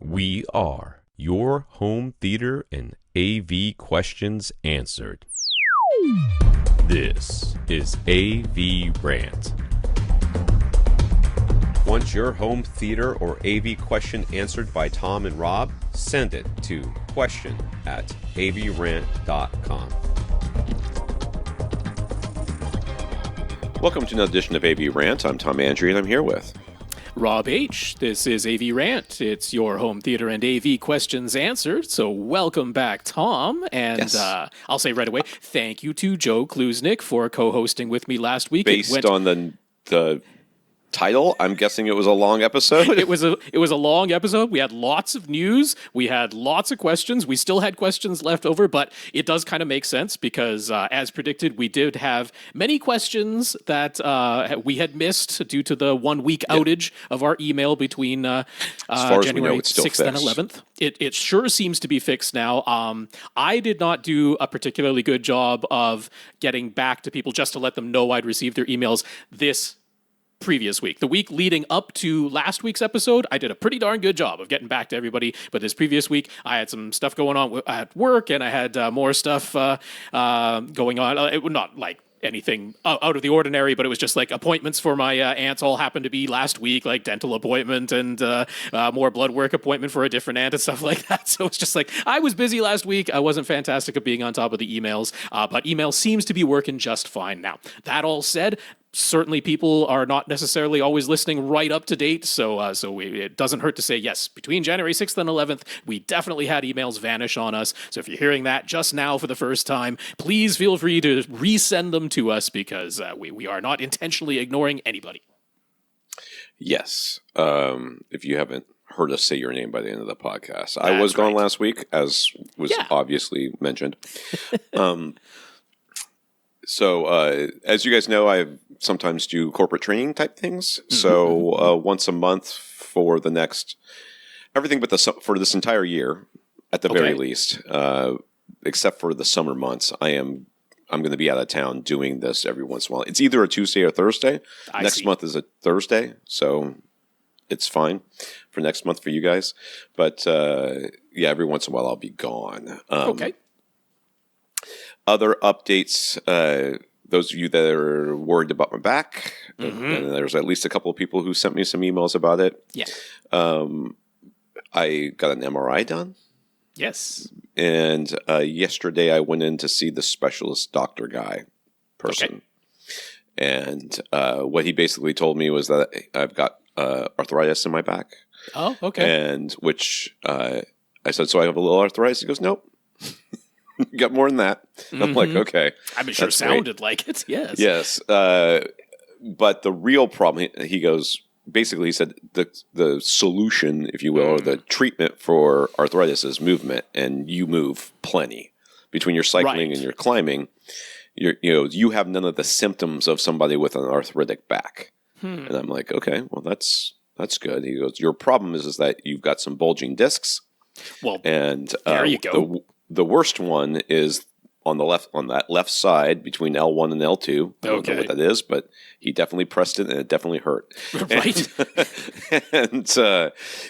We are your home theater and AV questions answered. This is AVRant. Want your home theater or AV question answered by Tom and Rob? Send it to question@avrant.com. Welcome to another edition of AVRant. I'm Tom Andrew, and I'm here with Rob H. This is AVRant. It's your home theater and AV questions answered. So welcome back, Tom. And Yes. I'll say right away, thank you to Joe Kluznik for co-hosting with me last week. Based on the title, I'm guessing it was a long episode. It was a long episode. We had lots of news. We had lots of questions. We still had questions left over, but it does kind of make sense because, as predicted, we did have many questions that we had missed due to the 1 week outage of our email between January 6th and 11th. It sure seems to be fixed now. I did not do a particularly good job of getting back to people just to let them know I'd received their emails this previous week. The week leading up to last week's episode, I did a pretty darn good job of getting back to everybody. But this previous week, I had some stuff going on at work, and I had more stuff going on. It was not like anything out of the ordinary, but it was just like appointments for my aunts all happened to be last week, like dental appointment and more blood work appointment for a different aunt and stuff like that. So it's just like, I was busy last week. I wasn't fantastic at being on top of the emails, but email seems to be working just fine now. That all said, certainly people are not necessarily always listening right up to date, so it doesn't hurt to say, yes, between January 6th and 11th, we definitely had emails vanish on us. So if you're hearing that just now for the first time, please feel free to resend them to us because we are not intentionally ignoring anybody. Yes. If you haven't heard us say your name by the end of the podcast. I was gone last week, as was obviously mentioned. So, as you guys know, I sometimes do corporate training type things. So, once a month for the next, everything but for this entire year, at the very least, except for the summer months, I'm going to be out of town doing this every once in a while. It's either a Tuesday or Thursday. Next month is a Thursday, so it's fine for next month for you guys. But every once in a while I'll be gone. Other updates, those of you that are worried about my back, and there's at least a couple of people who sent me some emails about it. Yeah. I got an MRI done. Yes. And yesterday I went in to see the specialist doctor guy person. And what he basically told me was that I've got arthritis in my back. Oh, okay. And which I said, so I have a little arthritis? He goes, nope. You got more than that. I'm like, okay. I mean, sure sounded like it. Yes. Yes. But the real problem, he goes, basically he said the solution, if you will, or the treatment for arthritis is movement, and you move plenty. Between your cycling and your climbing, you have none of the symptoms of somebody with an arthritic back. And I'm like, okay, well, that's good. He goes, your problem is that you've got some bulging discs. Well, and there you go. The worst one is on that left side between L1 and L2. I don't know what that is, but he definitely pressed it, and it definitely hurt. Right. And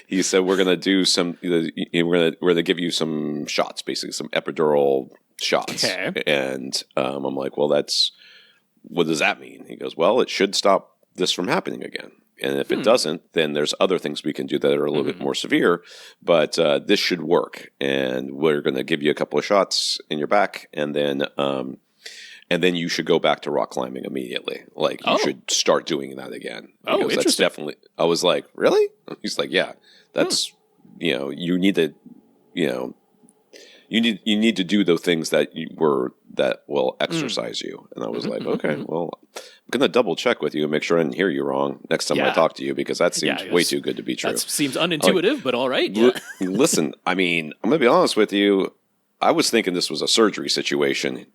he said, we're going to do some. We're going to give you some shots, basically some epidural shots. Okay. And I'm like, well, what does that mean? He goes, well, it should stop this from happening again. And if it doesn't, then there's other things we can do that are a little bit more severe. But this should work, and we're going to give you a couple of shots in your back, and then you should go back to rock climbing immediately. Like you should start doing that again. Interesting. That's definitely. I was like, really? He's like, yeah. That's you need to you need to do the things that will exercise you. And I was like, okay, well, I'm going to double check with you and make sure I didn't hear you wrong next time I talk to you, because that seems way too good to be true. That seems unintuitive, but all right. Listen, I mean, I'm going to be honest with you. I was thinking this was a surgery situation.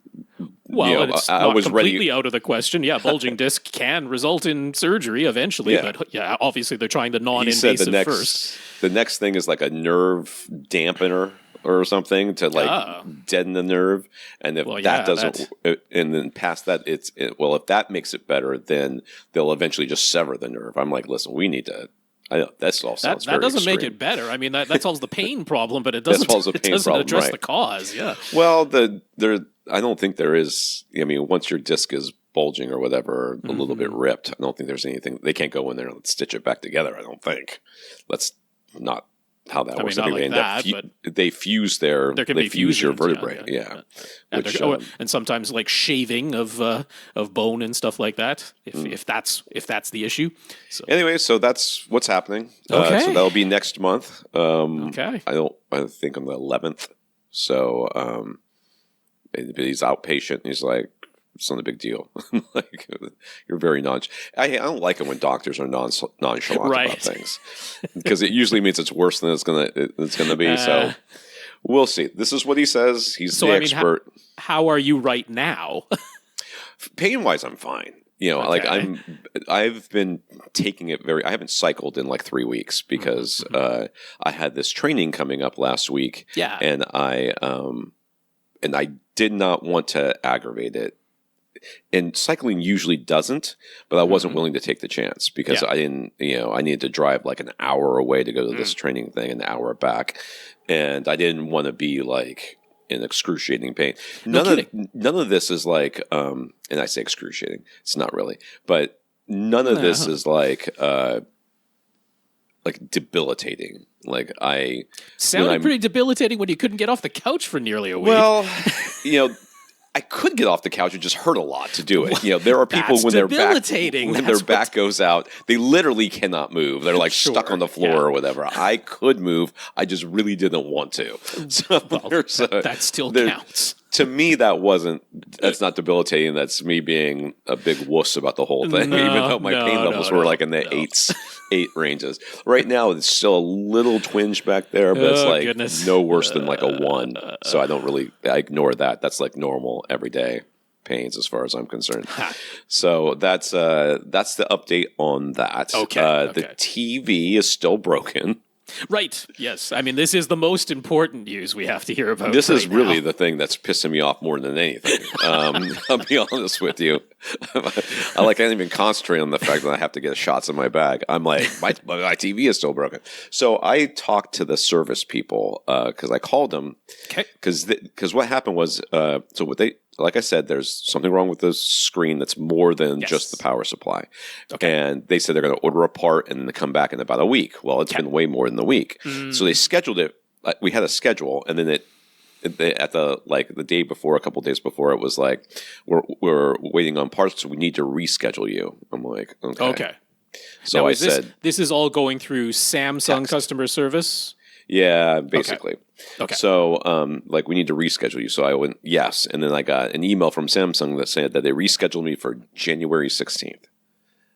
Well, it's not completely out of the question. Yeah, bulging disc can result in surgery eventually, but obviously they're trying the non-invasive first. The next thing is like a nerve dampener or something to deaden the nerve, and if that doesn't, and then past that, if that makes it better, then they'll eventually just sever the nerve. I'm like, listen, we need to I know, that's all sounds That very doesn't make extreme. it better. I mean, that solves the pain problem, but it doesn't, solves the it pain doesn't problem, address right. the cause. Yeah. Well, I don't think there is. I mean, once your disc is bulging or whatever, a little bit ripped, I don't think there's anything. They can't go in there and stitch it back together. I don't think. That's not how that works. Not I think like that, they fuse their. There can they be fuse your fusions, vertebrae. Yeah. And, Which, and sometimes like shaving of bone and stuff like that, if that's the issue. So anyway, so that's what's happening. Okay. So that'll be next month. Okay. I think on the 11th. So he's outpatient. He's like, it's not a big deal. Like, you're very I don't like it when doctors are nonchalant about things, because it usually means it's worse than it's gonna be. So we'll see. This is what he says. He's the expert. How are you right now? Pain wise, I'm fine. You know, like I've been taking it I haven't cycled in like 3 weeks because I had this training coming up last week. Yeah. And I did not want to aggravate it. And cycling usually doesn't, but I wasn't willing to take the chance because I didn't, I needed to drive like an hour away to go to this training thing, an hour back. And I didn't want to be like in excruciating pain. None of this is like, and I say excruciating, it's not really, but none of this is like debilitating. Like sounded pretty debilitating when you couldn't get off the couch for nearly a week. Well, I could get off the couch. It just hurt a lot to do it. There are people when their back goes out, they literally cannot move. They're like stuck on the floor or whatever. I could move. I just really didn't want to. So that still counts. To me, that's not debilitating. That's me being a big wuss about the whole thing, even though my pain levels were like in the 8 ranges. Right now, it's still a little twinge back there, but it's no worse than like a 1. So I ignore that. That's like normal everyday pains as far as I'm concerned. So that's the update on that. Okay. The TV is still broken. Right. Yes. I mean, this is the most important news we have to hear about. This is really the thing that's pissing me off more than anything. I'll be honest with you. I can't even concentrate on the fact that I have to get shots in my bag. I'm like, my TV is still broken. So I talked to the service people because I called them. Okay. Because what happened was, like I said, there's something wrong with the screen that's more than just the power supply. Okay. And they said they're going to order a part and then come back in about a week. Well, it's been way more than a week. So they scheduled it. We had a schedule, and then at the day before, a couple days before, it was like, we're waiting on parts, so we need to reschedule you. I'm like, okay. So now, this is all going through Samsung customer service? Yeah, basically. Okay. So, we need to reschedule you. So I went, yes. And then I got an email from Samsung that said that they rescheduled me for January 16th.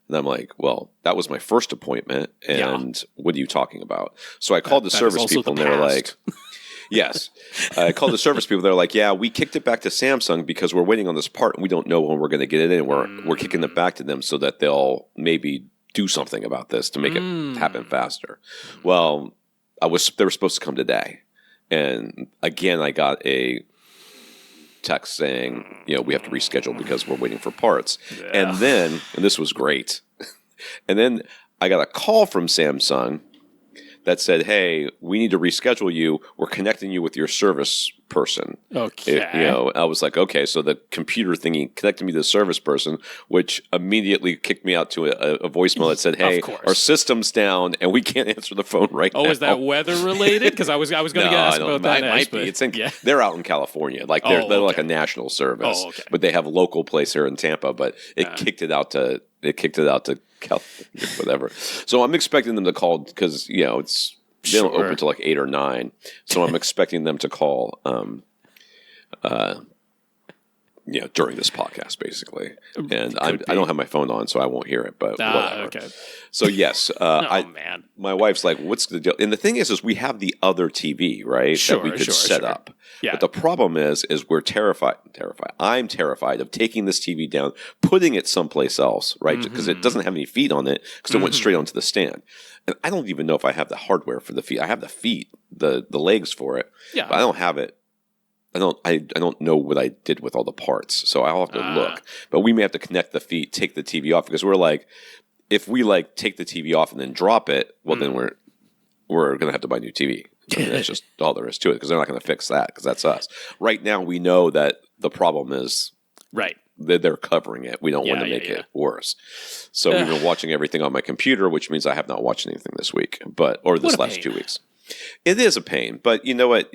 And I'm like, well, that was my first appointment. And what are you talking about? So I called the service people and they were like, yes. I called the service people. They're like, yeah, we kicked it back to Samsung because we're waiting on this part and we don't know when we're going to get it in. We're kicking it back to them so that they'll maybe do something about this to make it happen faster. Well, they were supposed to come today. And again, I got a text saying, we have to reschedule because we're waiting for parts. Yeah. And this was great. And then I got a call from Samsung that said, hey, we need to reschedule you. We're connecting you with your service person. Okay. I was like, okay, so the computer thingy connected me to the service person, which immediately kicked me out to a voicemail that said, hey, our system's down and we can't answer the phone right now. Oh, is that weather related? Because I was going to ask about that next. Might be. They're out in California. They're like a national service. Oh, okay. But they have a local place here in Tampa, but it kicked it out to California, whatever. So I'm expecting them to call because they don't open until like 8 or 9. So I'm expecting them to call during this podcast, basically. And I don't have my phone on, so I won't hear it, but whatever. Okay. So yes, man. My wife's like, what's the deal? And the thing is we have the other TV, right? That we could set up. Yeah. But the problem is we're terrified. I'm terrified of taking this TV down, putting it someplace else, right? Because it doesn't have any feet on it because it went straight onto the stand. And I don't even know if I have the hardware for the feet. I have the feet, the legs for it. Yeah. But I don't have it. I don't know what I did with all the parts. So I'll have to look. But we may have to connect the feet, take the TV off because we're like, if we like take the TV off and then drop it, well, then we're going to have to buy a new TV. I mean, that's just all there is to it, because they're not going to fix that, because that's us. Right now, we know that the problem is right. They're covering it. We don't want to make it worse. So we've been watching everything on my computer, which means I have not watched anything this week, or this last 2 weeks. It is a pain, but you know what?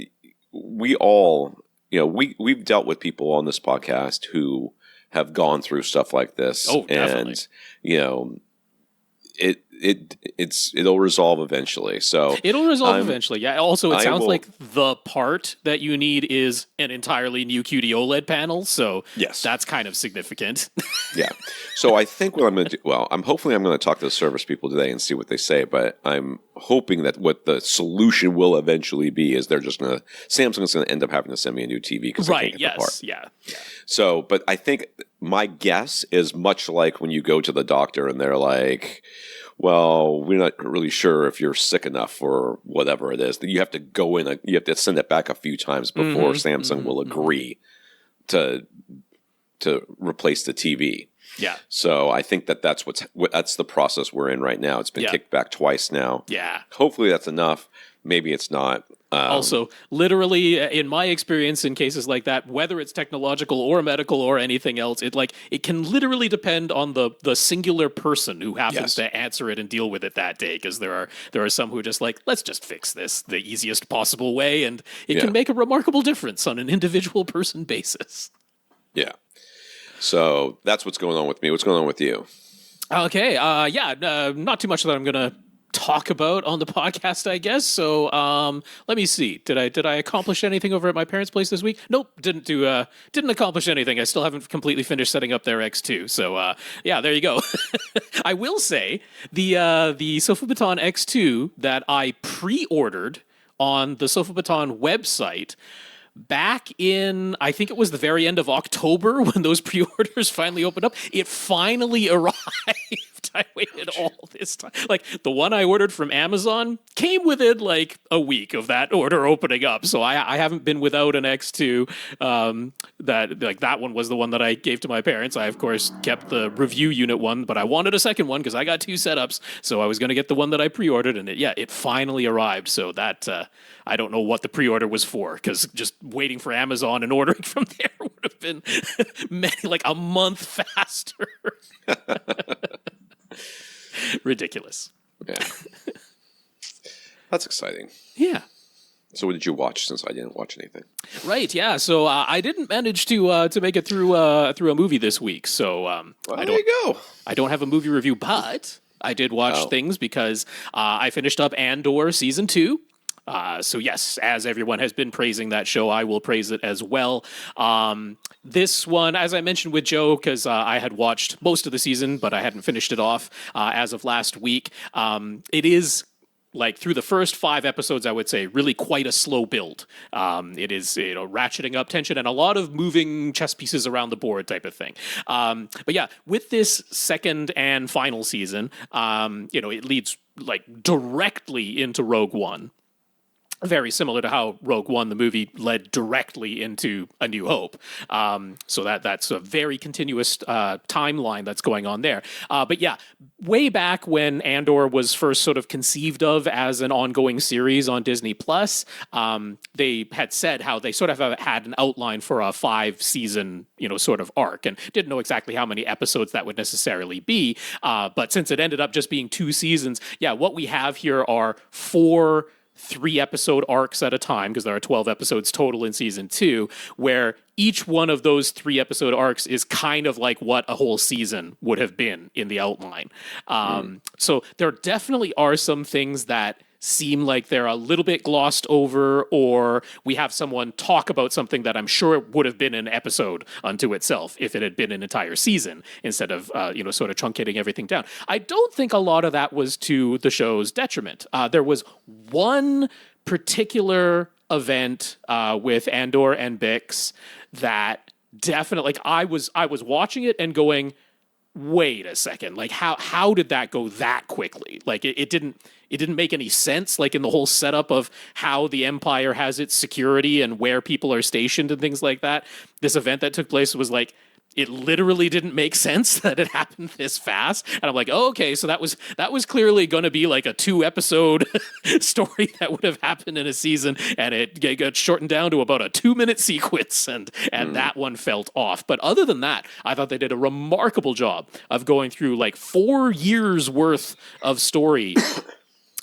We all, we've dealt with people on this podcast who have gone through stuff like this. Oh, definitely. And, it'll resolve eventually. So it'll resolve eventually. Yeah. Also, it sounds like the part that you need is an entirely new QD-OLED panel. So yes, that's kind of significant. Yeah. So I think what I'm going to do, hopefully I'm going to talk to the service people today and see what they say, but I'm hoping that what the solution will eventually be is Samsung's going to end up having to send me a new TV because I can't get the part. Yeah. So, but I think my guess is much like when you go to the doctor and they're like, well, we're not really sure if you're sick enough or whatever it is. That you have to go in, you have to send it back a few times before Samsung will agree to replace the TV. Yeah. So I think that's the process we're in right now. It's been kicked back twice now. Yeah. Hopefully that's enough. Maybe it's not. Also, literally, in my experience in cases like that, whether it's technological or medical or anything else, it can literally depend on the singular person who happens to answer it and deal with it that day. Because there are some who are just like, let's just fix this the easiest possible way, and it can make a remarkable difference on an individual person basis. Yeah. So that's what's going on with me. What's going on with you? Okay. Not too much that I'm gonna talk about on the podcast, I guess. So let me see. Did I accomplish anything over at my parents' place this week? Nope, didn't accomplish anything. I still haven't completely finished setting up their X2. So there you go. I will say the Sofa Baton X2 that I pre-ordered on the Sofa Baton website back in, I think it was the very end of October when those pre-orders finally opened up, it finally arrived. I waited all this time. Like, the one I ordered from Amazon came within like a week of that order opening up. So I haven't been without an X2. That one was the one that I gave to my parents. I, of course, kept the review unit one, but I wanted a second one because I got two setups. So I was going to get the one that I pre-ordered, and it finally arrived. So that, I don't know what the pre-order was for, because just waiting for Amazon and ordering from there would have been a month faster. Ridiculous. Yeah. That's exciting. Yeah. So what did you watch, since I didn't watch anything? Right, yeah. So I didn't manage to make it through a movie this week. So there you go. I don't have a movie review, but I did watch things because I finished up Andor Season 2. So yes, as everyone has been praising that show, I will praise it as well. This one, as I mentioned with Joe, because I had watched most of the season, but I hadn't finished it off as of last week. It is, like, through the first 5 episodes, I would say, really quite a slow build. It is, ratcheting up tension and a lot of moving chess pieces around the board type of thing. But yeah, with this second and final season, it leads directly into Rogue One. Very similar to how Rogue One, the movie, led directly into A New Hope. So that's a very continuous timeline that's going on there. But yeah, way back when Andor was first sort of conceived of as an ongoing series on Disney+, they had said how they sort of had an outline for a 5-season, sort of arc, and didn't know exactly how many episodes that would necessarily be. But since it ended up just being 2 seasons, what we have here are 4 3-episode arcs at a time, because there are 12 episodes total in season 2, where each one of those 3-episode arcs is kind of like what a whole season would have been in the outline. So there definitely are some things that seem like they're a little bit glossed over, or we have someone talk about something that I'm sure would have been an episode unto itself if it had been an entire season, instead of, sort of truncating everything down. I don't think a lot of that was to the show's detriment. There was one particular event with Andor and BACCH that definitely, I was watching it and going, wait a second, how did that go that quickly? It didn't make any sense, in the whole setup of how the Empire has its security and where people are stationed and things like that. This event that took place was it literally didn't make sense that it happened this fast. And I'm like, oh, okay, so that was clearly going to be like a 2-episode story that would have happened in a season, and it got shortened down to about a 2-minute sequence, and that one felt off. But other than that, I thought they did a remarkable job of going through like 4 years worth of story.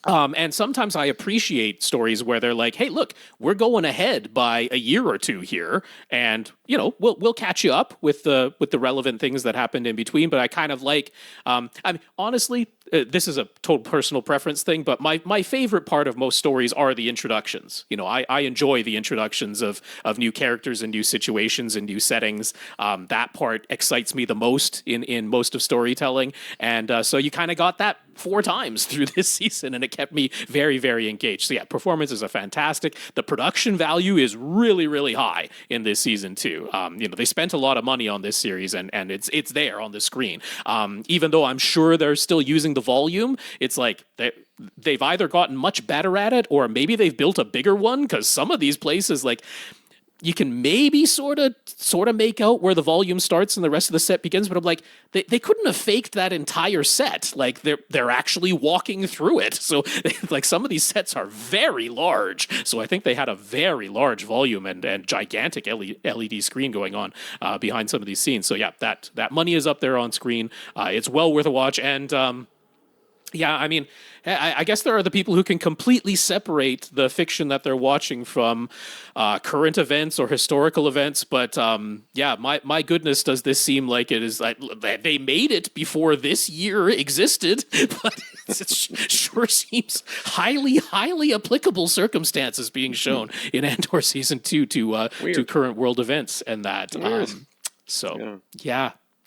And sometimes I appreciate stories where they're like, "Hey, look, we're going ahead by a year or two here, and we'll catch you up with the relevant things that happened in between." But I kind of like, I mean, honestly, this is a total personal preference thing, but my favorite part of most stories are the introductions. I enjoy the introductions of new characters and new situations and new settings. That part excites me the most in most of storytelling, and so you kind of got that 4 times through this season, and it kept me very, very engaged. So yeah, performances are fantastic. The production value is really, really high in this season too. They spent a lot of money on this series, and it's there on the screen. Even though I'm sure they're still using the volume, it's like they've either gotten much better at it, or maybe they've built a bigger one, because some of these places, like, you can maybe sort of make out where the volume starts and the rest of the set begins, but I'm like, they couldn't have faked that entire set. Like, they're actually walking through it. So like, some of these sets are very large. So I think they had a very large volume and gigantic LED screen going on behind some of these scenes. So yeah, that money is up there on screen. It's well worth a watch. And yeah, I mean, I guess there are the people who can completely separate the fiction that they're watching from current events or historical events. But yeah, my goodness, does this seem like it is like they made it before this year existed, but it sure seems highly applicable circumstances being shown in Andor Season 2 to current world events and that.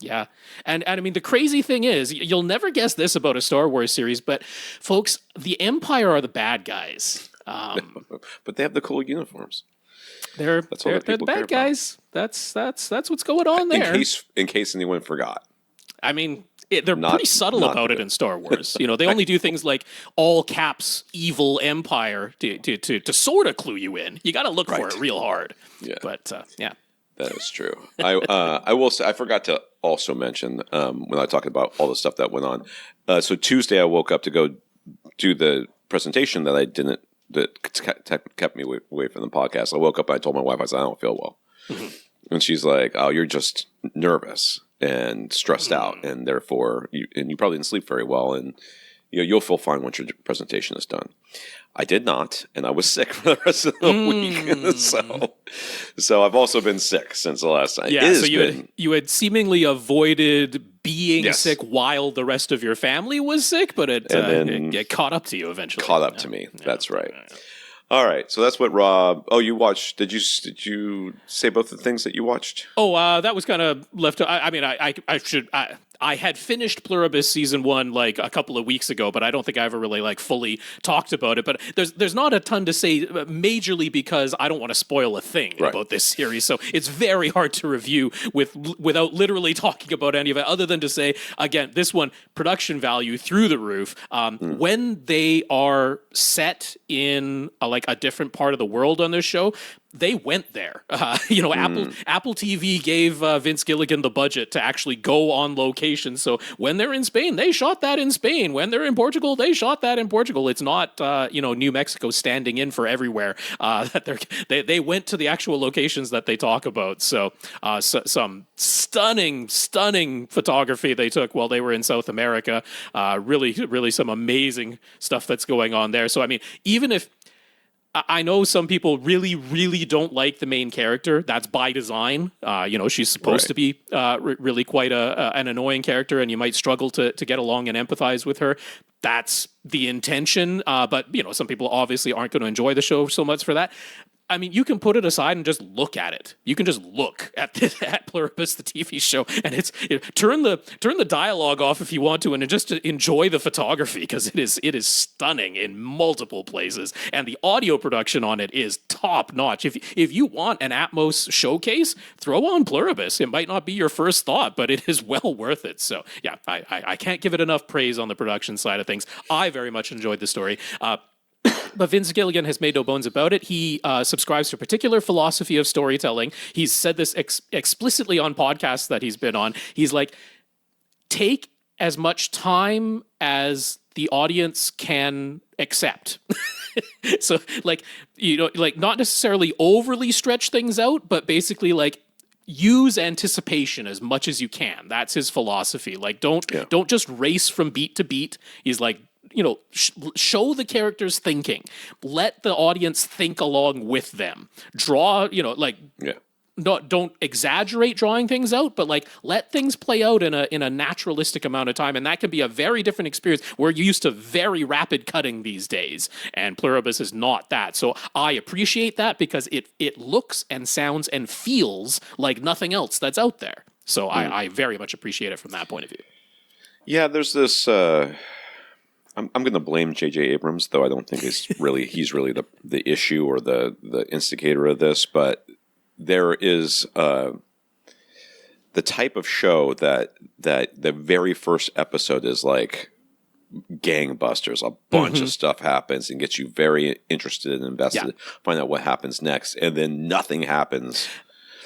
Yeah. And I mean, the crazy thing is, you'll never guess this about a Star Wars series, but folks, the Empire are the bad guys. But they have the cool uniforms. They're the bad guys. That's what's going on there. In case anyone forgot. I mean, they're pretty subtle about it in Star Wars. They only do things like all caps evil Empire to sort of clue you in. You got to look for it real hard. Yeah. But yeah. That is true. I will say, I forgot to also mention when I talked about all the stuff that went on. So Tuesday I woke up to go do the presentation that kept me away from the podcast. I woke up and I told my wife, I said, I don't feel well. Mm-hmm. And she's like, oh, you're just nervous and stressed out, and therefore you probably didn't sleep very well, and you'll feel fine once your presentation is done. I did not, and I was sick for the rest of the week. So I've also been sick since the last time. Yeah, so you had seemingly avoided being sick while the rest of your family was sick, but it caught up to you eventually. Caught up to me. That's right. All right, so that's what Rob. Oh, you watched? Did you say both the things that you watched? Oh, that was kind of left. I mean, I had finished Pluribus Season 1 like a couple of weeks ago, but I don't think I ever really like fully talked about it. But there's not a ton to say, majorly because I don't want to spoil a thing about this series. So it's very hard to review without literally talking about any of it, other than to say, again, this one, production value through the roof. When they are set in a different part of the world on this show, they went there. Apple TV gave Vince Gilligan the budget to actually go on location. So when they're in Spain, they shot that in Spain. When they're in Portugal, they shot that in Portugal. It's not New Mexico standing in for everywhere. They went to the actual locations that they talk about. So some stunning photography they took while they were in South America. Really some amazing stuff that's going on there. So I mean, even if I know some people really, really don't like the main character. That's by design. She's supposed to be really quite an annoying character, and you might struggle to get along and empathize with her. That's the intention. But some people obviously aren't going to enjoy the show so much for that. I mean, you can put it aside and just look at it. You can just look at Pluribus, the TV show, and turn the dialogue off if you want to, and just enjoy the photography, because it is stunning in multiple places, and the audio production on it is top notch. If you want an Atmos showcase, throw on Pluribus. It might not be your first thought, but it is well worth it. So yeah, I can't give it enough praise on the production side of things. I very much enjoyed the story. But Vince Gilligan has made no bones about it. He subscribes to a particular philosophy of storytelling. He's said this explicitly on podcasts that he's been on. He's like, take as much time as the audience can accept. So, like, like not necessarily overly stretch things out, but basically like use anticipation as much as you can. That's his philosophy. Like, don't just race from beat to beat. He's like, show the characters thinking. Let the audience think along with them. Draw, don't exaggerate drawing things out, but like let things play out in a naturalistic amount of time, and that can be a very different experience. We're used to very rapid cutting these days, and Pluribus is not that. So I appreciate that because it looks and sounds and feels like nothing else that's out there. So I very much appreciate it from that point of view. Yeah, there's this. I'm going to blame J.J. Abrams, though I don't think he's really the issue or the instigator of this, but there is the type of show that the very first episode is like gangbusters. A bunch of stuff happens and gets you very interested and invested. Find out what happens next, and then nothing happens.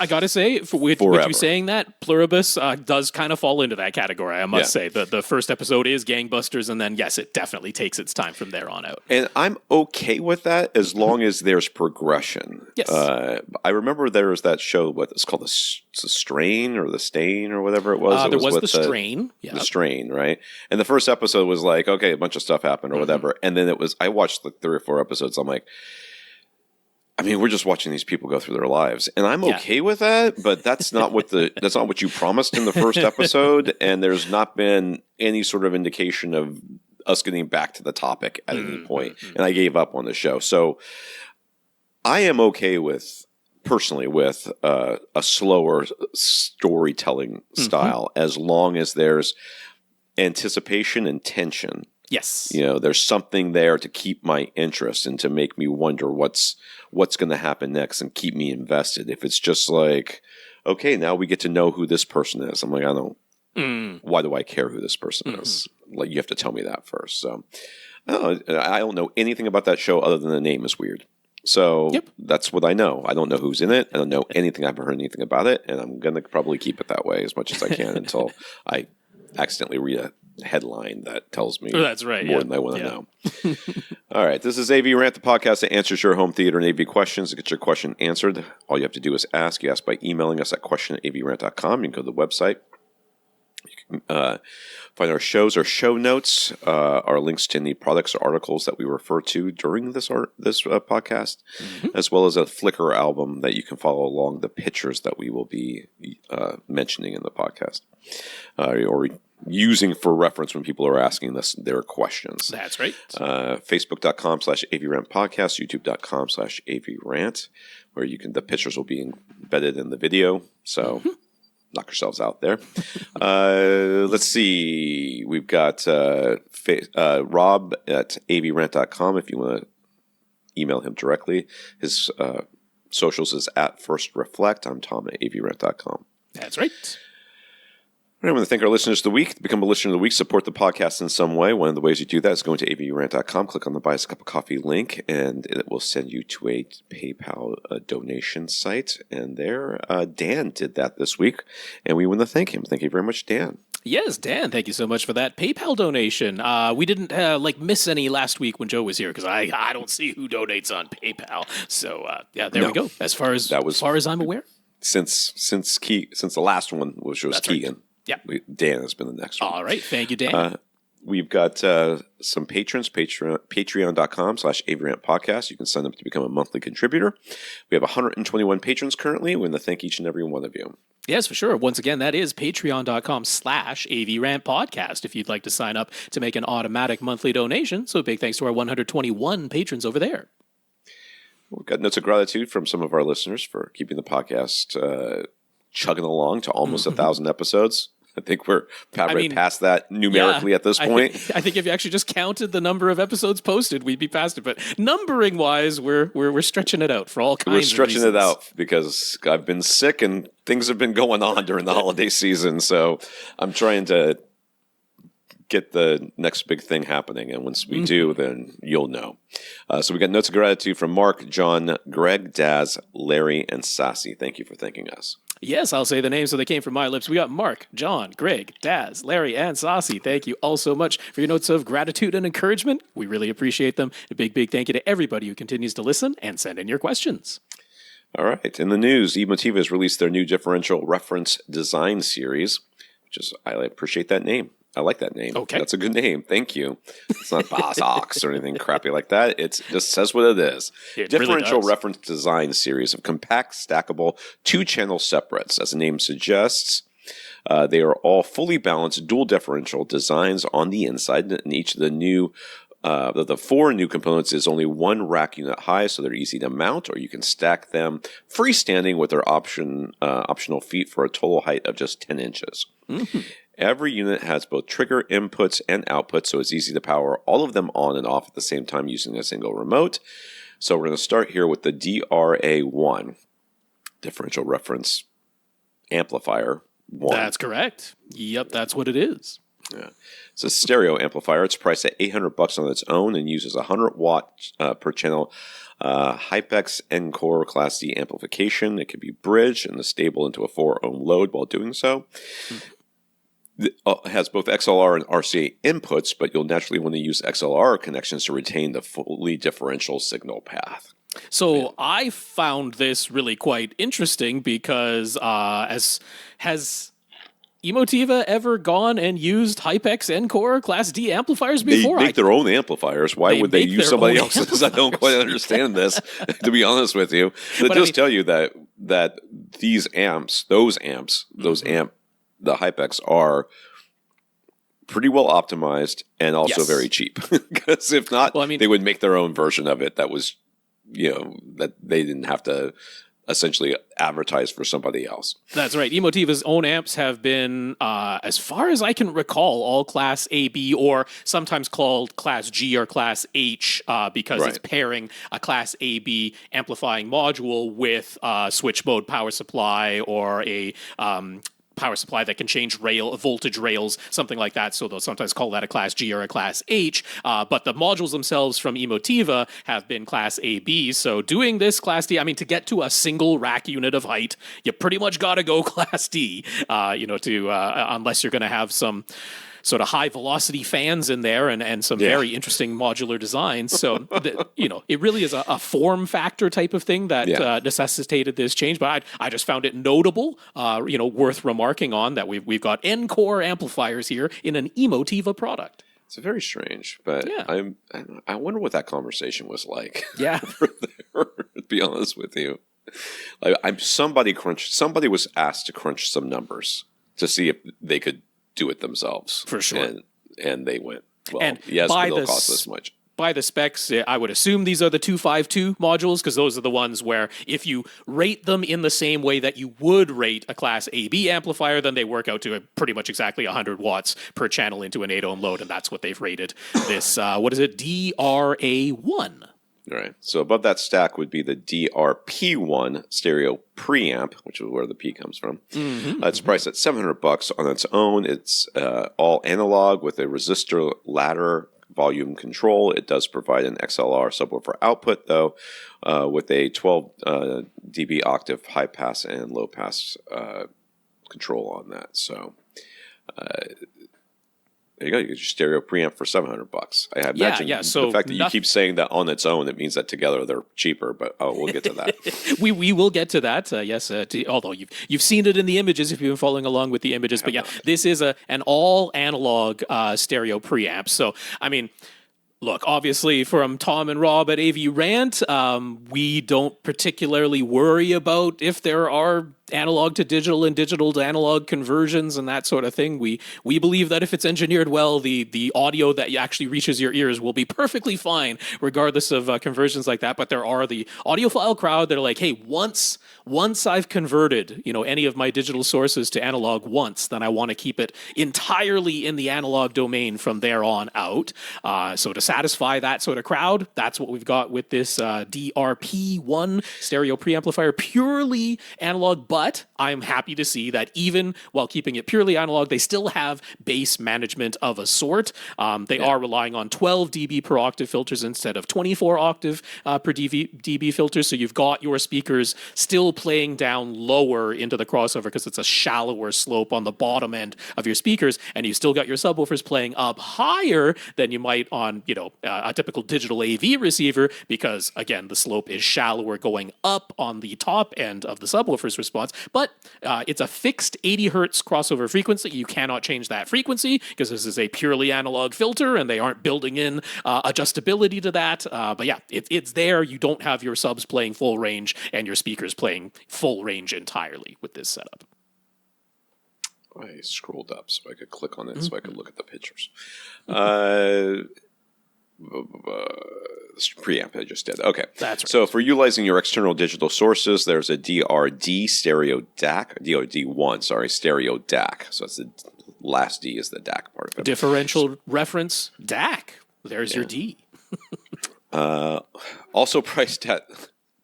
I gotta say, with you saying that, Pluribus does kind of fall into that category, I must say. The first episode is gangbusters, and then, yes, it definitely takes its time from there on out. And I'm okay with that as long as there's progression. Yes. I remember there was that show, what it's called, the Strain or the Stain or whatever it was. There was the Strain. The Strain, right? And the first episode was like, okay, a bunch of stuff happened or whatever. And then I watched like 3 or 4 episodes. I'm like, I mean, we're just watching these people go through their lives, and I'm okay with that. But that's not what you promised in the first episode, and there's not been any sort of indication of us getting back to the topic at any point. And I gave up on the show. So I am okay personally with a slower storytelling style as long as there's anticipation and tension. Yes. There's something there to keep my interest and to make me wonder what's going to happen next and keep me invested. If it's just like, okay, now we get to know who this person is. I'm like, I don't. Why do I care who this person is? Like, you have to tell me that first. So, I don't know anything about that show other than the name is weird. So that's what I know. I don't know who's in it. I don't know anything. I haven't heard anything about it, and I'm going to probably keep it that way as much as I can until I accidentally read a headline that tells me more than I want to know. All right, this is AVRant, the podcast that answers your home theater and AV questions. To get your question answered, all you have to do is ask. You ask by emailing us at question@avrant.com. You can go to the website. You can find our shows, our show notes, our links to any products or articles that we refer to during this podcast, as well as a Flickr album that you can follow along the pictures that we will be mentioning in the podcast, or using for reference when people are asking us their questions. That's right. Facebook.com/AVRant podcast, YouTube.com/AVRant, where the pictures will be embedded in the video. So knock yourselves out there. Let's see. We've got Rob at avrant.com if you want to email him directly. His socials is @FirstReflect. I'm Tom at avrant.com. That's right. I want to thank our listeners of the week. To become a listener of the week, support the podcast in some way. One of the ways you do that is going to avrant.com, click on the Buy Us a Cup of Coffee link, and it will send you to a PayPal donation site. And there, Dan did that this week, and we want to thank him. Thank you very much, Dan. Yes, Dan, thank you so much for that PayPal donation. We didn't miss any last week when Joe was here because I don't see who donates on PayPal. So there we go. As far as I'm aware, since the last one, which was Keegan. Right. Yeah, Dan has been the next one. All right. Thank you, Dan. We've got some patrons, patreon.com/AVRant podcast. You can sign up to become a monthly contributor. We have 121 patrons currently. We want to thank each and every one of you. Yes, for sure. Once again, that is patreon.com/AVRant podcast if you'd like to sign up to make an automatic monthly donation. So big thanks to our 121 patrons over there. We've got notes of gratitude from some of our listeners for keeping the podcast chugging along to almost 1,000 episodes. I think we're past that numerically at this point. I think if you actually just counted the number of episodes posted, we'd be past it. But numbering wise, we're stretching it out for all kinds of reasons. We're stretching it out because I've been sick and things have been going on during the holiday season. So I'm trying to get the next big thing happening. And once we do, then you'll know. So we got notes of gratitude from Mark, John, Greg, Dazz, Larry, and Sasi. Thank you for thanking us. Yes, I'll say the names so they came from my lips. We got Mark, John, Greg, Dazz, Larry, and Sasi. Thank you all so much for your notes of gratitude and encouragement. We really appreciate them. A big, big thank you to everybody who continues to listen and send in your questions. All right. In the news, Emotiva has released their new differential reference design series, which is, I appreciate that name. I like that name. Okay. That's a good name. Thank you. It's not BACCH or anything crappy like that. It just says what it is. It Differential really does. reference design series of compact, stackable, 2-channel separates. As the name suggests, they are all fully balanced dual differential designs on the inside, and each of the new the 4 new components is only 1 rack unit high, so they're easy to mount, or you can stack them freestanding with their optional feet for a total height of just 10 inches. Mm-hmm. Every unit has both trigger inputs and outputs, so it's easy to power all of them on and off at the same time using a single remote. So we're going to start here with the DRA1, Differential Reference Amplifier 1. That's correct. Yep, that's what it is. Yeah. It's a stereo amplifier. It's priced at $800 on its own and uses 100 watt per channel Hypex Encore Class D amplification. It can be bridged and is stable into a 4-ohm load while doing so. It has both XLR and RCA inputs, but you'll naturally want to use XLR connections to retain the fully differential signal path. So I found this really quite interesting because has Emotiva ever gone and used Hypex Encore Class D amplifiers before? They make their own amplifiers. Why would they use somebody else's? I don't quite understand this, to be honest with you. It does tell you that these amps, the Hypex are pretty well optimized and also very cheap. Because if not, they would make their own version of it that was, that they didn't have to essentially advertise for somebody else. That's right. Emotiva's own amps have been, as far as I can recall, all Class AB or sometimes called Class G or Class H because it's pairing a Class AB amplifying module with a switch mode power supply or a power supply that can change voltage rails, something like that. So they'll sometimes call that a Class G or a Class H. But the modules themselves from Emotiva have been Class AB. So doing this Class D, to get to a single rack unit of height, you pretty much got to go Class D, unless you're going to have some sort of high velocity fans in there and some very interesting modular designs. So, it really is a form factor type of thing that necessitated this change. But I just found it notable, worth remarking on that we've got Encore amplifiers here in an Emotiva product. It's very strange, but I wonder what that conversation was like. Yeah. To be honest with you. Somebody was asked to crunch some numbers to see if they could do it themselves. For sure. And they went, and yes, but it'll cost this much. By the specs, I would assume these are the 252 modules because those are the ones where if you rate them in the same way that you would rate a Class AB amplifier, then they work out to pretty much exactly 100 watts per channel into an 8-ohm load, and that's what they've rated this, DRA1. All right. So above that stack would be the DRP1 stereo preamp, which is where the P comes from. Mm-hmm. It's priced at $700 on its own. It's all analog with a resistor ladder volume control. It does provide an XLR subwoofer output, though, with a 12 dB octave high pass and low pass control on that. So there you go. You get your stereo preamp for $700. I imagine So the fact that you keep saying that on its own, it means that together they're cheaper. But we'll get to that. we will get to that. Yes, although you've seen it in the images if you've been following along with the images. But this is an all analog stereo preamp. So look, obviously from Tom and Rob at AVRant, we don't particularly worry about if there are analog to digital and digital to analog conversions and that sort of thing. We believe that if it's engineered well, the audio that actually reaches your ears will be perfectly fine, regardless of conversions like that. But there are the audiophile crowd that are like, hey, once I've converted, any of my digital sources to analog once, then I want to keep it entirely in the analog domain from there on out. So to satisfy that sort of crowd. That's what we've got with this DRP1 stereo preamplifier, purely analog, but I'm happy to see that even while keeping it purely analog, they still have bass management of a sort. They are relying on 12 dB per octave filters instead of 24 octave per dB filters, so you've got your speakers still playing down lower into the crossover because it's a shallower slope on the bottom end of your speakers, and you still got your subwoofers playing up higher than you might on, a typical digital AV receiver, because again, the slope is shallower going up on the top end of the subwoofer's response. But it's a fixed 80 hertz crossover frequency. You cannot change that frequency because this is a purely analog filter, and they aren't building in adjustability to that. But yeah, it's there. You don't have your subs playing full range and your speakers playing full range entirely with this setup. I scrolled up so I could click on it so I could look at the pictures. Preamp I just did. Okay. That's right. So for utilizing your external digital sources, there's a DRD stereo DAC, DRD1, sorry, stereo DAC. So it's the last D is the DAC part of it. Differential reference DAC. There's your D. Also priced at...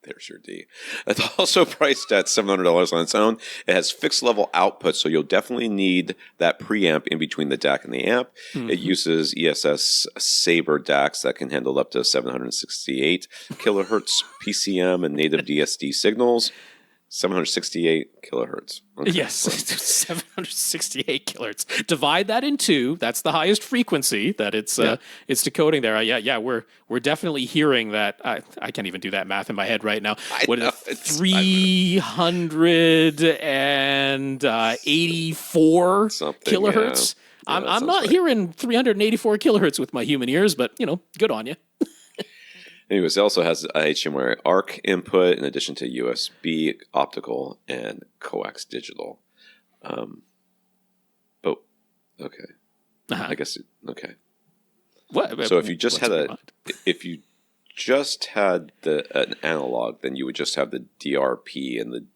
There's your D. It's also priced at $700 on its own. It has fixed level output, so you'll definitely need that preamp in between the DAC and the amp. It uses ESS Sabre DACs that can handle up to 768 kilohertz PCM and native DSD signals. 768 kilohertz. Okay. Yes, 768 kilohertz. Divide that in two. That's the highest frequency that it's decoding there. We're definitely hearing that. I can't even do that math in my head right now. What is it? 384 kilohertz. Yeah, I'm not hearing 384 kilohertz with my human ears, but good on you. Anyways, it also has a HDMI ARC input in addition to USB, optical, and coax digital. But okay, I guess okay. What? So if you just had an analog, then you would just have the DRP and the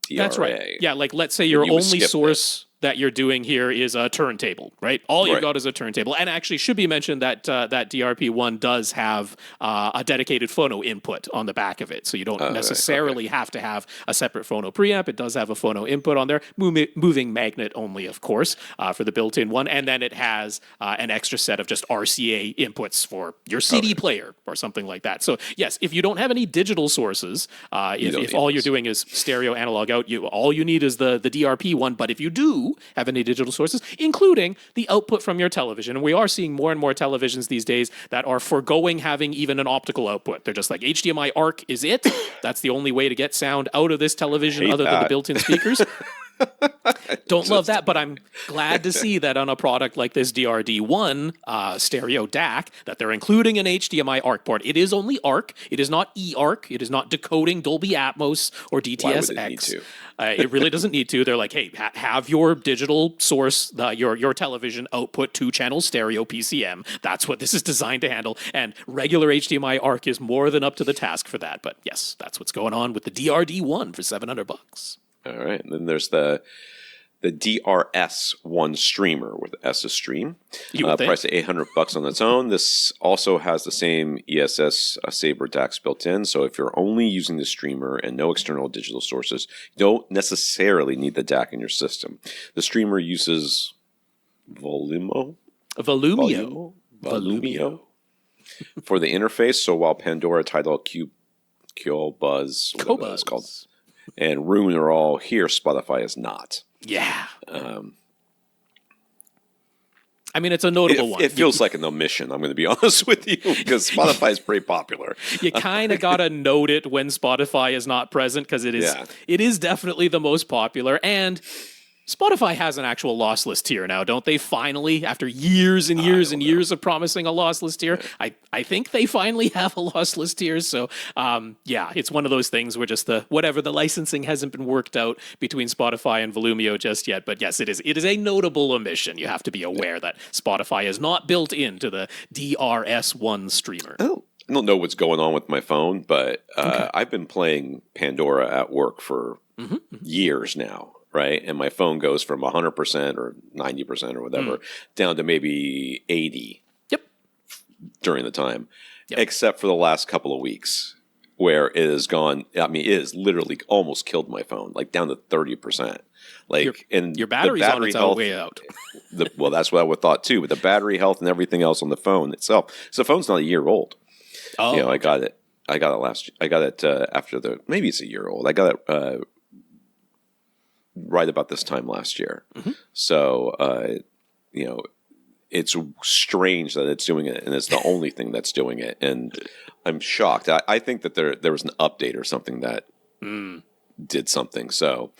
DRA. That's right. Yeah, like let's say your only source that you're doing here is a turntable, right? All you've got is a turntable. And actually should be mentioned that that DRP1 does have a dedicated phono input on the back of it. So you don't necessarily have to have a separate phono preamp. It does have a phono input on there, moving magnet only, of course, for the built-in one. And then it has an extra set of just RCA inputs for your CD player or something like that. So yes, if you don't have any digital sources, if all you're doing is stereo analog out, all you need is the DRP1. But if you do have any digital sources, including the output from your television. And we are seeing more and more televisions these days that are foregoing having even an optical output. They're just like, HDMI ARC is it. That's the only way to get sound out of this television other than the built-in speakers. Don't love that, but I'm glad to see that on a product like this DRD1 stereo DAC that they're including an HDMI ARC port. It is only ARC. It is not eARC. It is not decoding Dolby Atmos or DTS:X. Why would it need to? It really doesn't need to. They're like, hey, have your digital source, your television output 2-channel stereo PCM. That's what this is designed to handle. And regular HDMI ARC is more than up to the task for that. But yes, that's what's going on with the DRD1 for $700. All right, and then there's the DRS1 streamer, where the S is stream, priced at $800 on its own. This also has the same ESS Sabre DACs built in, so if you're only using the streamer and no external digital sources, you don't necessarily need the DAC in your system. The streamer uses Volumio for the interface, so while Pandora, Tidal, Qobuz, whatever it's called, and Room are all here, Spotify is not. Yeah. I mean, it's a notable one. It feels like an omission, I'm going to be honest with you, because Spotify is pretty popular. You kind of got to note it when Spotify is not present, because it is definitely the most popular. And Spotify has an actual lossless tier now, don't they? Finally, after years and years and years of promising a lossless tier, I think they finally have a lossless tier. So, it's one of those things where just the licensing hasn't been worked out between Spotify and Volumio just yet. But yes, it is a notable omission. You have to be aware that Spotify is not built into the DRS1 streamer. Oh. I don't know what's going on with my phone, but I've been playing Pandora at work for years now. Right, and my phone goes from 100% or 90% or whatever down to maybe 80. Yep. during the time, Yep. except for the last couple of weeks where it has gone. I mean, it has literally almost killed my phone, like down to 30%. Like, and your battery's the battery on its health, way out. well, that's what I would thought too. But the battery health and everything else on the phone itself. So the phone's not a year old. Oh, I got it. I got it after maybe it's a year old. I got it right about this time last year. Mm-hmm. So, it's strange that it's doing it, and it's the only thing that's doing it. And I'm shocked. I think that there was an update or something that did something. So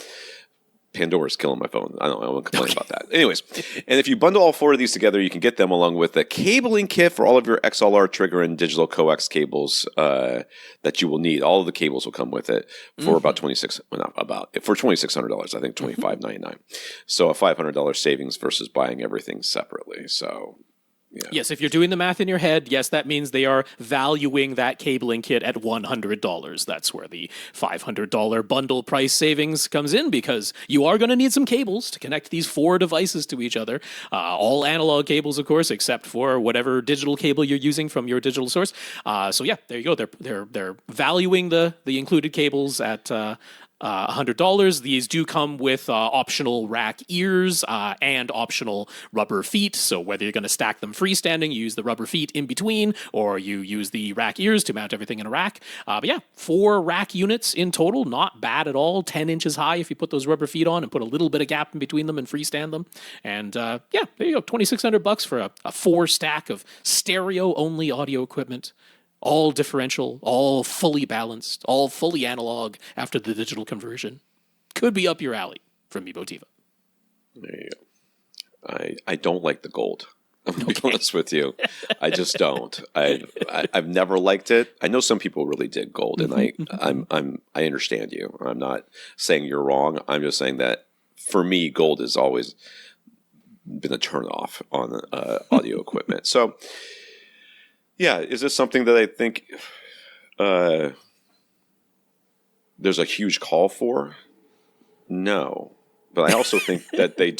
Pandora's killing my phone. I won't complain about that. Anyways, and if you bundle all 4 of these together, you can get them along with a cabling kit for all of your XLR trigger and digital coax cables that you will need. All of the cables will come with it for about for $2,600. I think $2,599. So a $500 savings versus buying everything separately. So. Yeah. Yes, if you're doing the math in your head, yes, that means they are valuing that cabling kit at $100. That's where the $500 bundle price savings comes in, because you are going to need some cables to connect these 4 devices to each other. All analog cables, of course, except for whatever digital cable you're using from your digital source. So yeah, there you go. They're valuing the included cables at $100. These do come with optional rack ears and optional rubber feet. So whether you're going to stack them freestanding, you use the rubber feet in between, or you use the rack ears to mount everything in a rack. But yeah, 4 rack units in total, not bad at all. 10 inches high if you put those rubber feet on and put a little bit of gap in between them and freestand them. And yeah, there you go, $2,600 for a 4 stack of stereo-only audio equipment. All differential, all fully balanced, all fully analog after the digital conversion. Could be up your alley from Emotiva. There you go. I don't like the gold. I'm going to be honest with you. I just don't. I've never liked it. I know some people really dig gold, and I understand you. I'm not saying you're wrong. I'm just saying that for me, gold has always been a turnoff on audio equipment. So. Yeah, is this something that I think there's a huge call for? No. But I also think that they're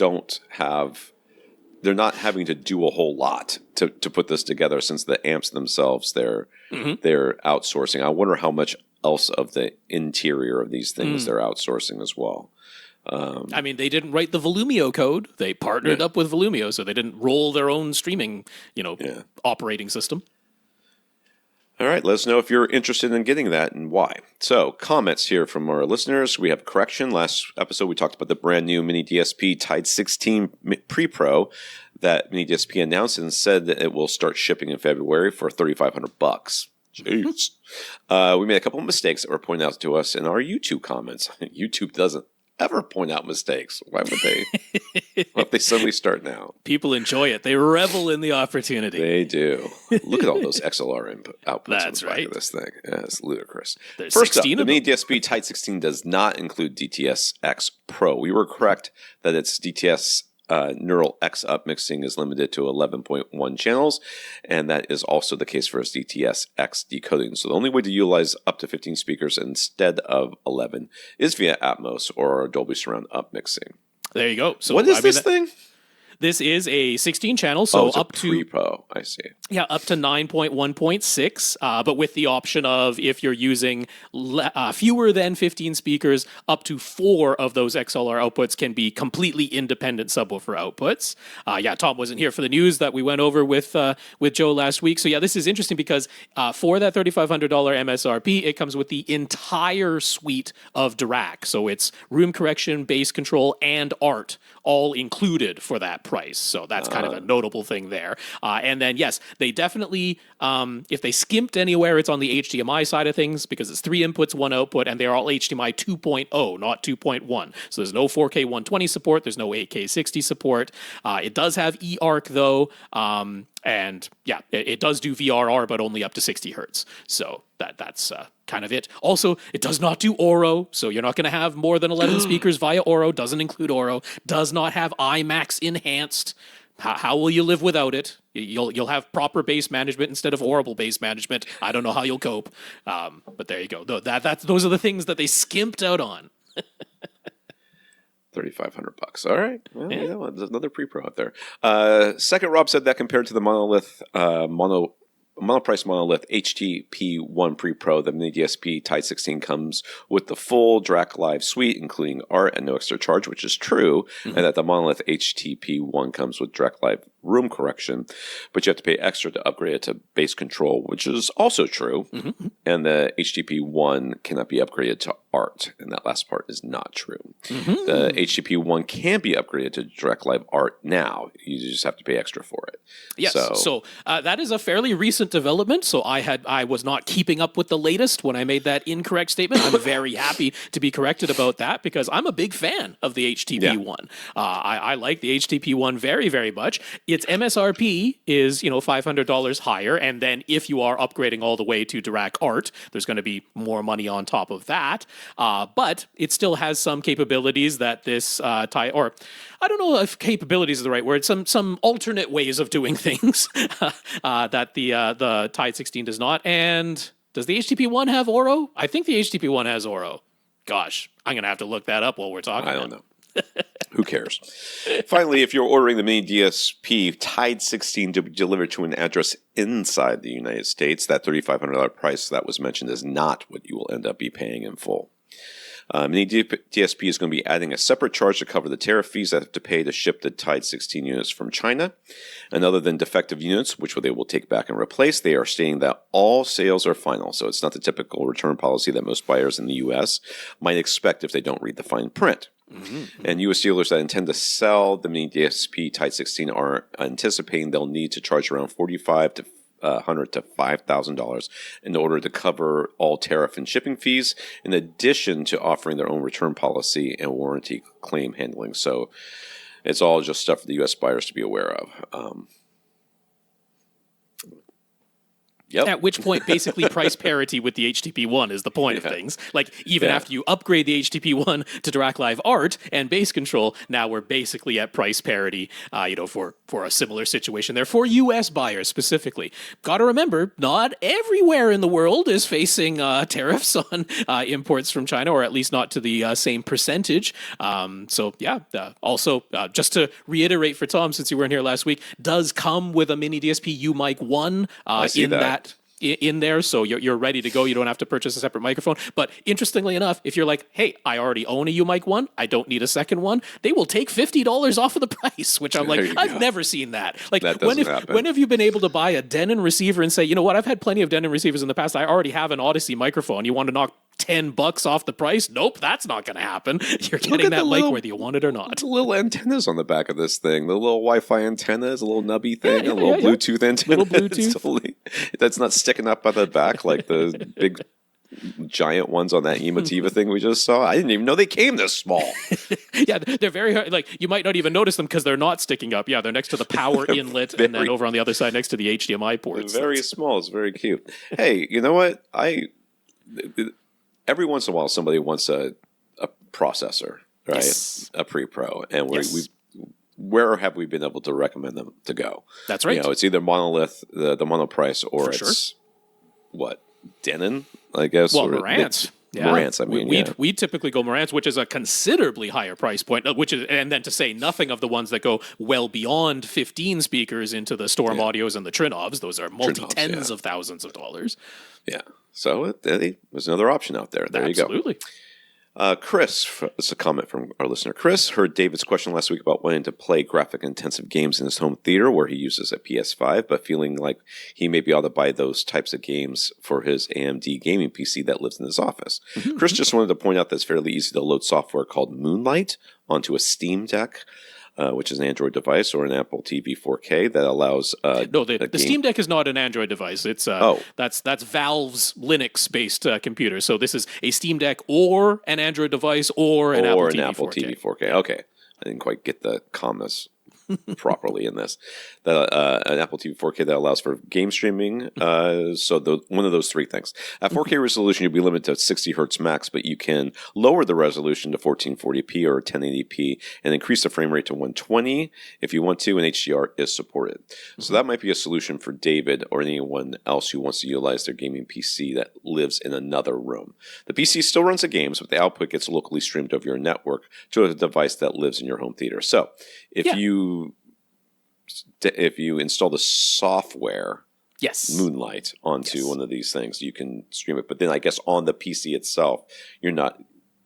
not having to do a whole lot to put this together, since the amps themselves, they're outsourcing. I wonder how much else of the interior of these things they're outsourcing as well. I mean, they didn't write the Volumio code. They partnered up with Volumio, so they didn't roll their own streaming, operating system. All right, let us know if you're interested in getting that and why. So, comments here from our listeners. We have correction. Last episode, we talked about the brand new miniDSP Tide 16 Pre-Pro that miniDSP announced and said that it will start shipping in February for $3,500. Jeez. We made a couple of mistakes that were pointed out to us in our YouTube comments. YouTube doesn't ever point out mistakes. Why would they? Why would they suddenly start now? People enjoy it. They revel in the opportunity. They do. Look at all those XLR outputs That's on the back right. of this thing. Yeah, it's ludicrous. There's First up, 16 the of them. miniDSP Tide 16 does not include DTS-X Pro. We were correct that its DTS Neural X upmixing is limited to 11.1 channels, and that is also the case for its DTS-X decoding. So the only way to utilize up to 15 speakers instead of 11 is via Atmos or Dolby Surround upmixing. There you go. So what is this thing? This is a 16 channel, so it's up a pre-pro. I see. Yeah, up to 9.1.6, but with the option of, if you're using fewer than 15 speakers, up to 4 of those XLR outputs can be completely independent subwoofer outputs. Yeah, Tom wasn't here for the news that we went over with Joe last week. So yeah, this is interesting because for that $3,500 MSRP, it comes with the entire suite of DRAC. So it's room correction, bass control, and art all included for that price. So that's kind of a notable thing there. And then, yes, they definitely, if they skimped anywhere, it's on the HDMI side of things, because it's 3 inputs, 1 output, and they're all HDMI 2.0, not 2.1. So there's no 4K 120 support. There's no 8K 60 support. It does have eARC, though. And yeah, it does do VRR, but only up to 60 hertz. So that's kind of it. Also, it does not do Oro, so you're not going to have more than 11 speakers via Oro. Doesn't include Oro. Does not have IMAX enhanced. How will you live without it? You'll have proper bass management instead of horrible bass management. I don't know how you'll cope. But there you go. Those are the things that they skimped out on. $3,500. All right. Well, there's another pre-pro out there. Second, Rob said that compared to the Monolith monoprice Monolith HTP1 Pre-Pro, the miniDSP Tide 16 comes with the full DRAC Live suite, including art and no extra charge, which is true, and that the Monolith HTP1 comes with DRAC Live room correction, but you have to pay extra to upgrade it to base control, which is also true, and the HTP1 cannot be upgraded to art, and that last part is not true. The HTP1 can be upgraded to DRAC Live art now. You just have to pay extra for it. Yes, so that is a fairly recent development. So I was not keeping up with the latest when I made that incorrect statement. I'm very happy to be corrected about that because I'm a big fan of the HTP1. I like the HTP1 very, very much. Its MSRP is $500 higher, and then if you are upgrading all the way to DRAC art, there's going to be more money on top of that. But it still has some capabilities that this Tide, or I don't know if capabilities is the right word, some alternate ways of doing things that the Tide 16 does not. And does the HTP1 have Oro? I think the HTP1 has Oro. Gosh, I'm going to have to look that up while we're talking. I don't know. Who cares? Finally, if you're ordering the miniDSP Tide 16 to be delivered to an address inside the United States, that $3,500 price that was mentioned is not what you will end up be paying in full. miniDSP is going to be adding a separate charge to cover the tariff fees that have to pay to ship the Tide 16 units from China. And other than defective units, which they will take back and replace, they are stating that all sales are final. So it's not the typical return policy that most buyers in the U.S. might expect if they don't read the fine print. And U.S. dealers that intend to sell the miniDSP Tide 16 are anticipating they'll need to charge around $4,500 to $5,000 in order to cover all tariff and shipping fees, in addition to offering their own return policy and warranty claim handling. So it's all just stuff for the U.S. buyers to be aware of. Yep. At which point, basically, price parity with the HTP1 is the point of things. Like, even after you upgrade the HTP1 to DRAC Live Art and base control, now we're basically at price parity, for a similar situation there for U.S. buyers specifically. Got to remember, not everywhere in the world is facing tariffs on imports from China, or at least not to the same percentage. Also, just to reiterate for Tom, since you weren't here last week, does come with a miniDSP UMic 1 in there, so you're ready to go. You don't have to purchase a separate microphone. But interestingly enough, if you're like, hey, I already own a UMic 1, I don't need a second one, they will take $50 off of the price, which I'm like, I've never seen that. Like, when have you been able to buy a Denon receiver and say, you know what, I've had plenty of Denon receivers in the past, I already have an Odyssey microphone, you want to knock $10 off the price? Nope, that's not going to happen. You're getting that mic whether you want it or not. The little antennas on the back of this thing, the little Wi-Fi antennas, a little nubby thing, a little Bluetooth antenna. Little Bluetooth. That's not sticking up by the back like the big giant ones on that Emotiva thing we just saw. I didn't even know they came this small. Yeah, they're very hard. Like, you might not even notice them because they're not sticking up. Yeah, they're next to the power inlet and then over on the other side next to the HDMI ports. Very small. It's very cute. Hey, you know what? Every once in a while, somebody wants a processor, right? Yes. A pre-pro. And where have we been able to recommend them to go? That's right. It's either Monolith, the Monoprice, or Denon, I guess. Well, Marantz. Marantz, we typically go Marantz, which is a considerably higher price point, and then to say nothing of the ones that go well beyond 15 speakers into the Storm Audios and the Trinovs. Those are multi-tens of thousands of dollars. Yeah. So there's another option out there. There you go. Absolutely. Chris, it's a comment from our listener. Chris heard David's question last week about wanting to play graphic-intensive games in his home theater where he uses a PS5, but feeling like he may be able to buy those types of games for his AMD gaming PC that lives in his office. Chris just wanted to point out that it's fairly easy to load software called Moonlight onto a Steam Deck, which is an Android device, or an Apple TV 4K that allows the Steam Deck is not an Android device. It's that's Valve's Linux-based computer. So this is a Steam Deck or an Android device or an Apple TV 4K. Okay, I didn't quite get the commas properly in this. An Apple TV 4K that allows for game streaming. One of those three things. At 4K resolution, you'll be limited to 60 hertz max, but you can lower the resolution to 1440p or 1080p and increase the frame rate to 120 if you want to, and HDR is supported. So that might be a solution for David or anyone else who wants to utilize their gaming PC that lives in another room. The PC still runs the games, but the output gets locally streamed over your network to a device that lives in your home theater. So if you install the software Moonlight onto one of these things. You can stream it. But then I guess on the PC itself,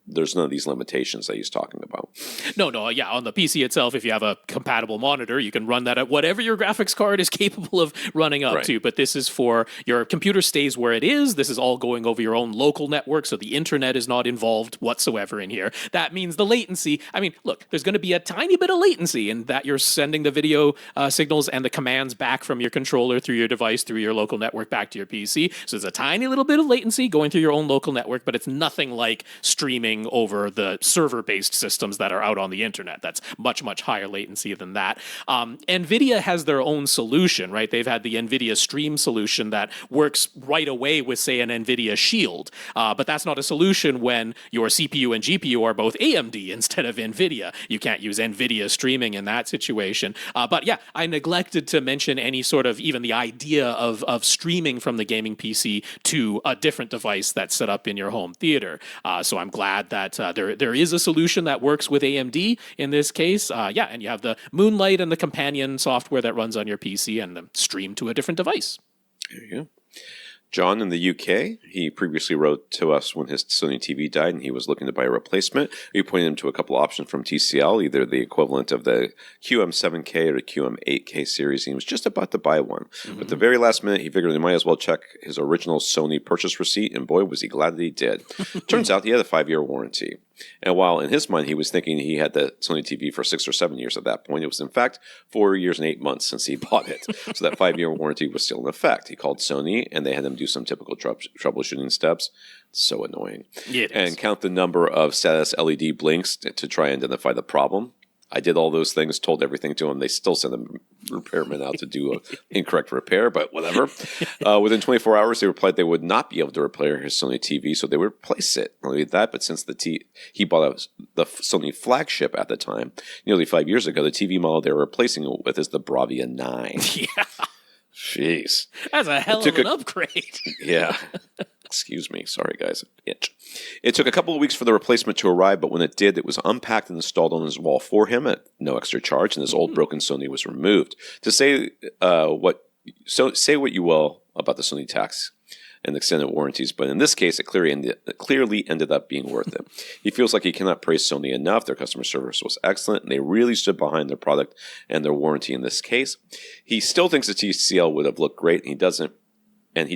there's none of these limitations that he's talking about. No, yeah. On the PC itself, if you have a compatible monitor, you can run that at whatever your graphics card is capable of running up to. But this is for your computer stays where it is. This is all going over your own local network, so the internet is not involved whatsoever in here. That means the latency. I mean, look, there's going to be a tiny bit of latency in that you're sending the video signals and the commands back from your controller through your device, through your local network, back to your PC. So there's a tiny little bit of latency going through your own local network, but it's nothing like streaming over the server-based systems that are out on the internet. That's much, much higher latency than that. NVIDIA has their own solution, right? They've had the NVIDIA Stream solution that works right away with, say, an NVIDIA Shield. But that's not a solution when your CPU and GPU are both AMD instead of NVIDIA. You can't use NVIDIA streaming in that situation. But yeah, I neglected to mention any sort of even the idea of streaming from the gaming PC to a different device that's set up in your home theater. So I'm glad that there is a solution that works with AMD in this case. And you have the Moonlight and the companion software that runs on your PC and the stream to a different device. There you go. John in the UK, he previously wrote to us when his Sony TV died and he was looking to buy a replacement. We pointed him to a couple options from TCL, either the equivalent of the QM7K or the QM8K series, and he was just about to buy one. But at the very last minute, he figured he might as well check his original Sony purchase receipt, and boy, was he glad that he did. Turns out he had a 5-year warranty. And while in his mind he was thinking he had the Sony TV for 6 or 7 years at that point, it was in fact 4 years and 8 months since he bought it. So that 5-year warranty was still in effect. He called Sony and they had him do some typical troubleshooting steps. So annoying. And count the number of status LED blinks to try and identify the problem. I did all those things, told everything to them. They still sent a repairman out to do an incorrect repair, but whatever. Within 24 hours, they replied they would not be able to repair his Sony TV, so they would replace it. Not only that, but since he bought the Sony flagship at the time, nearly 5 years ago, the TV model they were replacing it with is the Bravia 9. Yeah. Jeez. That's a hell of an upgrade. Yeah. Excuse me. Sorry, guys. Itch. It took a couple of weeks for the replacement to arrive, but when it did, it was unpacked and installed on his wall for him at no extra charge, and his old broken Sony was removed. To say say what you will about the Sony tax and extended warranties, but in this case, it clearly ended up being worth it. He feels like he cannot praise Sony enough. Their customer service was excellent, and they really stood behind their product and their warranty in this case. He still thinks the TCL would have looked great, and he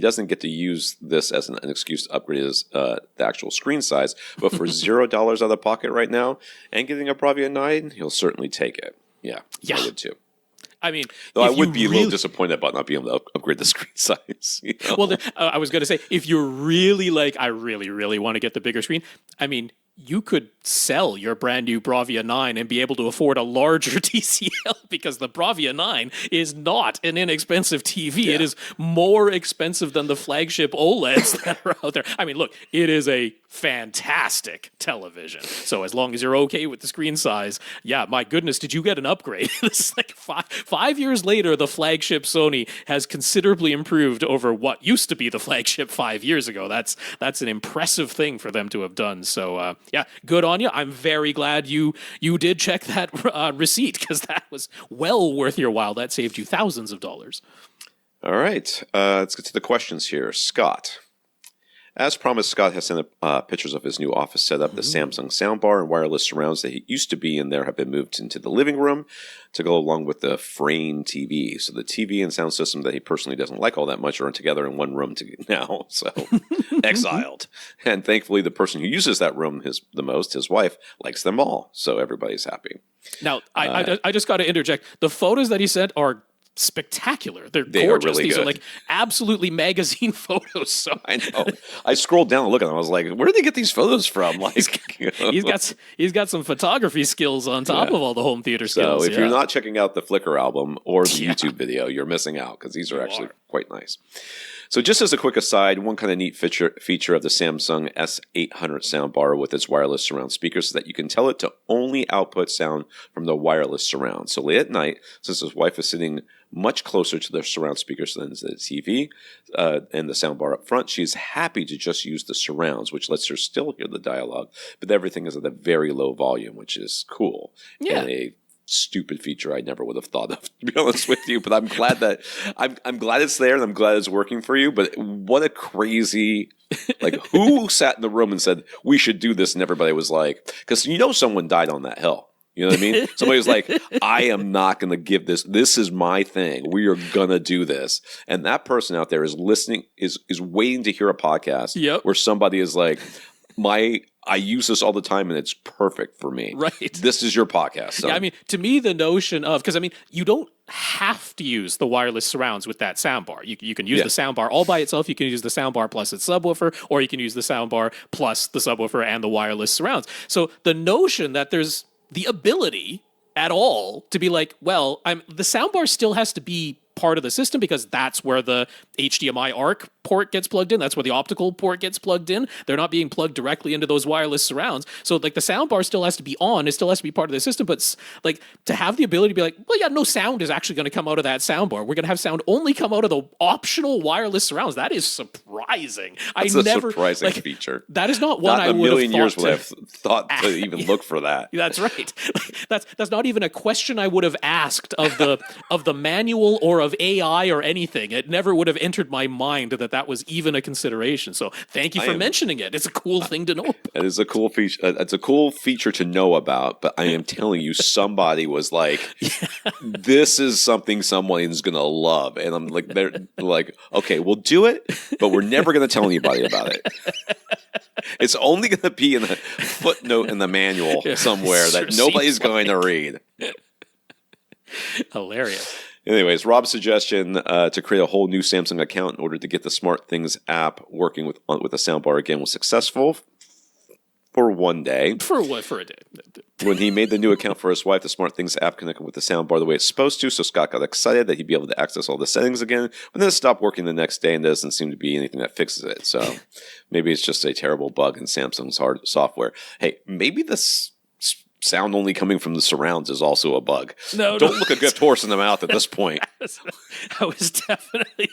doesn't get to use this as an excuse to upgrade the actual screen size, but for $0 out of the pocket right now and getting a Bravia 9, he'll certainly take it. Yeah. I would too. I mean, though I would be a little disappointed about not being able to upgrade the screen size. You know? Well, I was going to say, if you're really like, I really, really want to get the bigger screen, I mean, you could sell your brand new Bravia 9 and be able to afford a larger TCL because the Bravia 9 is not an inexpensive TV. Yeah. It is more expensive than the flagship OLEDs that are out there. I mean, look, it is a fantastic television. So as long as you're okay with the screen size, yeah, my goodness, did you get an upgrade? This is like five years later, the flagship Sony has considerably improved over what used to be the flagship 5 years ago. That's an impressive thing for them to have done. So yeah, good on you. I'm very glad you did check that receipt because that was well worth your while. That saved you thousands of dollars. All right, let's get to the questions here. Scott. As promised, Scott has sent pictures of his new office setup. The Samsung soundbar and wireless surrounds that he used to be in there have been moved into the living room to go along with the frame TV. So the TV and sound system that he personally doesn't like all that much are together in one room now. So exiled. And thankfully, the person who uses that room the most, his wife, likes them all. So everybody's happy. Now, I just got to interject. The photos that he sent are spectacular. They're gorgeous. Really These good. are like absolutely magazine photos. So I know. I scrolled down and looked at them. I was like, where did they get these photos from? Like, he's got some photography skills on top of all the home theater skills. So if you're not checking out the Flickr album or the YouTube video, you're missing out because these are actually quite nice. So just as a quick aside, one kind of neat feature of the Samsung S800 soundbar with its wireless surround speakers is that you can tell it to only output sound from the wireless surround. So late at night, since his wife is sitting much closer to the surround speakers than the TV and the soundbar up front, she's happy to just use the surrounds, which lets her still hear the dialogue, but everything is at a very low volume, which is cool. Yeah. And a stupid feature I never would have thought of, to be honest with you. But I'm glad that I'm glad it's there, and I'm glad it's working for you. But what a crazy, like, who sat in the room and said we should do this, and everybody was like, because someone died on that hill. You know what I mean? Somebody was like, I am not going to give this. This is my thing. We are going to do this. And that person out there is listening, is waiting to hear a podcast where somebody is like, I use this all the time and it's perfect for me. Right. This is your podcast. Son. Yeah, I mean, to me, the notion of, because I mean, you don't have to use the wireless surrounds with that soundbar. You can use the soundbar all by itself. You can use the soundbar plus its subwoofer, or you can use the soundbar plus the subwoofer and the wireless surrounds. So the notion that there's the ability at all to be like, well, the soundbar still has to be part of the system because that's where the HDMI ARC port gets plugged in. That's where the optical port gets plugged in. They're not being plugged directly into those wireless surrounds. So like the soundbar still has to be on. It still has to be part of the system. But like to have the ability to be like, well, yeah, no sound is actually going to come out of that soundbar. We're going to have sound only come out of the optional wireless surrounds. That is surprising. That's a surprising feature. That is not one I would have thought to even look for that. That's right. That's not even a question I would have asked of the manual or of AI or anything. It never would have entered my mind that was even a consideration. So thank you for mentioning it. It's a cool thing to know about. It is a cool feature. It's a cool feature to know about, but I am telling you, somebody was like, this is something someone's going to love. And I'm like, they're like, okay, we'll do it, but we're never going to tell anybody about it. It's only going to be in a footnote in the manual somewhere that nobody's going to read. Hilarious. Anyways, Rob's suggestion to create a whole new Samsung account in order to get the Smart Things app working with the soundbar again was successful for one day. For a day. When he made the new account for his wife, the Smart Things app connected with the soundbar the way it's supposed to, so Scott got excited that he'd be able to access all the settings again, but then it stopped working the next day and there doesn't seem to be anything that fixes it. So maybe it's just a terrible bug in Samsung's hard software. Hey, maybe this sound only coming from the surrounds is also a bug. Don't look a gift horse in the mouth at this point. That was definitely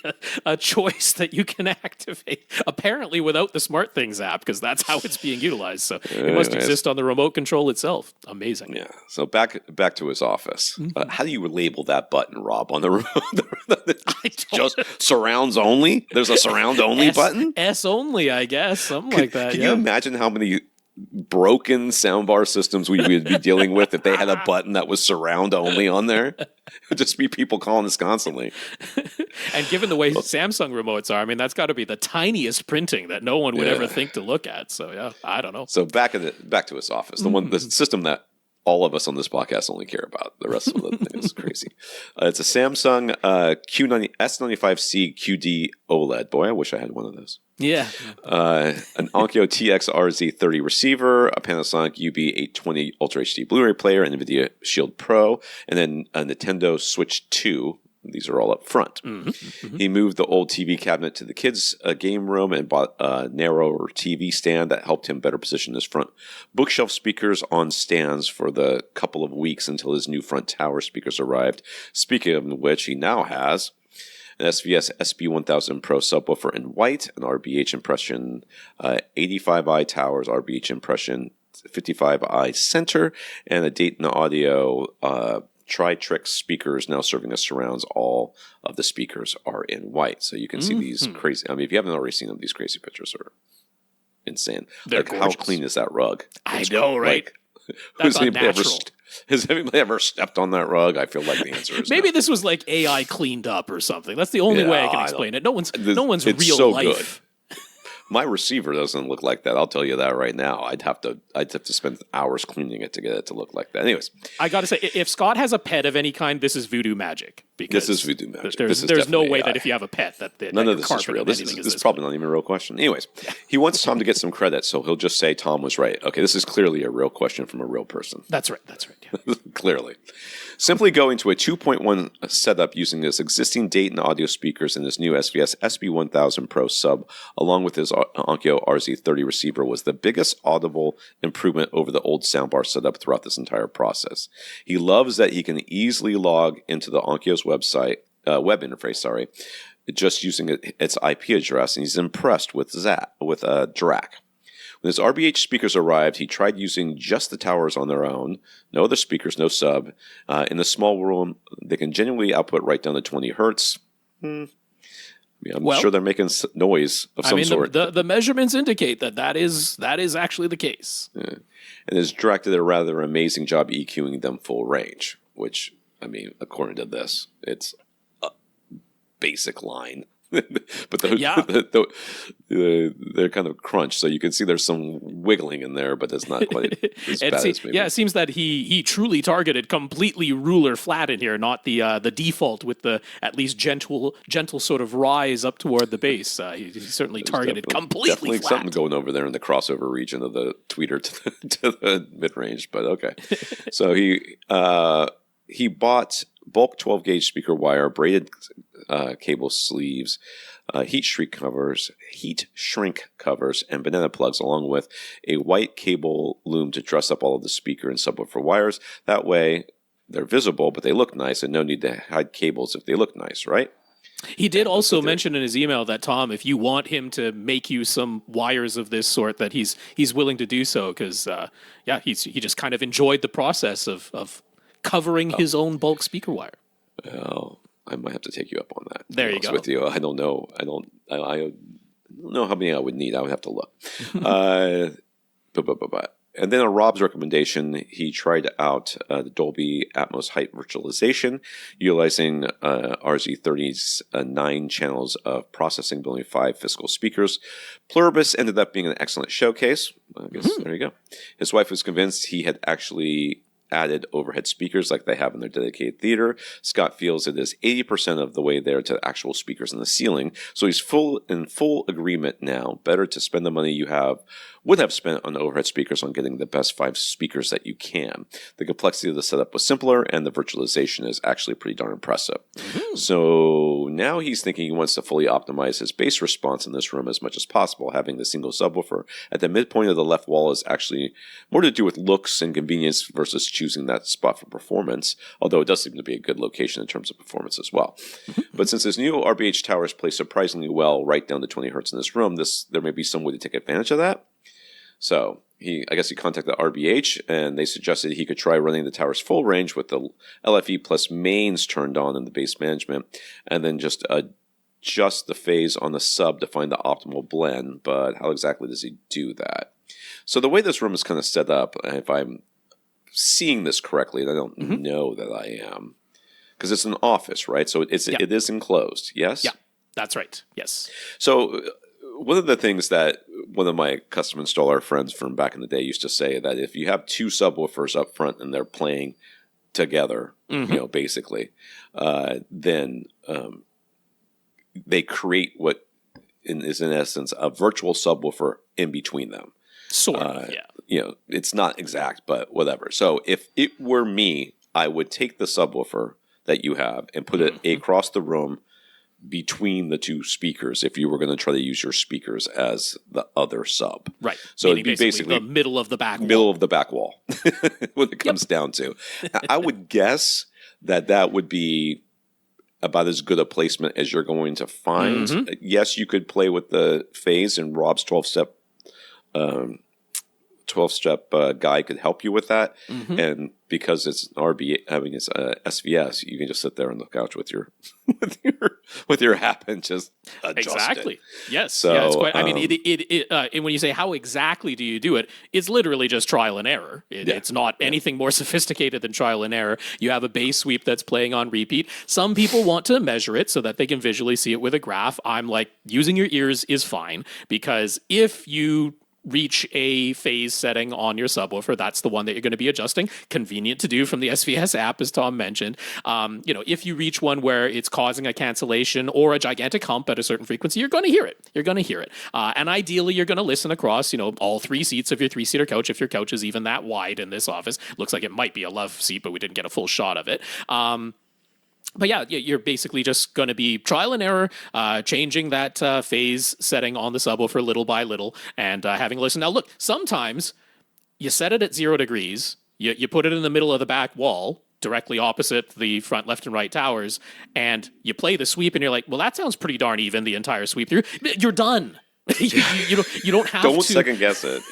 a choice that you can activate, apparently without the Smart Things app, because that's how it's being utilized. So it must exist on the remote control itself. Amazing. Yeah. So back to his office. How do you label that button, Rob, on the remote? Just surrounds only? There's a surround only button? S only, I guess. Something like that. Can you imagine how many broken soundbar systems we would be dealing with if they had a button that was surround only on there? It would just be people calling us constantly. And given the way Samsung remotes are, I mean, that's got to be the tiniest printing that no one would ever think to look at. So yeah, I don't know. So back to his office, the system that all of us on this podcast only care about. The rest of the thing is crazy. It's a Samsung S95C QD-OLED. Boy, I wish I had one of those. Yeah. An Onkyo TX-RZ30 receiver, a Panasonic UB820 Ultra HD Blu-ray player, an NVIDIA Shield Pro, and then a Nintendo Switch 2. These are all up front. He moved the old TV cabinet to the kids' game room and bought a narrower TV stand that helped him better position his front bookshelf speakers on stands for the couple of weeks until his new front tower speakers arrived. Speaking of which, he now has an SVS SB1000 Pro subwoofer in white, an RBH impression 85i towers, RBH impression 55i center, and a Dayton Audio Tri-Trick speakers now serving as surrounds. All of the speakers are in white. So you can see these crazy, I mean, if you haven't already seen them, these crazy pictures are insane. They're like, how clean is that rug? I know, right? That's unnatural. Has anybody ever stepped on that rug? I feel like the answer is maybe no. This was like AI cleaned up or something. That's the only way I can explain it. No one's it's real so life. Good. My receiver doesn't look like that. I'll tell you that right now. I'd have to spend hours cleaning it to get it to look like that. Anyways, I got to say, if Scott has a pet of any kind, this is voodoo magic. Because this is voodoo magic. There's no way that if you have a pet that none of this is real. This is probably not even a real question. Anyways, he wants Tom to get some credit, so he'll just say Tom was right. Okay, this is clearly a real question from a real person. That's right. Yeah. Clearly. Simply going to a 2.1 setup using his existing Dayton audio speakers and his new SVS SB1000 Pro sub, along with his Onkyo RZ30 receiver, was the biggest audible improvement over the old soundbar setup throughout this entire process. He loves that he can easily log into the Onkyo's web interface, just using its IP address, and he's impressed with DRAC. When his RBH speakers arrived, he tried using just the towers on their own, no other speakers, no sub. In the small room, they can genuinely output right down to 20 hertz. I'm sure they're making noise of some sort. The measurements indicate that is actually the case. Yeah. And has directed a rather amazing job EQing them full range, which, I mean, according to this, it's a basic line. But they're kind of crunched, so you can see there's some wiggling in there, but it's not quite as bad as maybe. Yeah, it seems that he truly targeted completely ruler flat in here, not the default with the at least gentle sort of rise up toward the base. He certainly targeted completely flat. Something going over there in the crossover region of the tweeter to the mid range, but okay. So he bought bulk 12 gauge speaker wire, braided cable sleeves, heat shrink covers, and banana plugs, along with a white cable loom to dress up all of the speaker and subwoofer wires. That way, they're visible, but they look nice, and no need to hide cables if they look nice, right? He did also mention in his email that, Tom, if you want him to make you some wires of this sort, that he's willing to do so, because he just kind of enjoyed the process of covering his own bulk speaker wire. Well, I might have to take you up on that. There you go. With you, I don't know. I don't know how many I would need. I would have to look. And then on Rob's recommendation, he tried out the Dolby Atmos height virtualization, utilizing RZ30's 9 channels of processing, but only 5 physical speakers. Pluribus ended up being an excellent showcase. I guess there you go. His wife was convinced he had actually added overhead speakers like they have in their dedicated theater. Scott feels it is 80% of the way there to actual speakers in the ceiling, so he's in full agreement now. Better to spend the money you would have spent on the overhead speakers on getting the best 5 speakers that you can. The complexity of the setup was simpler, and the virtualization is actually pretty darn impressive. So now he's thinking he wants to fully optimize his bass response in this room as much as possible. Having the single subwoofer at the midpoint of the left wall is actually more to do with looks and convenience versus choosing that spot for performance, although it does seem to be a good location in terms of performance as well. But since his new RBH towers play surprisingly well right down to 20 hertz in this room, there may be some way to take advantage of that. So I guess he contacted RBH, and they suggested he could try running the tower's full range with the LFE plus mains turned on in the bass management, and then just adjust the phase on the sub to find the optimal blend. But how exactly does he do that? So the way this room is kind of set up, if I'm seeing this correctly, and I don't know that I am, because it's an office, right? So it is enclosed, yes? Yeah, that's right, yes. So one of the things that one of my custom installer friends from back in the day used to say, that if you have 2 subwoofers up front and they're playing together, basically, then they create what is in essence a virtual subwoofer in between them. Sort of, yeah. It's not exact, but whatever. So if it were me, I would take the subwoofer that you have and put it across the room between the 2 speakers if you were going to try to use your speakers as the other sub. Right. So it'd be basically the middle of the back wall. Middle of the back wall when it comes down to. I would guess that would be about as good a placement as you're going to find. Yes, you could play with the phase, and Rob's 12-step guide could help you with that. And because it's having its SVS, you can just sit there on the couch with your with your app and just adjust exactly. it. Yes. So, yeah, it's quite, I mean, and when you say how exactly do you do it, it's literally just trial and error. It's not anything more sophisticated than trial and error. You have a bass sweep that's playing on repeat. Some people want to measure it so that they can visually see it with a graph. I'm like, using your ears is fine, because if you reach a phase setting on your subwoofer, that's the one that you're going to be adjusting. Convenient to do from the SVS app, as Tom mentioned. If you reach one where it's causing a cancellation or a gigantic hump at a certain frequency, you're going to hear it. And ideally, you're going to listen across, all 3 seats of your 3-seater couch, if your couch is even that wide in this office. Looks like it might be a love seat, but we didn't get a full shot of it. But yeah, you're basically just going to be trial and error, changing that phase setting on the subwoofer little by little, and having a listen. Now, look, sometimes you set it at 0 degrees, you put it in the middle of the back wall, directly opposite the front left and right towers, and you play the sweep, and you're like, well, that sounds pretty darn even, the entire sweep through. You're done. you don't have Don't to second guess it.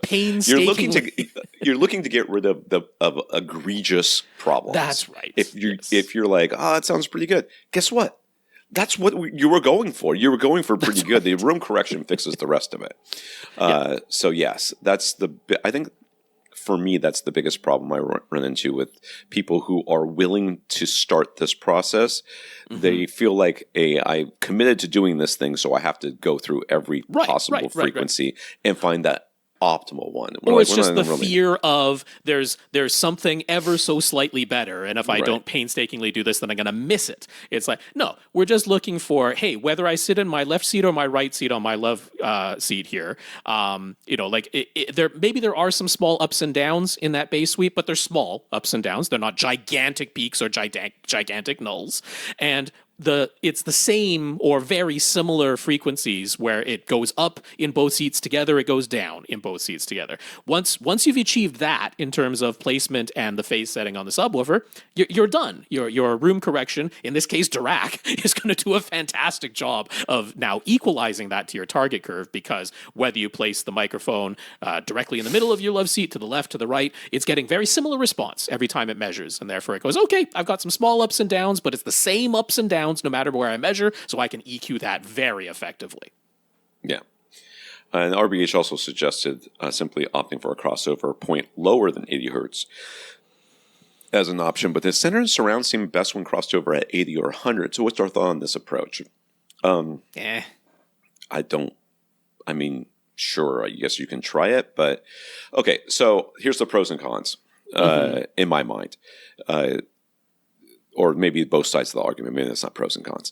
painstakingly. You're looking to get rid of egregious problems. That's right. If you're like, it sounds pretty good. Guess what? That's what you were going for. You were going for pretty good. Right. The room correction fixes the rest of it. So yes, I think for me, that's the biggest problem I run into with people who are willing to start this process. Mm-hmm. They feel like I'm committed to doing this thing, so I have to go through every possible frequency and find that optimal one. Or it's just the fear of there's something ever so slightly better, and if I don't painstakingly do this, then I'm going to miss it. It's like, no, we're just looking for, hey, whether I sit in my left seat or my right seat on my love seat here, maybe there are some small ups and downs in that bass sweep, but they're small ups and downs. They're not gigantic peaks or gigantic nulls. And it's the same or very similar frequencies where it goes up in both seats together, it goes down in both seats together. Once you've achieved that in terms of placement and the phase setting on the subwoofer, you're done. Your room correction, in this case Dirac, is going to do a fantastic job of now equalizing that to your target curve, because whether you place the microphone directly in the middle of your love seat, to the left, to the right, it's getting very similar response every time it measures, and therefore it goes, okay, I've got some small ups and downs, but it's the same ups and downs no matter where I measure, so I can EQ that very effectively. Yeah. And RBH also suggested simply opting for a crossover point lower than 80 hertz as an option, but the center and surround seem best when crossed over at 80 or 100. So what's our thought on this approach? Sure, I guess you can try it, but okay, so here's the pros and cons in my mind. Or maybe both sides of the argument. Maybe that's not pros and cons.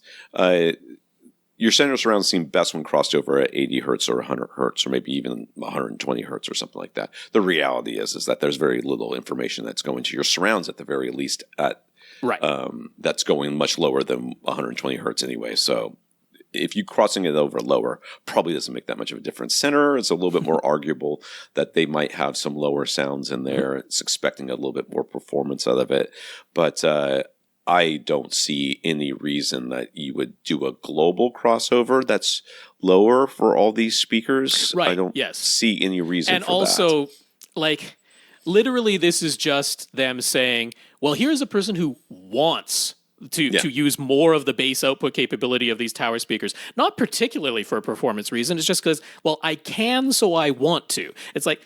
Your center surround seem best when crossed over at 80 hertz or 100 hertz, or maybe even 120 hertz or something like that. The reality is that there's very little information that's going to your surrounds at the very least that's going much lower than 120 hertz anyway. So if you're crossing it over lower, probably doesn't make that much of a difference. Center, it's a little bit more arguable that they might have some lower sounds in there. It's expecting a little bit more performance out of it. But I don't see any reason that you would do a global crossover that's lower for all these speakers. Right. I don't see any reason for that. And also, literally this is just them saying, well, here's a person who wants to use more of the bass output capability of these tower speakers, not particularly for a performance reason. It's just because, well, I can, so I want to. It's like,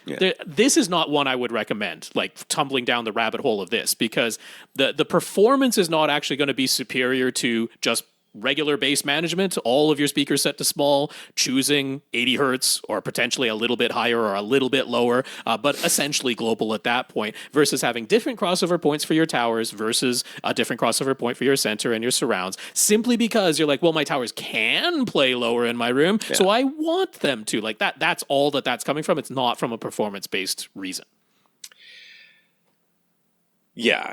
this is not one I would recommend, like tumbling down the rabbit hole of this, because the performance is not actually going to be superior to just regular bass management, all of your speakers set to small, choosing 80 hertz or potentially a little bit higher or a little bit lower, but essentially global at that point, versus having different crossover points for your towers versus a different crossover point for your center and your surrounds, simply because you're like, well, my towers can play lower in my room, so I want them to. Like that's all that's coming from. It's not from a performance-based reason. Yeah,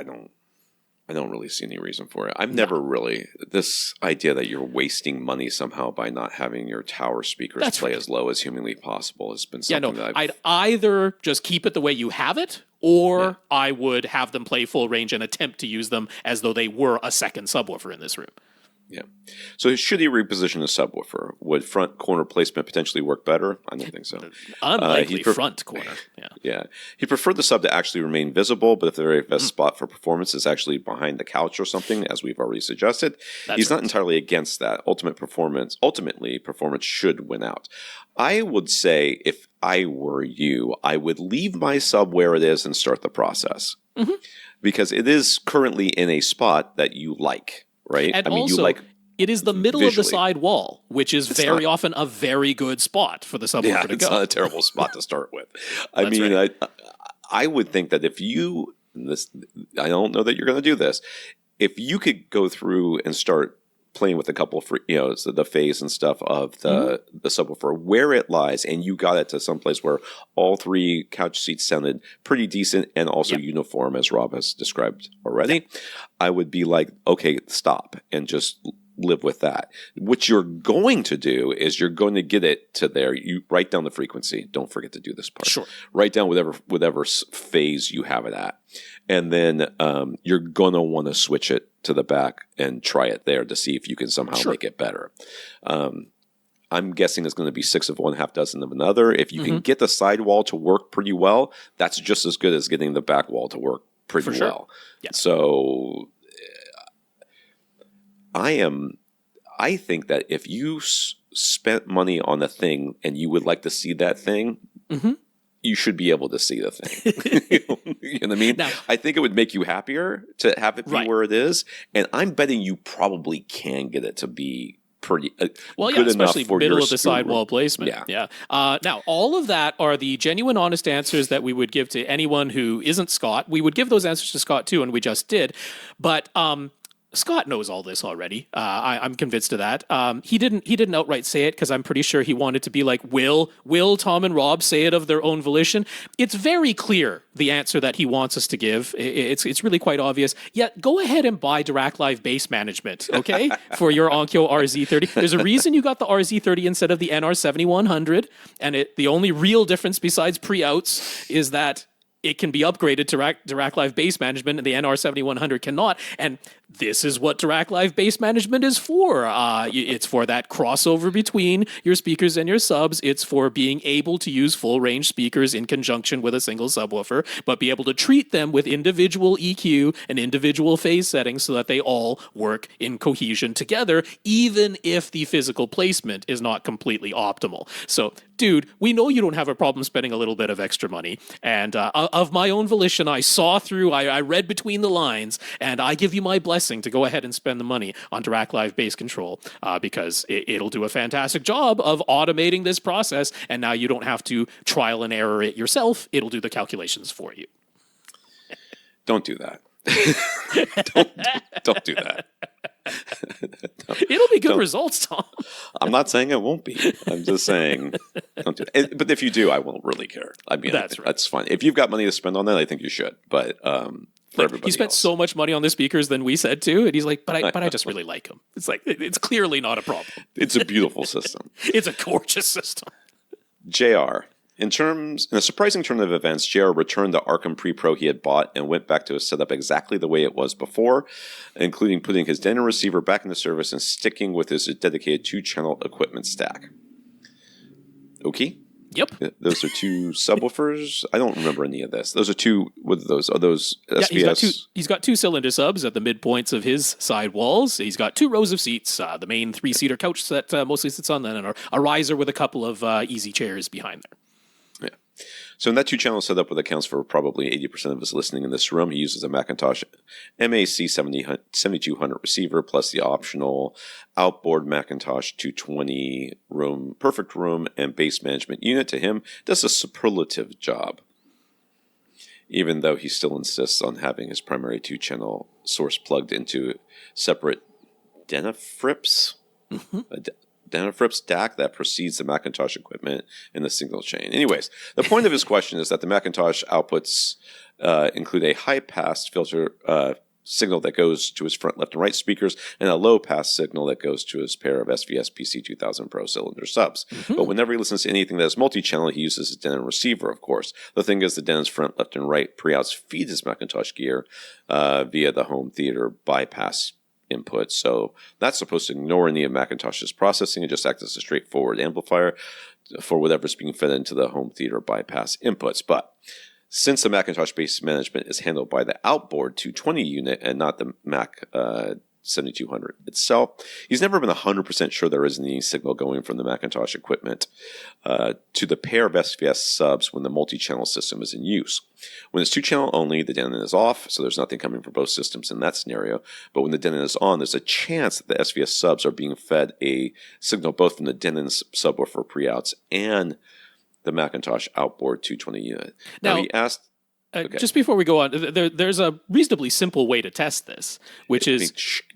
I don't really see any reason for it. I've never really, this idea that you're wasting money somehow by not having your tower speakers play as low as humanly possible has been something that I'd either just keep it the way you have it, or I would have them play full range and attempt to use them as though they were a second subwoofer in this room. Yeah. So should he reposition the subwoofer? Would front corner placement potentially work better? I don't think so. Unlikely front corner. Yeah. He preferred the sub to actually remain visible, but if the very best spot for performance is actually behind the couch or something, as we've already suggested, he's not entirely against that. Ultimately, performance should win out. I would say if I were you, I would leave my sub where it is and start the process. Mm-hmm. Because it is currently in a spot that you like. Right? And it is the middle of the side wall, which is very often a very good spot for the subwoofer to go. It's not a terrible spot to start with. I would think that if you, I don't know that you're going to do this, if you could go through and start playing with a couple of, the phase and stuff of the subwoofer, where it lies, and you got it to some place where all three couch seats sounded pretty decent and also uniform, as Rob has described already, I would be like, okay, stop, and just live with that. What you're going to do is you're going to get it to there. You write down the frequency. Don't forget to do this part. Sure. Write down whatever phase you have it at. And then you're going to want to switch it to the back and try it there to see if you can somehow make it better. I'm guessing it's going to be 6 of one, half dozen of another. If you can get the sidewall to work pretty well, that's just as good as getting the back wall to work pretty well. Yeah. So I think that if you spent money on a thing and you would like to see that thing, you should be able to see the thing. You know what I mean? Now, I think it would make you happier to have it be where it is. And I'm betting you probably can get it to be pretty good especially enough for middle your of the sidewall placement. Now, all of that are the genuine, honest answers that we would give to anyone who isn't Scott. We would give those answers to Scott too, and we just did. But Scott knows all this already. I'm convinced of that. He didn't outright say it because I'm pretty sure he wanted to be like, will Tom and Rob say it of their own volition? It's very clear the answer that he wants us to give. It's really quite obvious. Yeah, go ahead and buy Dirac Live base management, okay, for your Onkyo RZ30. There's a reason you got the RZ30 instead of the NR7100, and the only real difference besides pre-outs is that it can be upgraded to Dirac Live base management, and the NR7100 cannot. And this is what Dirac Live base management is for. It's for that crossover between your speakers and your subs. It's for being able to use full range speakers in conjunction with a single subwoofer, but be able to treat them with individual EQ and individual phase settings so that they all work in cohesion together, even if the physical placement is not completely optimal. So, dude, we know you don't have a problem spending a little bit of extra money. And of my own volition, I saw through, I read between the lines, and I give you my blessing to go ahead and spend the money on Dirac Live Bass Control because it'll do a fantastic job of automating this process, and now you don't have to trial and error it yourself. It'll do the calculations for you. Don't do that. don't do that. It'll be good results, Tom. I'm not saying it won't be. I'm just saying don't do it. But if you do, I won't really care. I mean, that's fine. If you've got money to spend on that, I think you should. But for everybody he spent else. so much money on the speakers than we said too, and he's like, but I just really like them. It's like it's clearly not a problem. It's a beautiful system. It's a gorgeous system. JR. In a surprising turn of events, JR returned the Arkham Pre-Pro he had bought and went back to his setup exactly the way it was before, including putting his Denon receiver back into service and sticking with his dedicated 2-channel equipment stack. Okay? Yep. Those are 2 subwoofers. I don't remember any of this. Those are 2. What are those? Are those SPS? He's got 2 cylinder subs at the midpoints of his side walls. He's got 2 rows of seats. The main 3-seater couch that mostly sits on, and a riser with a couple of easy chairs behind there. Yeah. So in that 2-channel setup, that accounts for probably 80% of his listening in this room, he uses a Macintosh MAC 7200 receiver plus the optional outboard Macintosh 220 room, perfect room, and bass management unit. To him, does a superlative job, even though he still insists on having his primary 2-channel source plugged into separate Denafrips. Denafrips DAC that precedes the Macintosh equipment in the single chain. Anyways, the point of his question is that the Macintosh outputs include a high-pass filter signal that goes to his front, left, and right speakers, and a low-pass signal that goes to his pair of SVS PC2000 Pro cylinder subs. But whenever he listens to anything that is multi-channel, he uses his Denon receiver, of course. The thing is, the Denon's front, left, and right pre-outs feed his Macintosh gear via the home theater bypass input, so that's supposed to ignore any of Macintosh's processing and just act as a straightforward amplifier for whatever's being fed into the home theater bypass inputs. But since the Macintosh bass management is handled by the outboard 220 unit and not the Mac 7200 itself, he's never been 100% sure there isn't any signal going from the Macintosh equipment to the pair of SVS subs when the multi-channel system is in use. When it's 2-channel only, the Denon is off, so there's nothing coming from both systems in that scenario. But when the Denon is on, there's a chance that the SVS subs are being fed a signal both from the Denon's subwoofer pre-outs and the Macintosh outboard 220 unit. Now he asked... Okay. Just before we go on, there's a reasonably simple way to test this, which is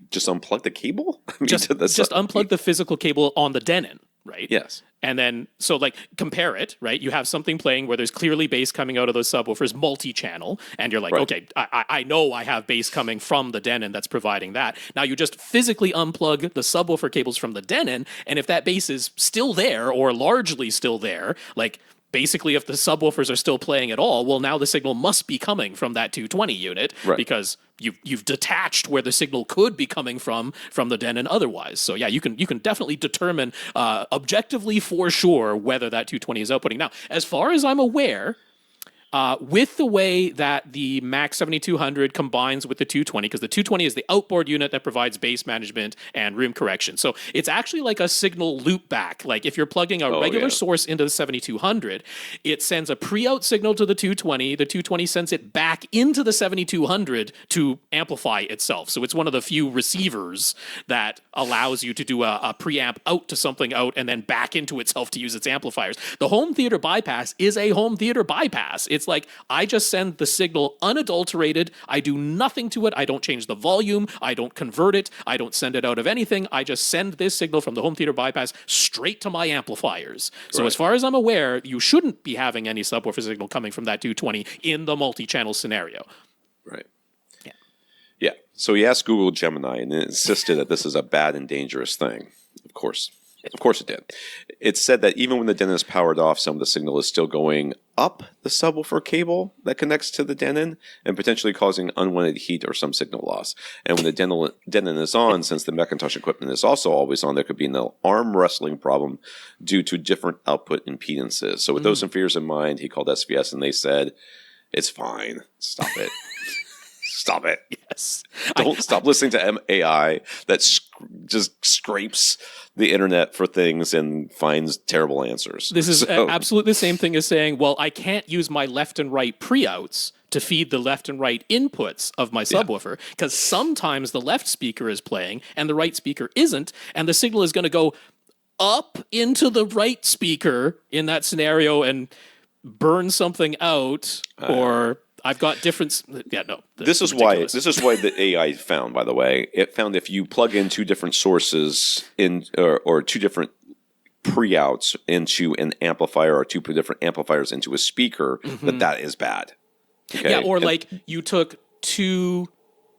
just unplug the cable. Just unplug the physical cable on the Denon, right? Yes. And then, so like compare it, right? You have something playing where there's clearly bass coming out of those subwoofers, multi-channel, and you're like, okay, I know I have bass coming from the Denon that's providing that. Now you just physically unplug the subwoofer cables from the Denon, and if that bass is still there or largely still there, like basically, if the subwoofers are still playing at all, well, now the signal must be coming from that 220 unit because you've detached where the signal could be coming from the den and otherwise. So yeah, you can definitely determine objectively for sure whether that 220 is outputting. Now, as far as I'm aware, with the way that the MAX 7200 combines with the 220, because the 220 is the outboard unit that provides base management and room correction. So it's actually like a signal loop back. Like if you're plugging a regular source into the 7200, it sends a pre-out signal to the 220. The 220 sends it back into the 7200 to amplify itself. So it's one of the few receivers that allows you to do a preamp out to something out and then back into itself to use its amplifiers. The home theater bypass is a home theater bypass. It's like I just send the signal unadulterated. I do nothing to it. I don't change the volume. I don't convert it. I don't send it out of anything. I just send this signal from the home theater bypass straight to my amplifiers. So as far as I'm aware, you shouldn't be having any subwoofer signal coming from that 220 in the multi-channel scenario. Right. Yeah. So he asked Google Gemini and it insisted that this is a bad and dangerous thing. Of course it did. It said that even when the Denon is powered off, some of the signal is still going up the subwoofer cable that connects to the Denon and potentially causing unwanted heat or some signal loss. And when the Denon is on, since the Macintosh equipment is also always on, there could be an arm wrestling problem due to different output impedances. So with those fears in mind, he called SVS and they said, it's fine. Stop it. Stop it. Yes. Don't stop listening to AI that just scrapes the internet for things and finds terrible answers. This is absolutely the same thing as saying, well, I can't use my left and right pre-outs to feed the left and right inputs of my subwoofer because sometimes the left speaker is playing and the right speaker isn't, and the signal is going to go up into the right speaker in that scenario and burn something out or... I've got different. Yeah, no. This is why the AI found. By the way, it found if you plug in two different sources or two different pre-outs into an amplifier or two different amplifiers into a speaker, that is bad. Okay? Yeah, or like you took two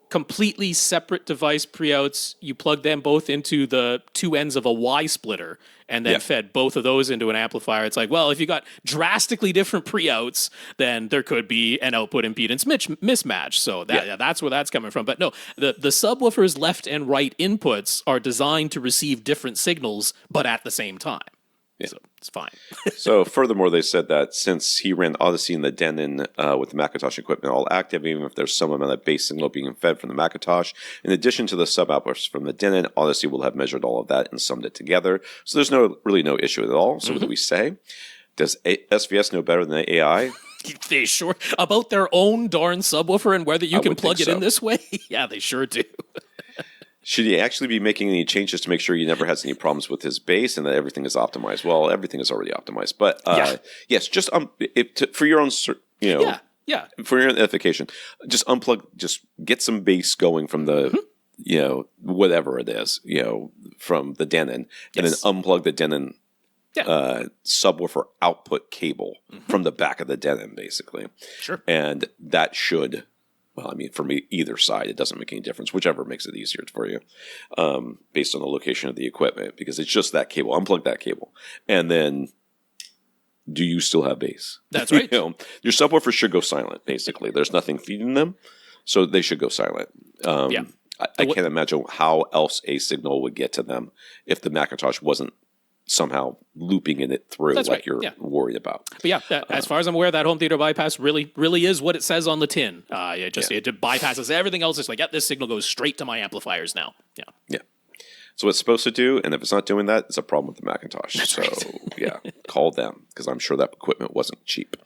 completely separate device pre-outs, you plug them both into the two ends of a Y splitter, and then fed both of those into an amplifier. It's like, well, if you got drastically different pre-outs, then there could be an output impedance mismatch. So that's where that's coming from. But no, the subwoofer's left and right inputs are designed to receive different signals, but at the same time. Yeah. So it's fine. So furthermore, they said that since he ran Odyssey and the Denon with the Macintosh equipment all active, even if there's some amount of base signal being fed from the Macintosh, in addition to the sub-outputs from the Denon, Odyssey will have measured all of that and summed it together. So there's really no issue at all. So what do we say? Does SVS know better than the AI? They sure about their own darn subwoofer and whether you can plug it in this way? Yeah, they sure do. Should he actually be making any changes to make sure he never has any problems with his bass and that everything is optimized? Well, everything is already optimized. But yes, just for your own, for your own edification, just unplug, just get some bass going from the, whatever it is, from the Denon, and then unplug the Denon subwoofer output cable from the back of the Denon, basically. Sure. And that should... Well, I mean, for me, either side, it doesn't make any difference. Whichever makes it easier for you, based on the location of the equipment, because it's just that cable. Unplug that cable, and then, do you still have bass? That's right. Your subwoofers should go silent. Basically, there's nothing feeding them, so they should go silent. I can't imagine how else a signal would get to them if the Macintosh wasn't somehow looping in it through you're worried about. But as far as I'm aware, that home theater bypass really is what it says on the tin. It bypasses everything else. It's like, this signal goes straight to my amplifiers now. Yeah. So it's supposed to do, and if it's not doing that, it's a problem with the Macintosh. Call them, because I'm sure that equipment wasn't cheap.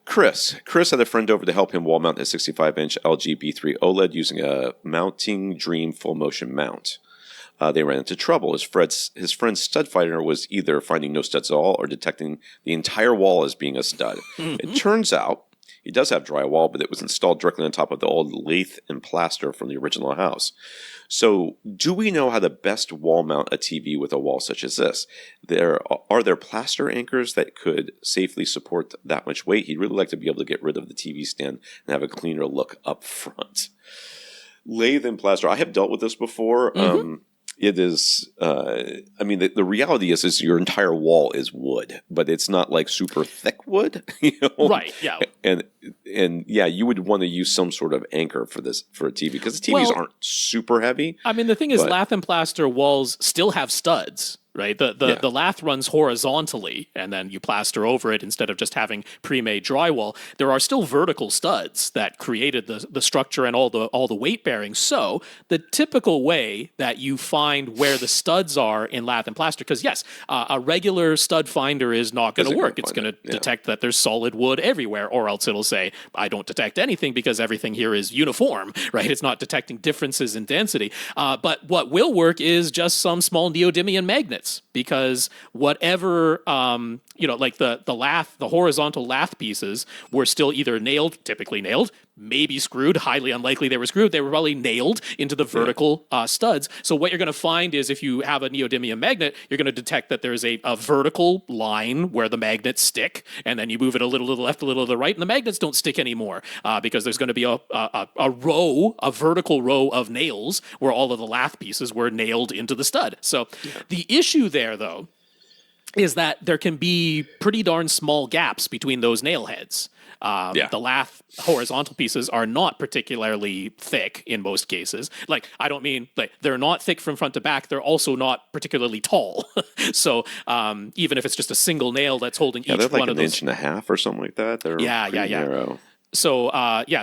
Chris had a friend over to help him wall mount his 65-inch LG B3 OLED using a Mounting Dream full motion mount. They ran into trouble. His friend's stud finder was either finding no studs at all or detecting the entire wall as being a stud. It turns out he does have drywall, but it was installed directly on top of the old Lath and Plaster from the original house. So do we know how to best wall mount a TV with a wall such as this? Are there plaster anchors that could safely support that much weight? He'd really like to be able to get rid of the TV stand and have a cleaner look up front. Lath and Plaster, I have dealt with this before. It is. I mean, the reality is your entire wall is wood, but it's not like super thick wood, you know. Right. Yeah. And yeah, you would want to use some sort of anchor for a TV because the TVs aren't super heavy. I mean, the thing is, Lath and Plaster walls still have studs. Right, the lath runs horizontally, and then you plaster over it instead of just having pre-made drywall. There are still vertical studs that created the structure and all the weight bearing. So the typical way that you find where the studs are in Lath and Plaster, because yes, a regular stud finder is not going to work. It's going to detect that there's solid wood everywhere, or else it'll say, I don't detect anything because everything here is uniform. Right, it's not detecting differences in density. But what will work is just some small neodymium magnets. Because whatever, like the lath, the horizontal lath pieces were still either typically nailed, maybe screwed, highly unlikely they were screwed. They were probably nailed into the vertical studs. So what you're going to find is if you have a neodymium magnet, you're going to detect that there's a vertical line where the magnets stick, and then you move it a little to the left, a little to the right, and the magnets don't stick anymore because there's going to be a vertical row of nails where all of the lath pieces were nailed into the stud. So the issue there, though, is that there can be pretty darn small gaps between those nail heads. The lath horizontal pieces are not particularly thick in most cases. Like, I don't mean, like, they're not thick from front to back. They're also not particularly tall. So even if it's just a single nail that's holding each one of those. They're like an inch and a half or something like that. They're pretty narrow. So,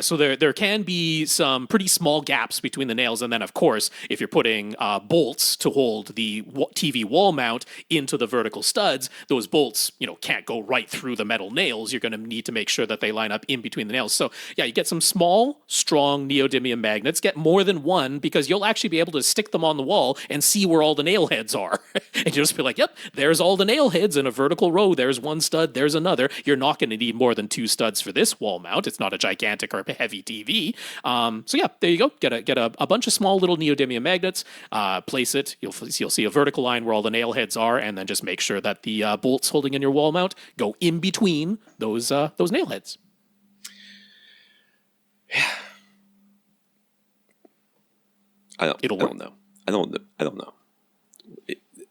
so there can be some pretty small gaps between the nails. And then, of course, if you're putting bolts to hold the TV wall mount into the vertical studs, those bolts, can't go right through the metal nails. You're going to need to make sure that they line up in between the nails. So, you get some small, strong neodymium magnets. Get more than one because you'll actually be able to stick them on the wall and see where all the nail heads are. And you'll just be like, yep, there's all the nail heads in a vertical row. There's one stud, there's another. You're not going to need more than two studs for this wall mount. It's not a gigantic or heavy TV. There you go. Get a bunch of small little neodymium magnets, place it. You'll see a vertical line where all the nail heads are, and then just make sure that the bolts holding in your wall mount go in between those nail heads. Yeah. I don't know. I don't know.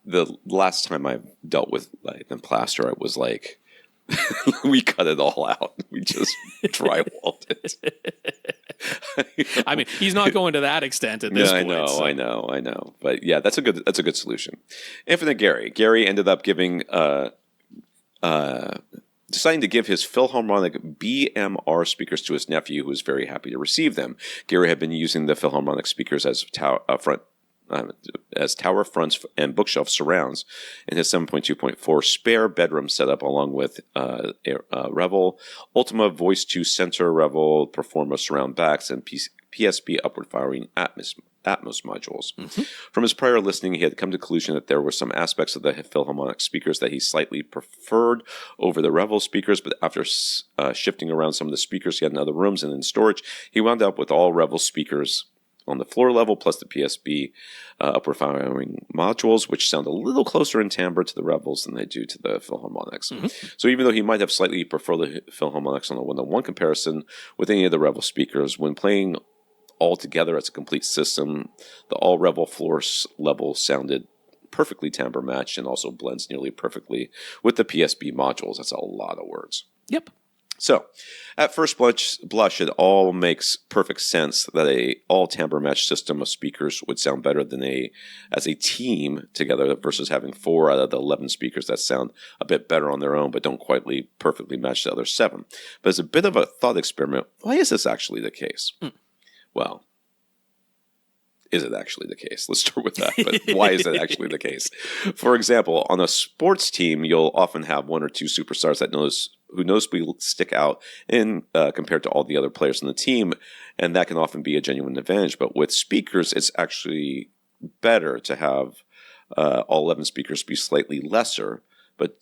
The last time I dealt with Lath and Plaster, I was like, we cut it all out. We just drywalled it. I mean, he's not going to that extent at this point. I know. But yeah, that's a good solution. Infinite Gary. Gary ended up deciding to give his Philharmonic BMR speakers to his nephew, who was very happy to receive them. Gary had been using the Philharmonic speakers as tower fronts and bookshelf surrounds in his 7.2.4 spare bedroom setup, along with Revel, Ultima Voice 2 Center, Revel, Performa surround backs, and PSP upward firing Atmos modules. Mm-hmm. From his prior listening, he had come to the conclusion that there were some aspects of the Philharmonic speakers that he slightly preferred over the Revel speakers, but after shifting around some of the speakers he had in other rooms and in storage, he wound up with all Revel speakers on the floor level, plus the PSP upward firing modules, which sound a little closer in timbre to the Revels than they do to the Philharmonics. Mm-hmm. So even though he might have slightly preferred the Philharmonics on a one-on-one comparison with any of the Revel speakers, when playing all together as a complete system, the all Revel floor level sounded perfectly timbre matched and also blends nearly perfectly with the PSP modules. That's a lot of words. Yep. So, at first blush, it all makes perfect sense that a all timbre matched system of speakers would sound better as a team together versus having 4 out of the 11 speakers that sound a bit better on their own but don't quite perfectly match the other 7. But as a bit of a thought experiment, why is this actually the case? Well, is it actually the case? Let's start with that. But why is it actually the case? For example, on a sports team, you'll often have 1 or 2 superstars who noticeably stick out in compared to all the other players on the team, and that can often be a genuine advantage. But with speakers, it's actually better to have all 11 speakers be slightly lesser, but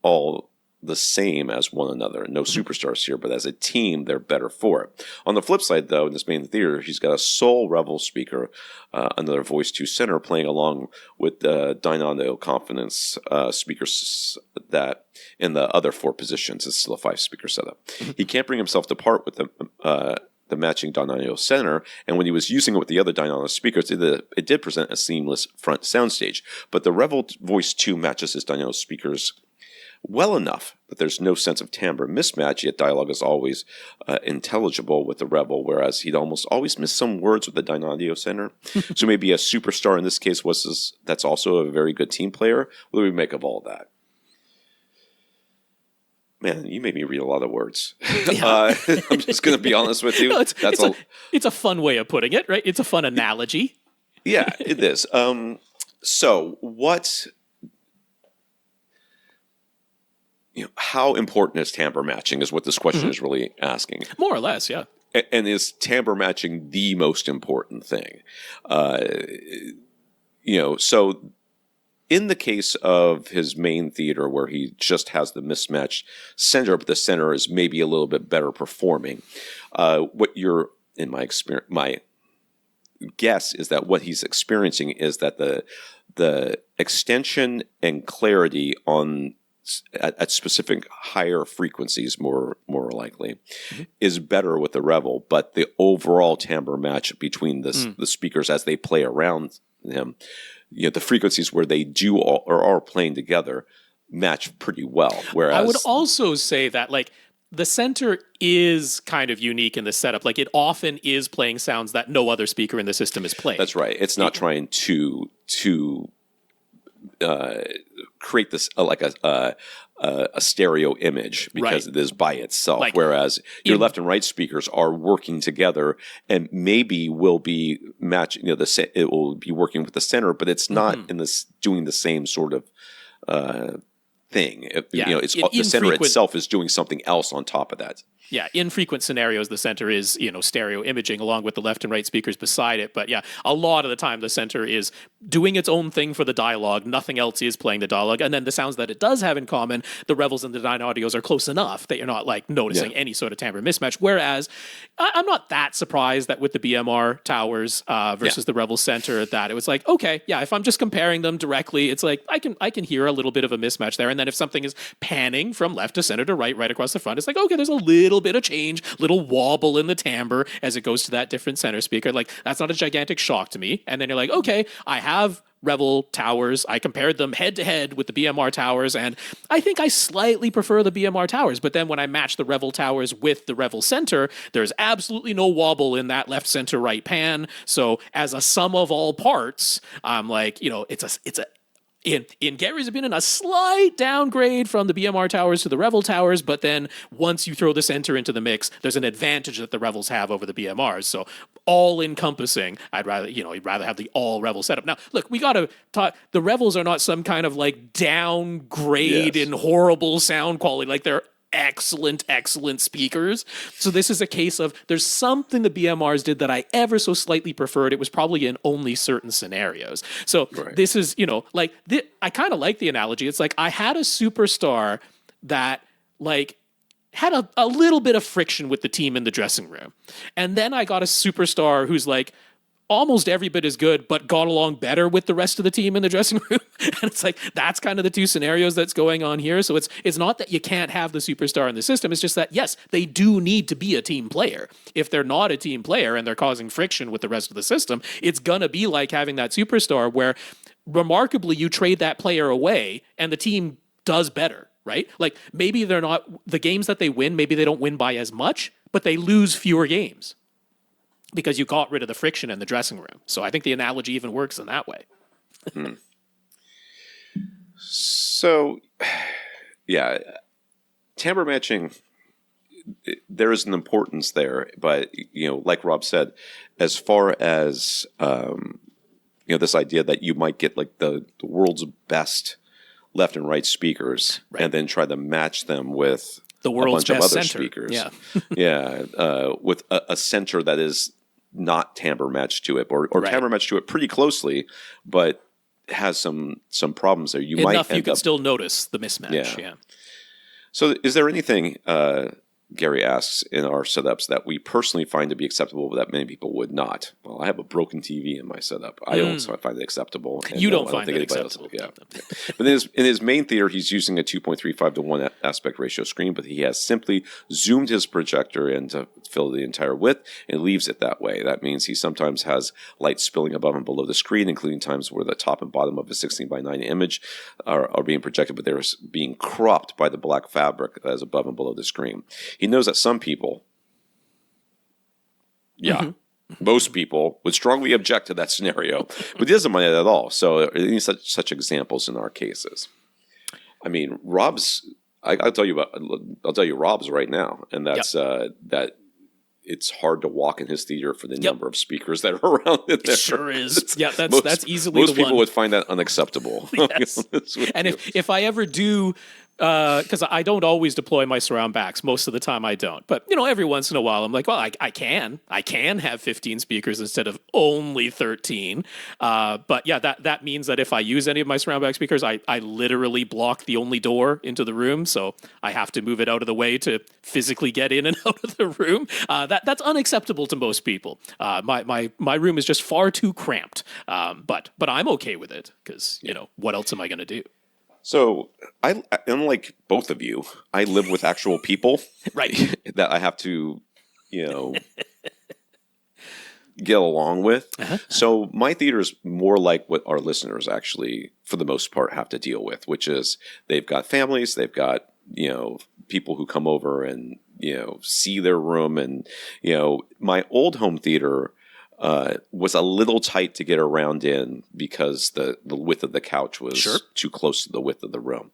all the same as one another. No superstars here, but as a team, they're better for it. On the flip side, though, in this main theater, he's got a sole Revel speaker, another Voice 2 Center, playing along with the Dynamo Confidence speakers that in the other 4 positions is still a 5-speaker setup. He can't bring himself to part with them. the matching Dynaudio center, and when he was using it with the other Dynaudio speakers, it did present a seamless front soundstage. But the Revel Voice 2 matches his Dynaudio speakers well enough that there's no sense of timbre mismatch, yet dialogue is always intelligible with the Revel, whereas he'd almost always miss some words with the Dynaudio center. So maybe a superstar in this case that's also a very good team player. What do we make of all that? Man, you made me read a lot of words. Yeah. I'm just going to be honest with you. No, it's a fun way of putting it, right? It's a fun analogy. Yeah, it is. So what... how important is timbre matching is what this question is really asking. More or less, yeah. And is timbre matching the most important thing? So in the case of his main theater where he just has the mismatched center, but the center is maybe a little bit better performing, in my experience, my guess is that what he's experiencing is that the extension and clarity at specific higher frequencies, more likely, is better with the Revel, but the overall timbre match between the speakers as they play around him, the frequencies where they do or are playing together match pretty well. Whereas I would also say that the center is kind of unique in the setup. It often is playing sounds that no other speaker in the system is playing. That's right. It's not trying to create this a stereo image because it is by itself. Whereas your left and right speakers are working together and maybe will be matching. It will be working with the center, but it's not doing the same sort of thing. The center itself is doing something else on top of that. Yeah, in frequent scenarios, the center is, stereo imaging along with the left and right speakers beside it. But yeah, a lot of the time, the center is doing its own thing for the dialogue. Nothing else is playing the dialogue. And then the sounds that it does have in common, the Revels and the Dynaudios are close enough that you're not noticing any sort of timbre mismatch. Whereas I'm not that surprised that with the BMR towers versus the Revel center, that it was okay, yeah, if I'm just comparing them directly, it's I can hear a little bit of a mismatch there. And then if something is panning from left to center to right across the front, it's okay, there's a little bit of change, little wobble in the timbre as it goes to that different center speaker. That's not a gigantic shock to me. And then you're okay, I have Revel towers. I compared them head to head with the BMR towers, and I think I slightly prefer the BMR towers. But then when I match the Revel towers with the Revel center, there's absolutely no wobble in that left, center, right pan. So as a sum of all parts, I'm in Gary's opinion, a slight downgrade from the BMR towers to the Revel towers, but then once you throw the center into the mix, there's an advantage that the Revels have over the BMRs. So all encompassing, I'd rather have the all Revel setup. Now, look, we got to talk, the Revels are not some kind of downgrade in horrible sound quality. They're excellent speakers. So this is a case of there's something the BMRs did that I ever so slightly preferred. It was probably in only certain scenarios. So this is, I kind of like the analogy. It's I had a superstar that had a little bit of friction with the team in the dressing room. And then I got a superstar who's almost every bit as good, but got along better with the rest of the team in the dressing room. And it's that's kind of the two scenarios that's going on here. So it's not that you can't have the superstar in the system. It's just that, yes, they do need to be a team player. If they're not a team player and they're causing friction with the rest of the system, it's going to be like having that superstar where remarkably you trade that player away and the team does better, right? Maybe they're not, the games that they win, maybe they don't win by as much, but they lose fewer games, because you got rid of the friction in the dressing room. So I think the analogy even works in that way. So, yeah, timbre matching, there is an importance there. But, like Rob said, as far as, this idea that you might get the world's best left and right speakers and then try to match them with the world's a bunch best of other center. Speakers. With a center that is not timbre matched to it, or timbre matched to it pretty closely, but has some problems there. You can still notice the mismatch. Yeah. So, is there anything Gary asks, in our setups that we personally find to be acceptable, but that many people would not. Well, I have a broken TV in my setup. I don't find it acceptable. And you don't find it acceptable. But in his main theater, he's using a 2.35 to 1 aspect ratio screen, but he has simply zoomed his projector in to fill the entire width and leaves it that way. That means he sometimes has light spilling above and below the screen, including times where the top and bottom of a 16:9 image are being projected, but they're being cropped by the black fabric that is above and below the screen. He knows that some people, most people, would strongly object to that scenario, but he doesn't mind it at all. So any such examples in our cases. I mean, I'll tell you Rob's right now, and that's that it's hard to walk in his theater for the number of speakers that are around in there. Sure is. Yeah, that's easily most the people one. would find that unacceptable. Yes. And if I ever do, because I don't always deploy my surround backs. Most of the time I don't. But, every once in a while I'm like, well, I can have 15 speakers instead of only 13. But yeah, that means that if I use any of my surround back speakers, I literally block the only door into the room. So I have to move it out of the way to physically get in and out of the room. That's unacceptable to most people. My room is just far too cramped. But I'm okay with it because, what else am I going to do? So, unlike both of you, I live with actual people, right? That I have to, get along with. So, my theater is more like what our listeners actually, for the most part, have to deal with, which is they've got families, they've got people who come over and see their room, and my old home theater was a little tight to get around in because the width of the couch was too close to the width of the room.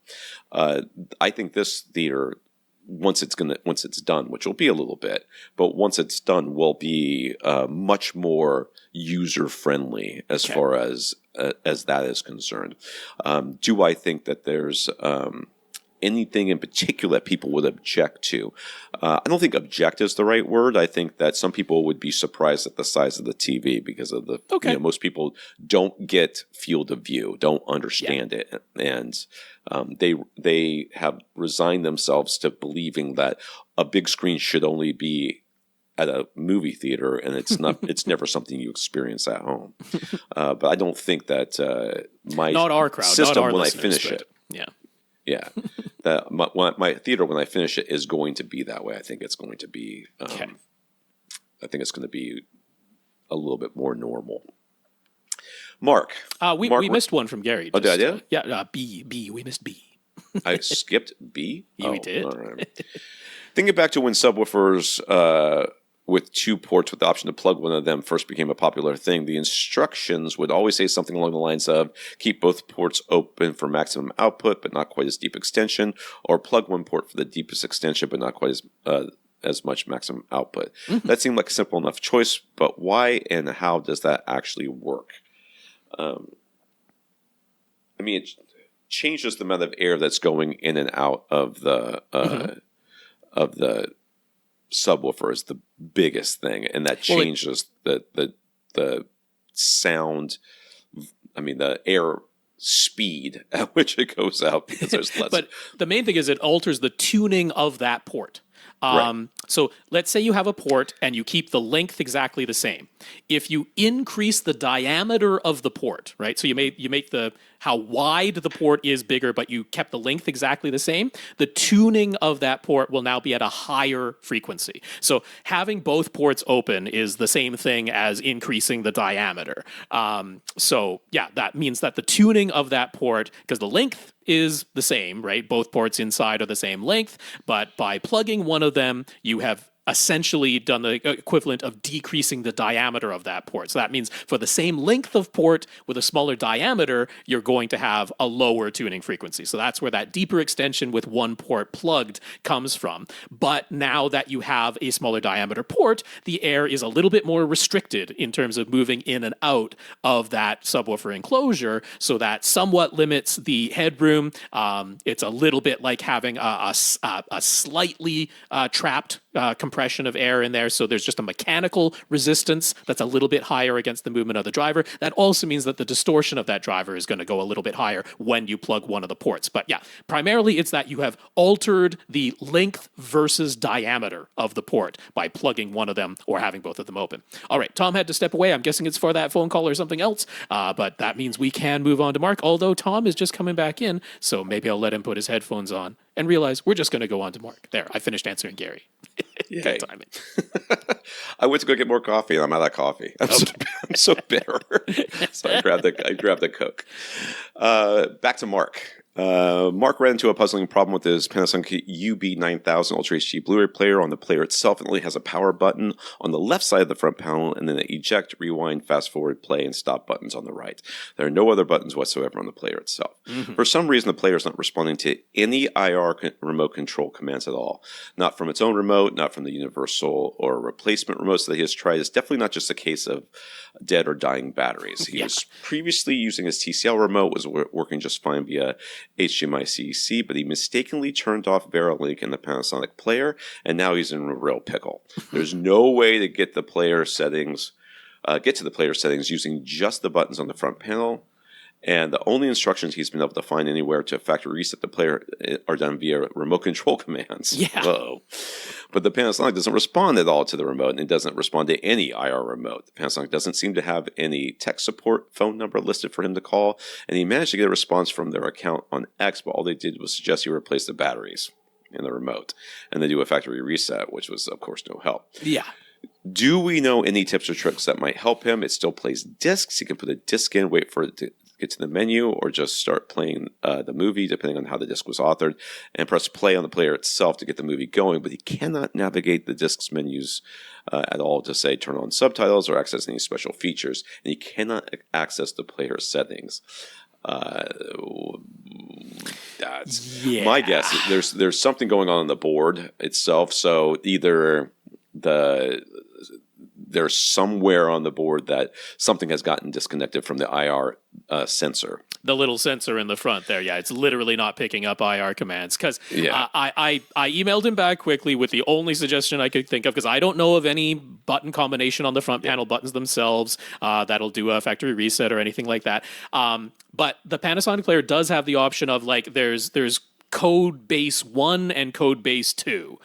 I think this theater, once it's done, which will be a little bit, but once it's done, will be much more user friendly as far as that is concerned. Do I think that there's anything in particular that people would object to? I don't think object is the right word. I think that some people would be surprised at the size of the TV because of the, most people don't get field of view, don't understand it. And they have resigned themselves to believing that a big screen should only be at a movie theater, and it's not. It's never something you experience at home. But I don't think that my not our crowd, system not our when I listeners, finish it. Yeah, that my theater when I finish it is going to be that way. I think it's going to be. I think it's going to be a little bit more normal. Mark, we missed one from Gary. Oh, did I? Yeah, B. We missed B. I skipped B. Yeah, we did. All right. Thinking back to when subwoofers with 2 ports with the option to plug one of them first became a popular thing, the instructions would always say something along the lines of keep both ports open for maximum output but not quite as deep extension, or plug one port for the deepest extension but not quite as much maximum output. That seemed like a simple enough choice, but why and how does that actually work? It changes the amount of air that's going in and out of the subwoofer is the biggest thing, and that changes the sound. The air speed at which it goes out because there's less. But the main thing is it alters the tuning of that port. So let's say you have a port and you keep the length exactly the same. If you increase the diameter of the port, right? So you make how wide the port is bigger, but you kept the length exactly the same. The tuning of that port will now be at a higher frequency. So having both ports open is the same thing as increasing the diameter. That means that the tuning of that port, because the length is the same, right? Both ports inside are the same length, but by plugging one of them, you have essentially done the equivalent of decreasing the diameter of that port. So that means for the same length of port with a smaller diameter, you're going to have a lower tuning frequency. So that's where that deeper extension with one port plugged comes from. But now that you have a smaller diameter port, the air is a little bit more restricted in terms of moving in and out of that subwoofer enclosure, so that somewhat limits the headroom. It's a little bit like having a slightly trapped compressor compression of air in there. So there's just a mechanical resistance that's a little bit higher against the movement of the driver. That also means that the distortion of that driver is going to go a little bit higher when you plug one of the ports. But yeah, primarily it's that you have altered the length versus diameter of the port by plugging one of them or having both of them open. All right, Tom had to step away. I'm guessing it's for that phone call or something else, but that means we can move on to Mark, although Tom is just coming back in, so maybe I'll let him put his headphones on and realize we're just going to go on to Mark. There, I finished answering Gary. Good timing. I went to go get more coffee, and I'm out of coffee. I'm so bitter. So I grabbed the Coke. Back to Mark. Mark ran into a puzzling problem with his Panasonic UB9000 Ultra HD Blu-ray player. On the player itself, it only has a power button on the left side of the front panel, and then the eject, rewind, fast forward, play, and stop buttons on the right. There are no other buttons whatsoever on the player itself. Mm-hmm. For some reason, the player is not responding to any IR remote control commands at all. Not from its own remote, not from the universal or replacement remotes that he has tried. It's definitely not just a case of dead or dying batteries. He was previously using his TCL remote, was working just fine via HDMI CEC, but he mistakenly turned off VeriLink in the Panasonic player, and now he's in a real pickle. There's no way to get to the player settings using just the buttons on the front panel, and the only instructions he's been able to find anywhere to factory reset the player are done via remote control commands. Yeah. Whoa. But the Panasonic doesn't respond at all to the remote, and it doesn't respond to any IR remote. The Panasonic doesn't seem to have any tech support phone number listed for him to call, and he managed to get a response from their account on X, but all they did was suggest he replace the batteries in the remote, and they do a factory reset, which was, of course, no help. Yeah. Do we know any tips or tricks that might help him? It still plays discs. He can put a disc in, wait for it to get to the menu, or just start playing the movie, depending on how the disc was authored, and press play on the player itself to get the movie going. But he cannot navigate the disc's menus at all to, say, turn on subtitles or access any special features. And he cannot access the player settings. That's my guess. There's something going on the board itself. So either there's somewhere on the board that something has gotten disconnected from the IR sensor. The little sensor in the front there, yeah, it's literally not picking up IR commands. Because I emailed him back quickly with the only suggestion I could think of, because I don't know of any button combination on the front panel buttons themselves that'll do a factory reset or anything like that. But the Panasonic player does have the option of, like, there's code base 1 and code base 2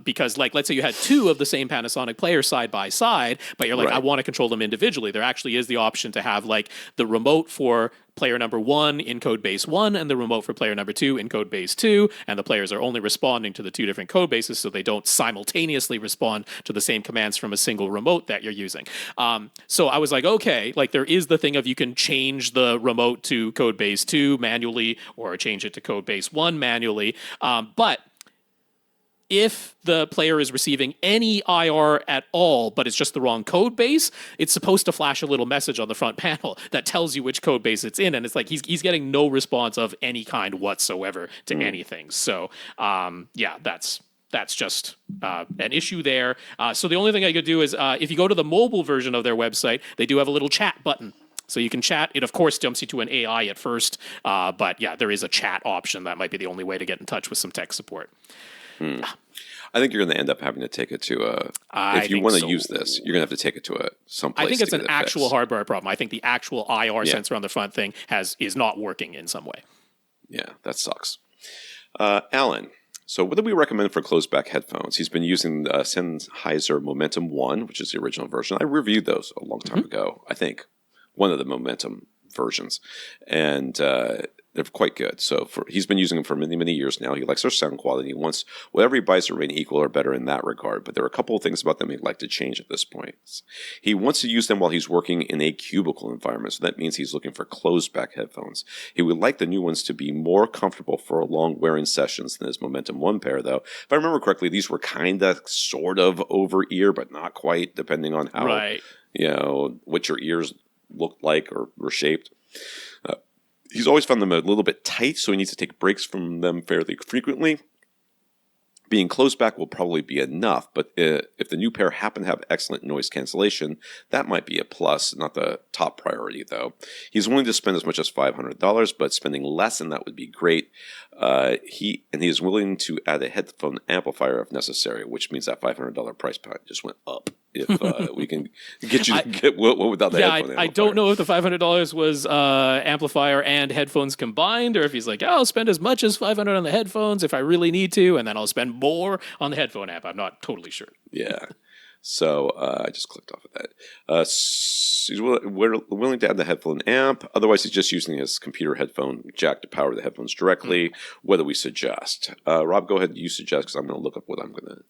because, like, let's say you had two of the same Panasonic player side by side, but you're like, I want to control them individually. There actually is the option to have, like, the remote for player number 1 in code base 1 and the remote for player number 2 in code base 2, and the players are only responding to the two different code bases, so they don't simultaneously respond to the same commands from a single remote that you're using. So I was like, okay, like, there is the thing of you can change the remote to code base 2 manually or change it to code base 1 manually, but if the player is receiving any IR at all, but it's just the wrong code base, it's supposed to flash a little message on the front panel that tells you which code base it's in, and it's like he's getting no response of any kind whatsoever to anything. So, that's just an issue there. So the only thing I could do is if you go to the mobile version of their website, they do have a little chat button. So you can chat. It, of course, jumps you to an AI at first, but yeah, there is a chat option. That might be the only way to get in touch with some tech support. I think you're going to end up having to take it to if you want to use this, you're going to have to take it to someplace. I think it's an actual hardware problem. I think the actual IR sensor on the front thing is not working in some way. Yeah, that sucks. Alan, so what do we recommend for closed-back headphones? He's been using the Sennheiser Momentum 1, which is the original version. I reviewed those a long time ago, I think. One of the Momentum versions. And they're quite good. So he's been using them for many, many years now. He likes their sound quality. He wants whatever he buys to remain equal or better in that regard. But there are a couple of things about them he'd like to change at this point. He wants to use them while he's working in a cubicle environment. So that means he's looking for closed-back headphones. He would like the new ones to be more comfortable for long wearing sessions than his Momentum 1 pair, though. If I remember correctly, these were kind of, sort of over-ear, but not quite, depending on how, what your ears looked like or were shaped. He's always found them a little bit tight, so he needs to take breaks from them fairly frequently. Being closed back will probably be enough, but if the new pair happen to have excellent noise cancellation, that might be a plus, not the top priority though. He's willing to spend as much as $500, but spending less than that would be great. He is willing to add a headphone amplifier if necessary, which means that $500 price point just went up. If we can get you to get what without the headphone amplifier. I don't know if the $500 was amplifier and headphones combined, or if he's like, oh, I'll spend as much as $500 on the headphones if I really need to, and then I'll spend more on the headphone amp. I'm not totally sure. Yeah. So I just clicked off of that. He's willing to add the headphone amp. Otherwise, he's just using his computer headphone jack to power the headphones directly. What do we suggest? Rob, go ahead. You suggest, because I'm going to look up what I'm going to.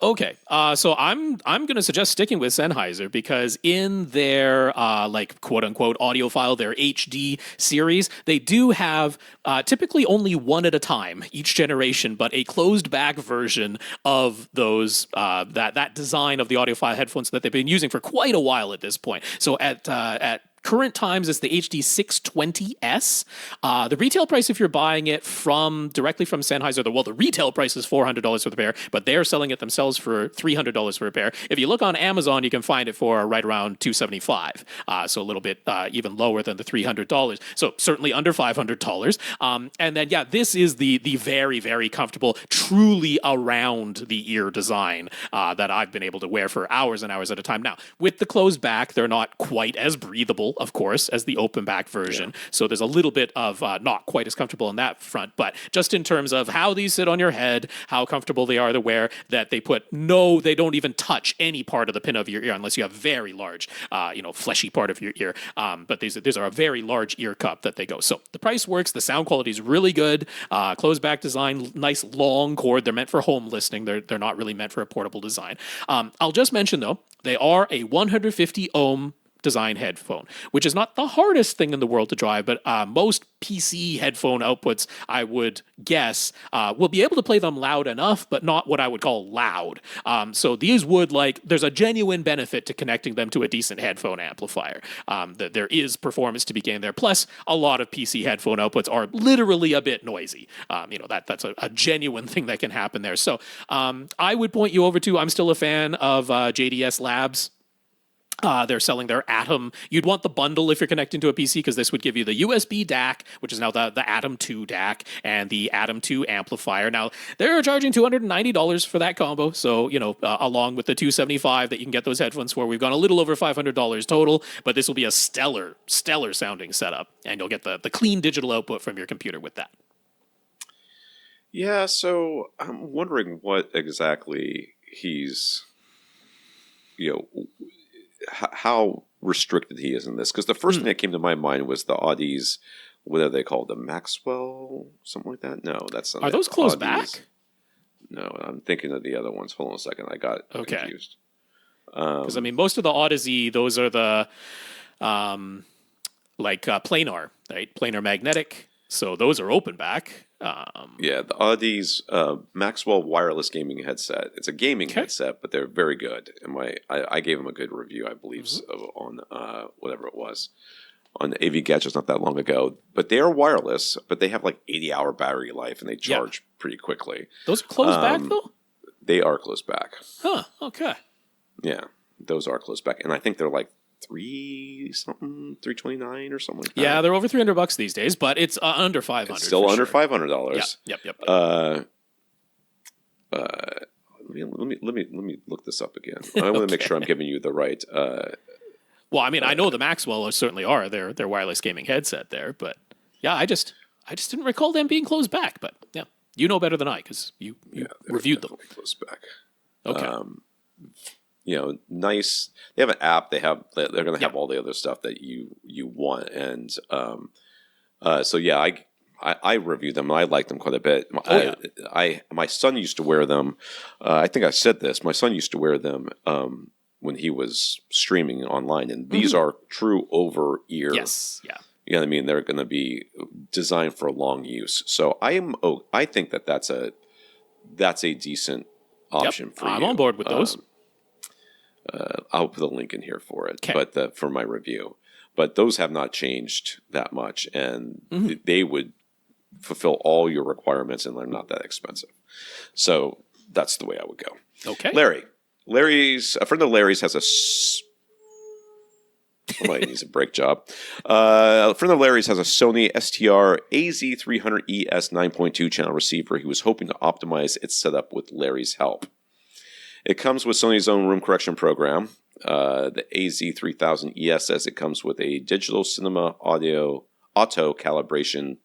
Okay, so I'm going to suggest sticking with Sennheiser, because in their like quote unquote audiophile, their HD series, they do have typically only one at a time each generation, but a closed back version of those that design of the audiophile headphones that they've been using for quite a while at this point. So at current times, it's the HD 620S. The retail price, if you're buying it directly from Sennheiser, the retail price is $400 for the pair, but they're selling it themselves for $300 for a pair. If you look on Amazon, you can find it for right around $275, so a little bit even lower than the $300. So certainly under $500. And then, yeah, this is the very, very comfortable, truly around the ear design that I've been able to wear for hours and hours at a time. Now, with the closed back, they're not quite as breathable, of course, as the open back version. Yeah. So there's a little bit of not quite as comfortable on that front, but just in terms of how these sit on your head, how comfortable they are to wear, that they don't even touch any part of the pin of your ear unless you have very large, fleshy part of your ear. But these are a very large ear cup that they go. So the price works. The sound quality is really good. Closed back design, nice long cord. They're meant for home listening. They're not really meant for a portable design. I'll just mention though, they are a 150 ohm design headphone, which is not the hardest thing in the world to drive, but most PC headphone outputs, I would guess, will be able to play them loud enough, but not what I would call loud. So these there's a genuine benefit to connecting them to a decent headphone amplifier. There is performance to be gained there. Plus, a lot of PC headphone outputs are literally a bit noisy. That's a genuine thing that can happen there. So I would point you over to, I'm still a fan of JDS Labs. They're selling their Atom. You'd want the bundle if you're connecting to a PC, because this would give you the USB DAC, which is now the Atom 2 DAC, and the Atom 2 amplifier. Now, they're charging $290 for that combo. So, along with the $275 that you can get those headphones for, we've gone a little over $500 total, but this will be a stellar sounding setup, and you'll get the clean digital output from your computer with that. Yeah, so I'm wondering what exactly he's, how restricted he is in this, because the first thing that came to my mind was the Audis, what are they called, the Maxwell, something like that? No, that's not. Are those closed back? No, I'm thinking of the other ones. Hold on a second, I got confused. Because most of the Odyssey, those are the planar, right? Planar magnetic. So those are open back. Yeah, the Audis Maxwell wireless gaming headset. It's a gaming headset, but they're very good. And I gave them a good review, I believe, on whatever it was, on AVRant not that long ago. But they are wireless, but they have 80-hour battery life, and they charge pretty quickly. Those are closed back, though? They are closed back. Huh, okay. Yeah, those are closed back. And I think they're $329 or something like that. Yeah, they're over $300 these days, but it's under $500. It's still under $500. Yep. Let me look this up again. I want to make sure I'm giving you the right. Well, I know the Maxwell certainly are their wireless gaming headset there, but yeah, I just didn't recall them being closed back. But yeah, you know better than I, because you reviewed them. Closed back. Okay. Nice. They have an app. They're going to have all the other stuff that you want, and so yeah, I reviewed them. And I liked them quite a bit. My son used to wear them. I think I said this. My son used to wear them when he was streaming online, and these are true over ear. Yes. Yeah. You know what I mean? They're going to be designed for long use. So I think that's a decent option for you. I'm on board with those. I'll put a link in here for it, but for my review. But those have not changed that much, and they would fulfill all your requirements, and they're not that expensive. So that's the way I would go. Okay. A friend of Larry's has a. Somebody needs a brake job. A friend of Larry's has a Sony STR AZ300ES 9.2 channel receiver. He was hoping to optimize its setup with Larry's help. It comes with Sony's own room correction program. The AZ3000ES says it comes with a digital cinema audio auto calibration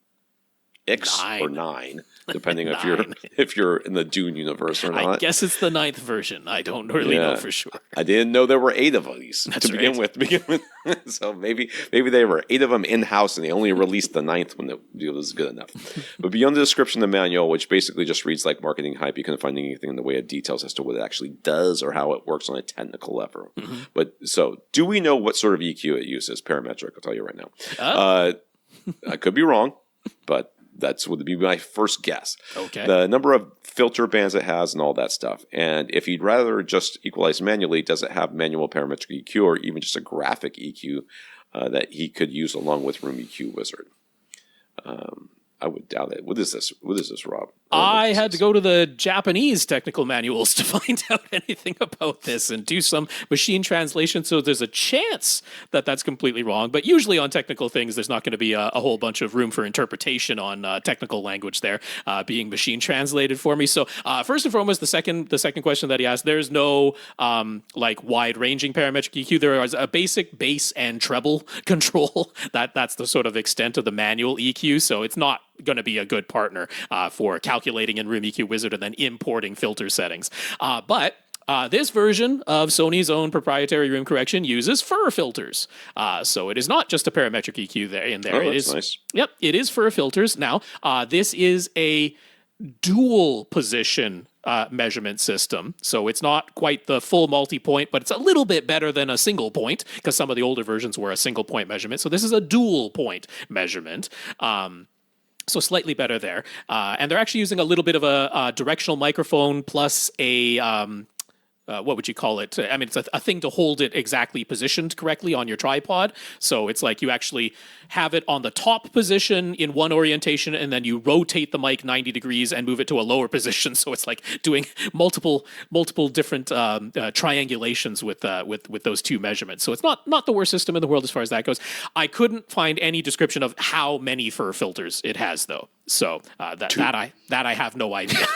X 9. or 9, depending if you're in the Dune universe or not. I guess it's the 9th version. I don't really know for sure. I didn't know there were 8 of these to begin with. So maybe there were 8 of them in-house and they only released the 9th when it was good enough. But beyond the description of the manual, which basically just reads like marketing hype, you couldn't find anything in the way of details as to what it actually does or how it works on a technical level. But so, do we know what sort of EQ it uses? Parametric, I'll tell you right now. I could be wrong, but that's would be my first guess. Okay. The number of filter bands it has and all that stuff. And if you'd rather just equalize manually, does it have manual parametric EQ or even just a graphic EQ that he could use along with Room EQ Wizard? I would doubt it. What is this, Rob? I had to go to the Japanese technical manuals to find out anything about this and do some machine translation. So there's a chance that that's completely wrong. But usually on technical things, there's not going to be a whole bunch of room for interpretation on technical language there being machine translated for me. So first and foremost, the second question that he asked, there's no like wide-ranging parametric EQ. There is a basic bass and treble control. That's the sort of extent of the manual EQ. So it's not going to be a good partner for calculating in Room EQ Wizard and then importing filter settings. But this version of Sony's own proprietary room correction uses fur filters. So it is not just a parametric EQ in there. Oh, that's nice. Yep, it is fur filters. Now, this is a dual position measurement system. So it's not quite the full multi-point, but it's a little bit better than a single point because some of the older versions were a single point measurement. So this is a dual point measurement. So slightly better there. And they're actually using a little bit of a directional microphone plus a, what would you call it? I mean, it's a thing to hold it exactly positioned correctly on your tripod. So it's like you actually have it on the top position in one orientation, and then you rotate the mic 90 degrees and move it to a lower position. So it's like doing multiple different triangulations with those two measurements. So it's not the worst system in the world as far as that goes. I couldn't find any description of how many fur filters it has, though. So that I have no idea.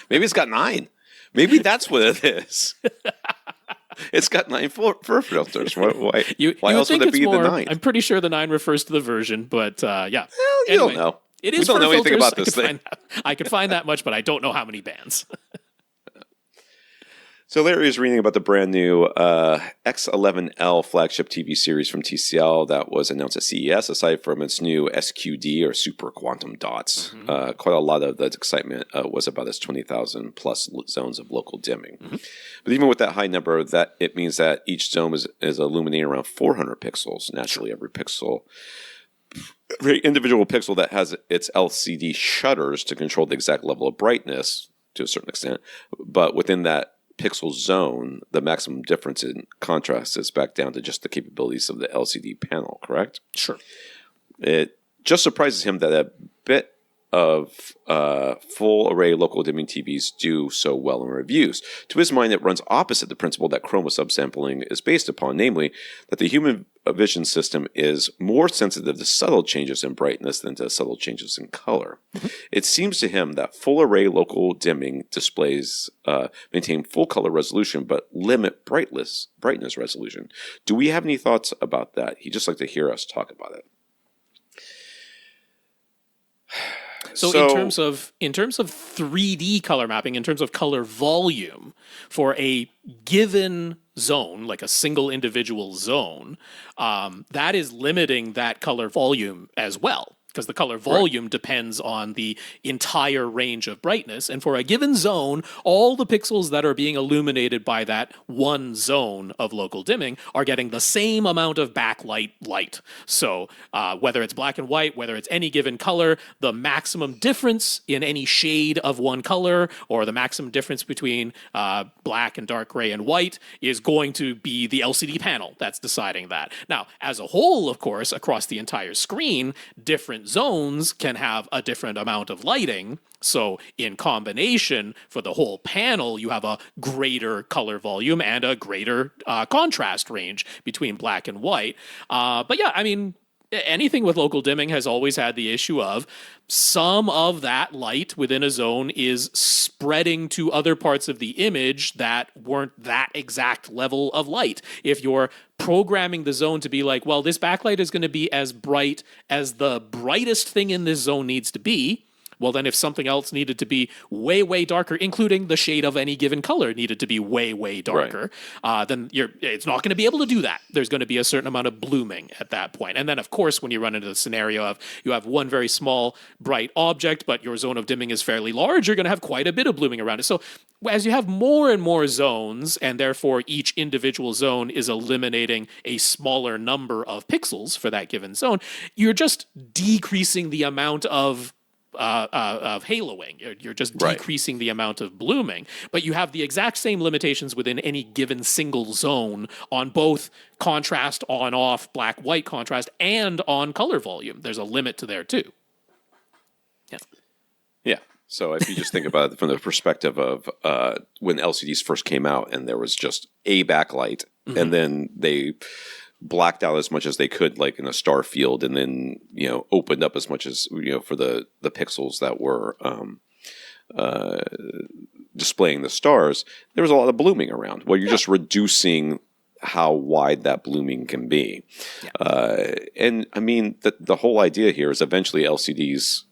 Maybe it's got 9. Maybe that's what it is. It's got 9 fur filters. Why else would it be the 9? I'm pretty sure the 9 refers to the version, but yeah. Well, you don't know. It is. We don't know anything about this thing. I could find that much, but I don't know how many bands. So Larry is reading about the brand new X11L flagship TV series from TCL that was announced at CES. Aside from its new SQD or super quantum dots, quite a lot of the excitement was about its 20,000 plus zones of local dimming. But even with that high number, that it means that each zone is illuminating around 400 pixels. Naturally, every individual pixel that has its LCD shutters to control the exact level of brightness to a certain extent, but within that pixel zone, the maximum difference in contrast is back down to just the capabilities of the LCD panel, correct? Sure. It just surprises him that a bit of full array local dimming TVs do so well in reviews. To his mind, it runs opposite the principle that chroma subsampling is based upon, namely that the human vision system is more sensitive to subtle changes in brightness than to subtle changes in color. It seems to him that full array local dimming displays maintain full color resolution but limit brightness resolution. Do we have any thoughts about that? He'd just like to hear us talk about it. So in terms of 3D color mapping, in terms of color volume for a given zone, like a single individual zone, that is limiting that color volume as well. Because the color volume depends on the entire range of brightness. And for a given zone, all the pixels that are being illuminated by that one zone of local dimming are getting the same amount of backlight light. So whether it's black and white, whether it's any given color, the maximum difference in any shade of one color or the maximum difference between black and dark gray and white is going to be the LCD panel that's deciding that. Now, as a whole, of course, across the entire screen, different different zones can have a different amount of lighting. So in combination for the whole panel, you have a greater color volume and a greater contrast range between black and white. But yeah, I mean, anything with local dimming has always had the issue of some of that light within a zone is spreading to other parts of the image that weren't that exact level of light. If you're programming the zone to be like, well, this backlight is going to be as bright as the brightest thing in this zone needs to be, well, then if something else needed to be way, way darker, including the shade of any given color needed to be way, way darker, then it's not going to be able to do that. There's going to be a certain amount of blooming at that point. And then, of course, when you run into the scenario of you have one very small, bright object, but your zone of dimming is fairly large, you're going to have quite a bit of blooming around it. So as you have more and more zones, and therefore each individual zone is eliminating a smaller number of pixels for that given zone, you're just decreasing the amount of haloing. You're just decreasing the amount of blooming, but you have the exact same limitations within any given single zone on both contrast, on off, black white contrast, and on color volume. There's a limit to there too. Yeah. So if you just think about it from the perspective of when LCDs first came out and there was just a backlight, and then they blacked out as much as they could, like in a star field, and then opened up as much as for the pixels that were displaying the stars. There was a lot of blooming around. Well, you're just reducing how wide that blooming can be, and I mean the whole idea here is eventually LCDs.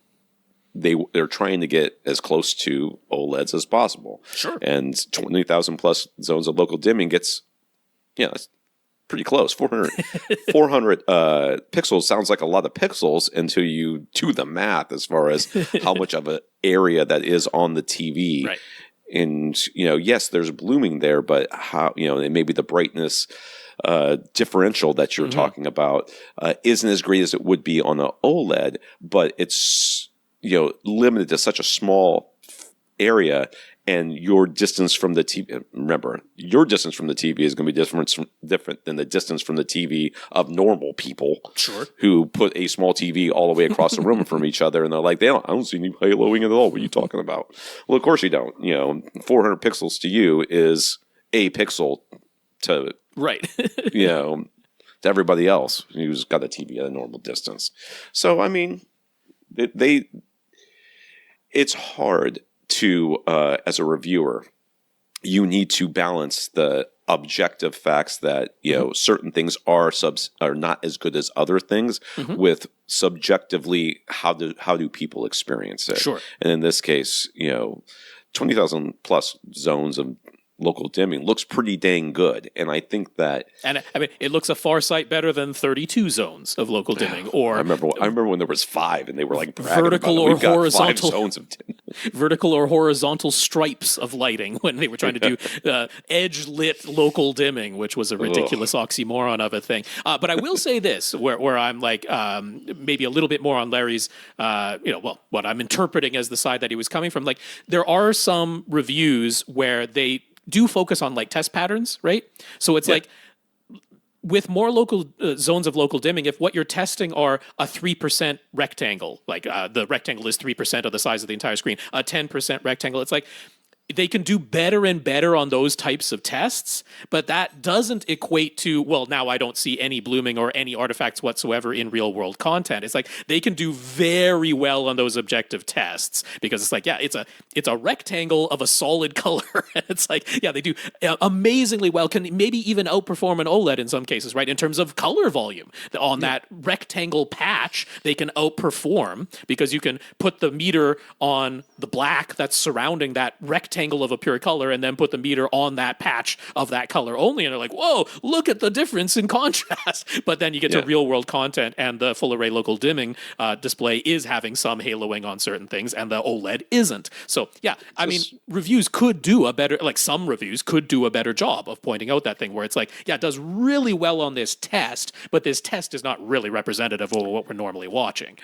They're trying to get as close to OLEDs as possible. Sure. And 20,000 plus zones of local dimming gets, it's pretty close. 400 pixels sounds like a lot of pixels until you do the math as far as how much of an area that is on the TV. Right. And, yes, there's blooming there, but how, and maybe the brightness differential that you're talking about isn't as great as it would be on an OLED, but it's, limited to such a small area, and your distance from the TV. Remember, your distance from the TV is going to be different than the distance from the TV of normal people. Sure. Who put a small TV all the way across the room from each other, and they're like, I don't see any haloing at all. What are you talking about? Well, of course you don't. 400 pixels to you is a pixel to to everybody else who's got a TV at a normal distance. So I mean, it's hard to, as a reviewer, you need to balance the objective facts that certain things are not as good as other things with subjectively how do people experience it. Sure. And in this case, 20,000 plus zones of local dimming looks pretty dang good, and I think that. And I mean, it looks a far sight better than 32 zones of local dimming. Or I remember when there was 5, and they were like vertical or horizontal 5 zones of dimming. Vertical or horizontal stripes of lighting when they were trying to do edge lit local dimming, which was a ridiculous oxymoron of a thing. But I will say this, where I'm like maybe a little bit more on Larry's, what I'm interpreting as the side that he was coming from. Like there are some reviews where they do focus on like test patterns, right? So it's like with more local zones of local dimming, if what you're testing are a 3% rectangle, like the rectangle is 3% of the size of the entire screen, a 10% rectangle, it's like they can do better and better on those types of tests, but that doesn't equate to, well, now I don't see any blooming or any artifacts whatsoever in real world content. It's like they can do very well on those objective tests because it's like, it's a rectangle of a solid color. It's like, they do amazingly well, can maybe even outperform an OLED in some cases, right? In terms of color volume on that rectangle patch, they can outperform because you can put the meter on the black that's surrounding that rectangle of a pure color and then put the meter on that patch of that color only, and they're like, whoa, look at the difference in contrast. But then you get to real world content and the full array local dimming display is having some haloing on certain things and the OLED isn't. So I mean, reviews could do a better, like some reviews could do a better job of pointing out that thing where it's like, it does really well on this test, but this test is not really representative of what we're normally watching.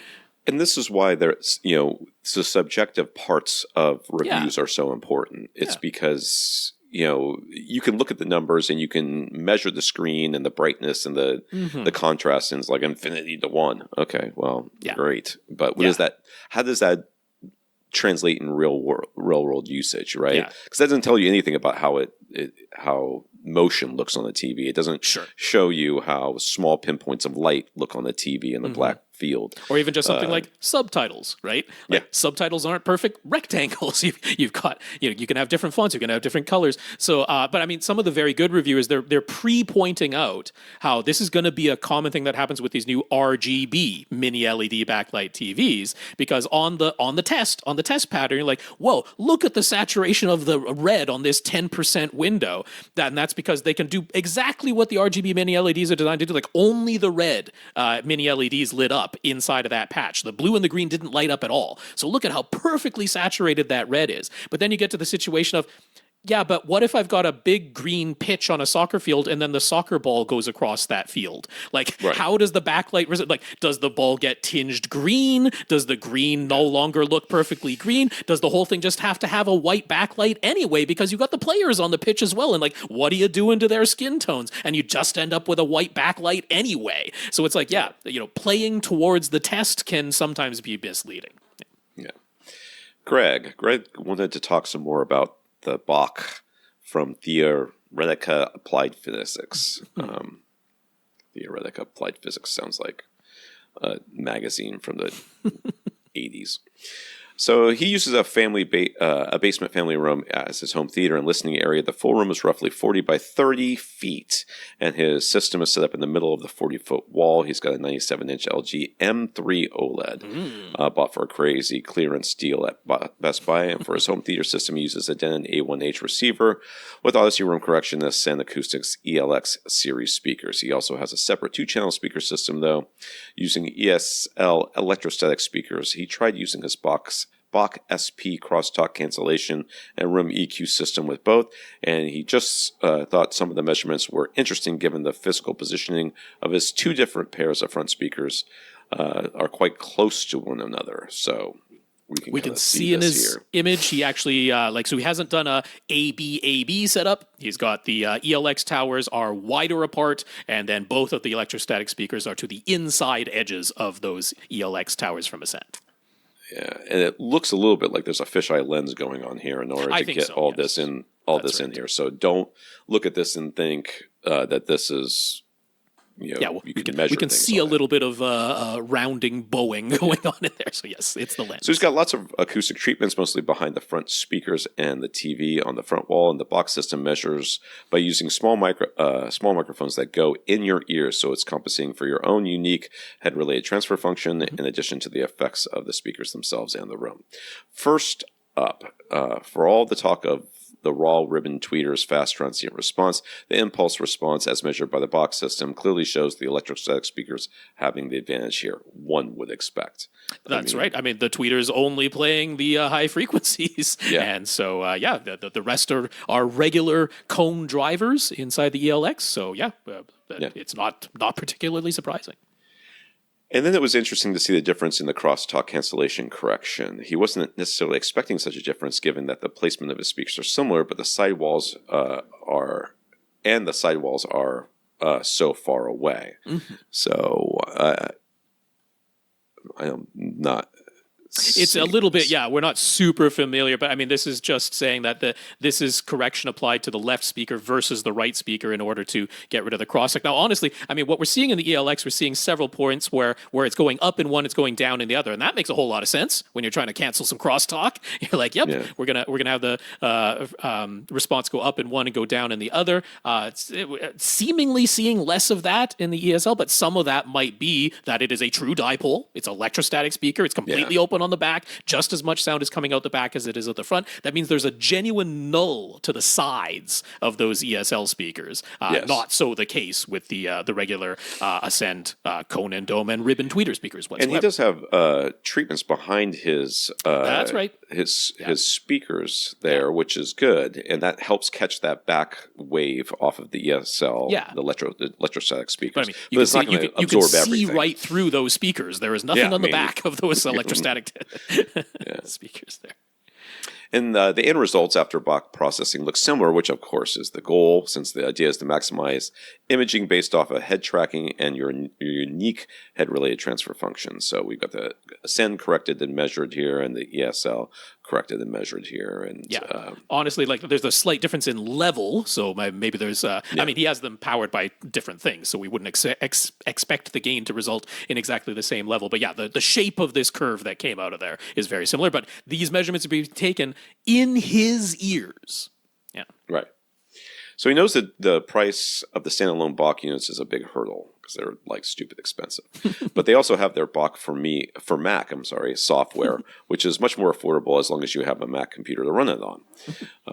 And this is why there's, the subjective parts of reviews are so important. It's because, you can look at the numbers and you can measure the screen and the brightness and the contrast, and it's like infinity to 1. Okay, well, great. But what is that? How does that translate in real world usage, right? Because that doesn't tell you anything about how motion looks on the TV. It doesn't show you how small pinpoints of light look on the TV in the black field. Or even just something like subtitles, right? Like subtitles aren't perfect rectangles. You've got, you can have different fonts, you can have different colors. So, but I mean, some of the very good reviewers, they're pre-pointing out how this is going to be a common thing that happens with these new RGB mini LED backlight TVs, because on the test pattern, you're like, whoa, look at the saturation of the red on this 10% window. And that's because they can do exactly what the RGB mini LEDs are designed to do. Like only the red mini LEDs lit up inside of that patch. The blue and the green didn't light up at all. So look at how perfectly saturated that red is. But then you get to the situation of, yeah, but what if I've got a big green pitch on a soccer field and then the soccer ball goes across that field? Like, how does the backlight, like, does the ball get tinged green? Does the green no longer look perfectly green? Does the whole thing just have to have a white backlight anyway? Because you've got the players on the pitch as well. And like, what are you doing to their skin tones? And you just end up with a white backlight anyway. So it's like, playing towards the test can sometimes be misleading. Yeah. Greg wanted to talk some more about the BACCH from Theoretica Applied Physics. Theoretica Applied Physics sounds like a magazine from the 80s. So he uses a basement family room as his home theater and listening area. The full room is roughly 40 by 30 feet, and his system is set up in the middle of the 40-foot wall. He's got a 97-inch LG M3 OLED, bought for a crazy clearance deal at Best Buy. And for his home theater system, he uses a Denon A1H receiver with Odyssey room correction and Sound Acoustics ELX series speakers. He also has a separate 2-channel speaker system, though, using ESL electrostatic speakers. He tried using his BACCH SP crosstalk cancellation and room EQ system with both, and he just thought some of the measurements were interesting given the physical positioning of his 2 different pairs of front speakers are quite close to one another. So we can see in his image, he actually, so he hasn't done a AB setup. He's got the ELX towers are wider apart, and then both of the electrostatic speakers are to the inside edges of those ELX towers from Ascent. Yeah, and it looks a little bit like there's a fisheye lens going on here in order to get all this in here. So don't look at this and think that this is, you can see a little bit of rounding bowing going on in there. So yes, it's the lens. So he's got lots of acoustic treatments, mostly behind the front speakers and the TV on the front wall. And the BACCH system measures by using small microphones that go in your ears. So it's compensating for your own unique head-related transfer function in addition to the effects of the speakers themselves and the room. First up, for all the talk of the raw ribbon tweeter's fast transient response, the impulse response as measured by the BACCH system clearly shows the electrostatic speakers having the advantage here, one would expect. That's right. I mean, the tweeter's only playing the high frequencies. Yeah. And so, the rest are regular cone drivers inside the ELX. So, it's not particularly surprising. And then it was interesting to see the difference in the crosstalk cancellation correction. He wasn't necessarily expecting such a difference given that the placement of his speakers are similar, but the sidewalls are so far away. Mm-hmm. So I'm not... It's a little bit, we're not super familiar, but I mean, this is just saying that this is correction applied to the left speaker versus the right speaker in order to get rid of the crosstalk. Now, honestly, I mean, what we're seeing in the ELX, we're seeing several points where it's going up in one, it's going down in the other, and that makes a whole lot of sense when you're trying to cancel some crosstalk. You're like, we're gonna have the response go up in one and go down in the other. Seemingly seeing less of that in the ESL, but some of that might be that it is a true dipole. It's an electrostatic speaker. It's completely open on the back. Just as much sound is coming out the back as it is at the front. That means there's a genuine null to the sides of those ESL speakers. Not so the case with the regular Ascend Conan Dome and Ribbon tweeter speakers whatsoever. And he does have treatments behind his that's right. his speakers there, which is good, and that helps catch that back wave off of the ESL, the electrostatic speakers. But I mean, it's not going to absorb everything. You can see right through those speakers. There is nothing on the back of those electrostatic speakers there. And the end results after BACCH processing look similar, which of course is the goal, since the idea is to maximize imaging based off of head tracking and your unique head-related transfer functions. So we've got the ascend corrected and measured here, and the ESL corrected and measured here. And honestly, like there's a slight difference in level. So maybe there's, I mean, he has them powered by different things, so we wouldn't expect the gain to result in exactly the same level. But yeah, the shape of this curve that came out of there is very similar. But these measurements are being taken in his ears. Yeah. Right. So he knows that the price of the standalone BACCH units is a big hurdle because they're like stupid expensive. But they also have their BACCH for Mac, software, which is much more affordable as long as you have a Mac computer to run it on,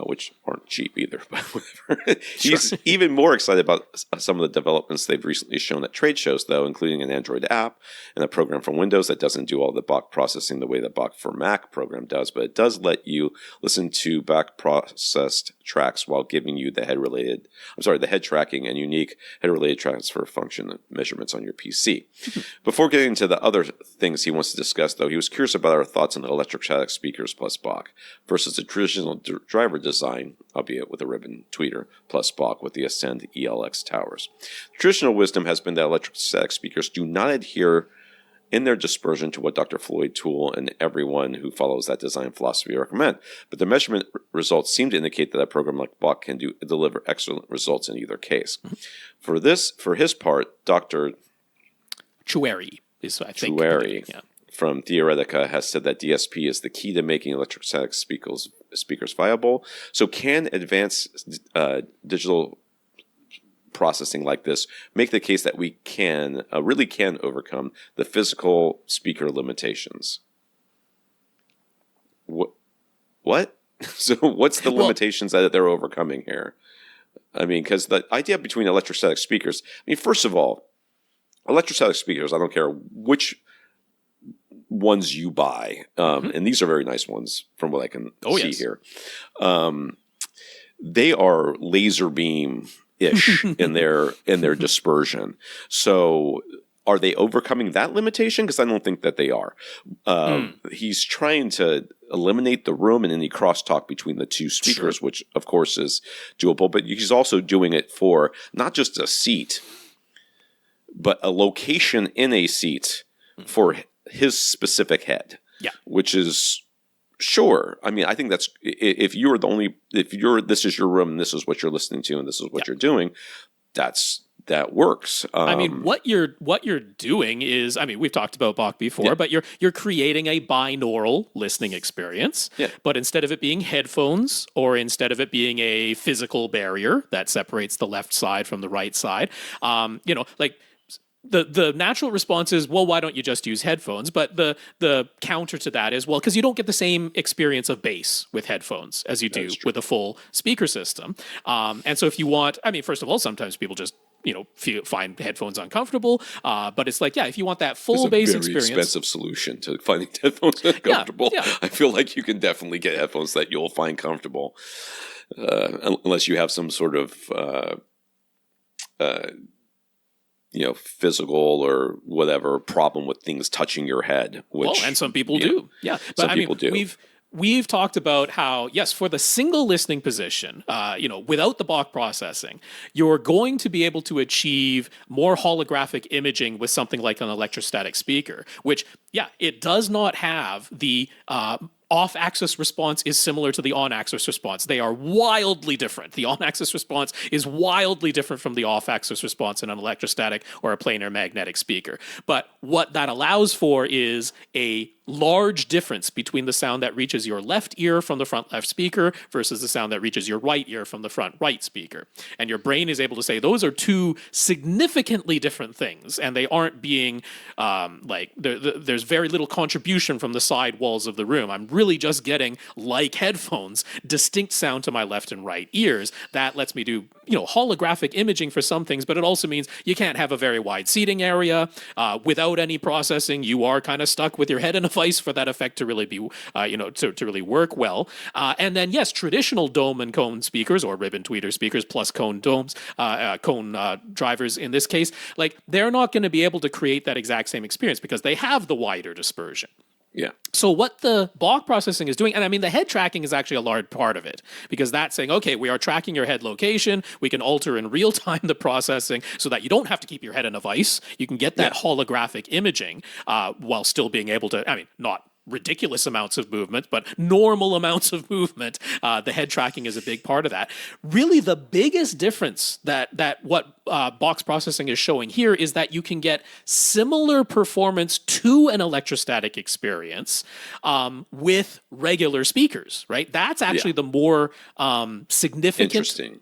which aren't cheap either. But whatever. He's even more excited about some of the developments they've recently shown at trade shows, though, including an Android app and a program for Windows that doesn't do all the BACCH processing the way the BACCH for Mac program does, but it does let you listen to BACCH processed tracks while giving you the head tracking and unique head-related transfer function measurements on your PC. Before getting into the other things he wants to discuss, though, he was curious about our thoughts on the electrostatic speakers plus BACCH versus the traditional driver design, albeit with a ribbon tweeter, plus BACCH with the Ascend ELX towers. Traditional wisdom has been that electrostatic speakers do not adhere in their dispersion to what Dr. Floyd Toole and everyone who follows that design philosophy recommend. But the measurement results seem to indicate that a program like BACCH can deliver excellent results in either case. For his part, Dr. Chueri is, I think. Chueri from Theoretica has said that DSP is the key to making electrostatic speakers viable. So can advanced digital processing like this make the case that we can really can overcome the physical speaker limitations? What? So what's the limitations that they're overcoming here? I mean, because the idea between electrostatic speakers, I mean, first of all, electrostatic speakers, I don't care which ones you buy, and these are very nice ones from what I can see here. They are laser beam ish in their dispersion. So are they overcoming that limitation? Because I don't think that they are. He's trying to eliminate the room and any crosstalk between the two speakers, which of course is doable. But he's also doing it for not just a seat, but a location in a seat for his specific head. Yeah, which is. Sure. I mean, I think that's this is your room and this is what you're listening to and this is what you're doing, that works. I mean, what you're doing is, I mean, we've talked about BACCH before, but you're creating a binaural listening experience. Yeah. But instead of it being headphones or instead of it being a physical barrier that separates the left side from the right side, like the natural response is, well, why don't you just use headphones? But the counter to that is, well, because you don't get the same experience of bass with headphones as you do with a full speaker system. And so if you want, I mean, first of all, sometimes people just find headphones uncomfortable. But it's like, if you want that full bass experience, very expensive solution to finding headphones uncomfortable. Yeah. I feel like you can definitely get headphones that you'll find comfortable, unless you have some sort of physical or whatever problem with things touching your head. Which, and some people do. Yeah, but some people do. We've talked about how, yes, for the single listening position, without the BACCH processing, you're going to be able to achieve more holographic imaging with something like an electrostatic speaker, which, it does not have the off-axis response is similar to the on-axis response. They are wildly different. The on-axis response is wildly different from the off-axis response in an electrostatic or a planar magnetic speaker. But what that allows for is a large difference between the sound that reaches your left ear from the front left speaker versus the sound that reaches your right ear from the front right speaker. And your brain is able to say those are two significantly different things, and they aren't being there's very little contribution from the side walls of the room. I'm really just getting, like headphones, distinct sound to my left and right ears. That lets me do holographic imaging for some things, but it also means you can't have a very wide seating area. Without any processing, you are kind of stuck with your head in a vice for that effect to really be, to really work well. And then, yes, traditional dome and cone speakers or ribbon tweeter speakers plus cone domes, cone drivers in this case, like they're not going to be able to create that exact same experience because they have the wider dispersion. Yeah. So what the BACCH processing is doing, and I mean the head tracking is actually a large part of it, because that's saying, okay, we are tracking your head location. We can alter in real time the processing so that you don't have to keep your head in a vice. You can get that holographic imaging while still being able to, I mean, not ridiculous amounts of movement, but normal amounts of movement. The head tracking is a big part of that. Really, the biggest difference that what BACCH processing is showing here is that you can get similar performance to an electrostatic experience with regular speakers, right? That's actually the more significant Interesting.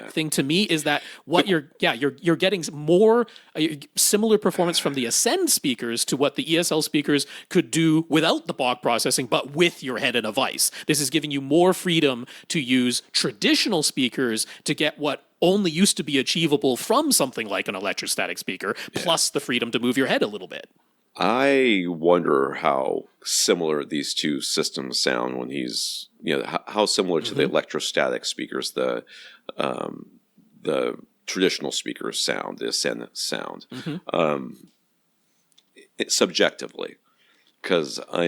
thing to me, is that what you're getting more similar performance from the Ascend speakers to what the ESL speakers could do without the BACCH processing, but with your head in a vice. This is giving you more freedom to use traditional speakers to get what only used to be achievable from something like an electrostatic speaker, plus the freedom to move your head a little bit. I wonder how similar these two systems sound when he's, how similar to the electrostatic speakers, the traditional speakers sound, the Ascend sound, subjectively, because I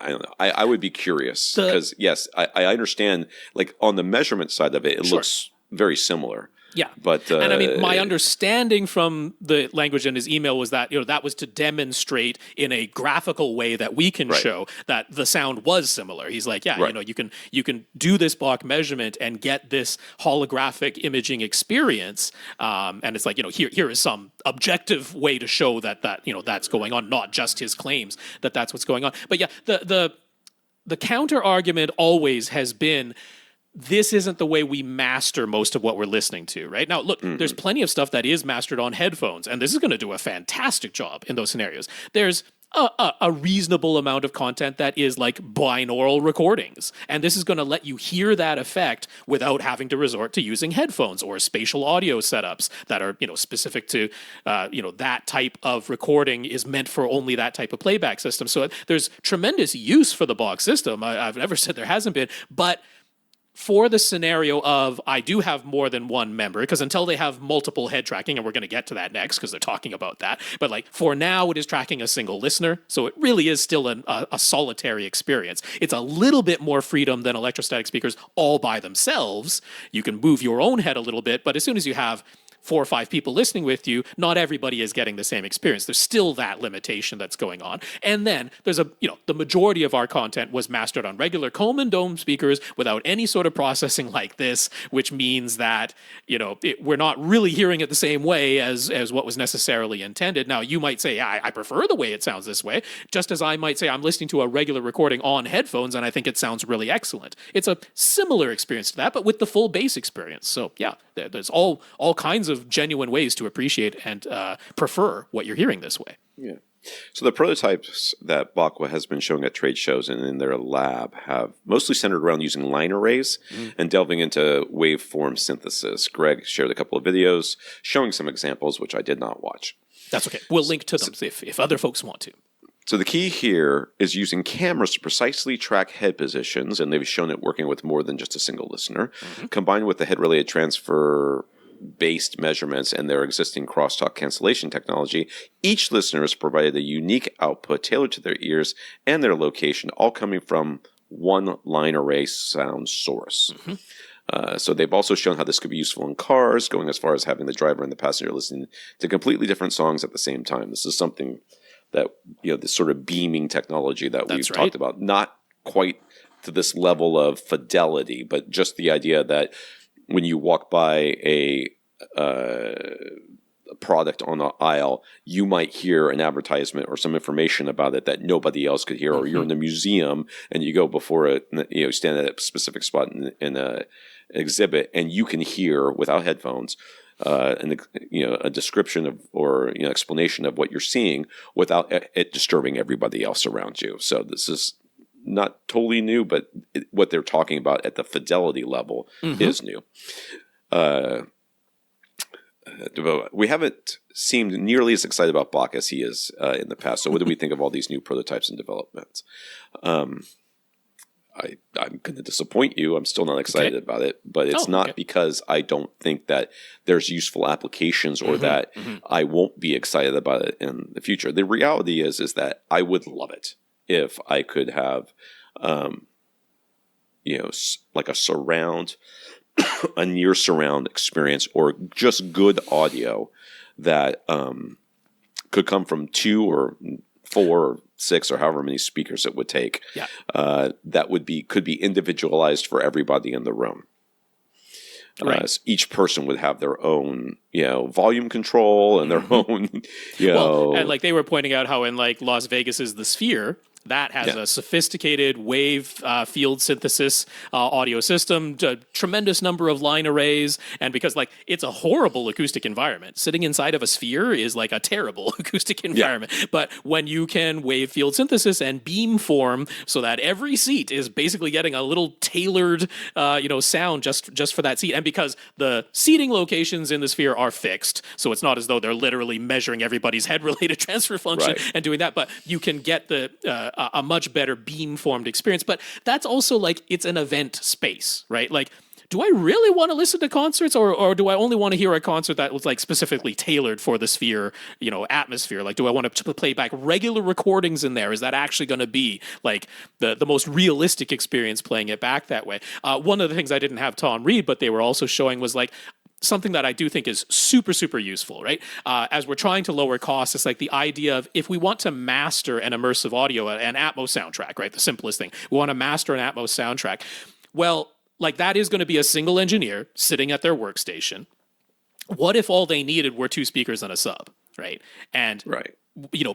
don't know. I would be curious because yes, I understand. Like on the measurement side of it, it looks very similar. Yeah, but and I mean, my understanding from the language in his email was that that was to demonstrate in a graphical way that we can show that the sound was similar. He's like, you can do this BACCH measurement and get this holographic imaging experience, and it's like here is some objective way to show that that's going on, not just his claims that that's what's going on. But yeah, the counter argument always has been, this isn't the way we master most of what we're listening to, right? Now, look, there's plenty of stuff that is mastered on headphones, and this is going to do a fantastic job in those scenarios. There's a reasonable amount of content that is like binaural recordings, and this is going to let you hear that effect without having to resort to using headphones or spatial audio setups that are specific to that type of recording is meant for only that type of playback system. So there's tremendous use for the BACCH system. I've never said there hasn't been, but for the scenario of I do have more than one member, because until they have multiple head tracking, and we're going to get to that next because they're talking about that, but like for now it is tracking a single listener, so it really is still a solitary experience. It's a little bit more freedom than electrostatic speakers all by themselves. You can move your own head a little bit, but as soon as you have 4 or 5 people listening with you, not everybody is getting the same experience. There's still that limitation that's going on. And then there's the majority of our content was mastered on regular Coleman Dome speakers without any sort of processing like this, which means that, we're not really hearing it the same way as what was necessarily intended. Now, you might say, I prefer the way it sounds this way, just as I might say I'm listening to a regular recording on headphones and I think it sounds really excellent. It's a similar experience to that, but with the full bass experience. So yeah, there's all kinds of genuine ways to appreciate and prefer what you're hearing this way. Yeah. So the prototypes that BACCH has been showing at trade shows and in their lab have mostly centered around using line arrays and delving into waveform synthesis. Greg shared a couple of videos showing some examples, which I did not watch. That's okay. We'll link to them if other folks want to. So the key here is using cameras to precisely track head positions, and they've shown it working with more than just a single listener, combined with the head-related transfer-based measurements and their existing crosstalk cancellation technology. Each listener is provided a unique output tailored to their ears and their location, all coming from one line array sound source. So they've also shown how this could be useful in cars, going as far as having the driver and the passenger listening to completely different songs at the same time. This is something that, this sort of beaming technology that we've talked about, not quite to this level of fidelity, but just the idea that when you walk by a product on the aisle, you might hear an advertisement or some information about it that nobody else could hear, or you're in the museum and you go before it, stand at a specific spot in a exhibit, and you can hear without headphones a description of or explanation of what you're seeing without it disturbing everybody else around you. So this is not totally new, but what they're talking about at the fidelity level is new. We haven't seemed nearly as excited about BACCH as he is in the past. So what do we think of all these new prototypes and developments? I'm going to disappoint you. I'm still not excited about it, but it's not because I don't think that there's useful applications or that I won't be excited about it in the future. The reality is that I would love it if I could have, like a surround, a near surround experience, or just good audio that could come from 2 or 4 or 6 or however many speakers it would take. Yeah. That could be individualized for everybody in the room. Right. So each person would have their own, volume control and their own, and like they were pointing out how in like Las Vegas's The Sphere, that has a sophisticated wave field synthesis audio system, a tremendous number of line arrays, and because like it's a horrible acoustic environment. Sitting inside of a Sphere is like a terrible acoustic environment. Yeah. But when you can wave field synthesis and beamform so that every seat is basically getting a little tailored sound just for that seat, and because the seating locations in the Sphere are fixed, so it's not as though they're literally measuring everybody's head-related transfer function and doing that, but you can get the a much better beam-formed experience. But that's also like, it's an event space, right? Like, do I really want to listen to concerts, or do I only want to hear a concert that was like specifically tailored for the Sphere, atmosphere? Like, do I want to play back regular recordings in there? Is that actually going to be like the most realistic experience playing it back that way? One of the things I didn't have Tom read, but they were also showing was like, something that I do think is super, super useful, right? As we're trying to lower costs, it's like the idea of if we want to master an immersive audio, an Atmos soundtrack, right? The simplest thing. We want to master an Atmos soundtrack. Well, like that is going to be a single engineer sitting at their workstation. What if all they needed were 2 speakers and a sub, right? And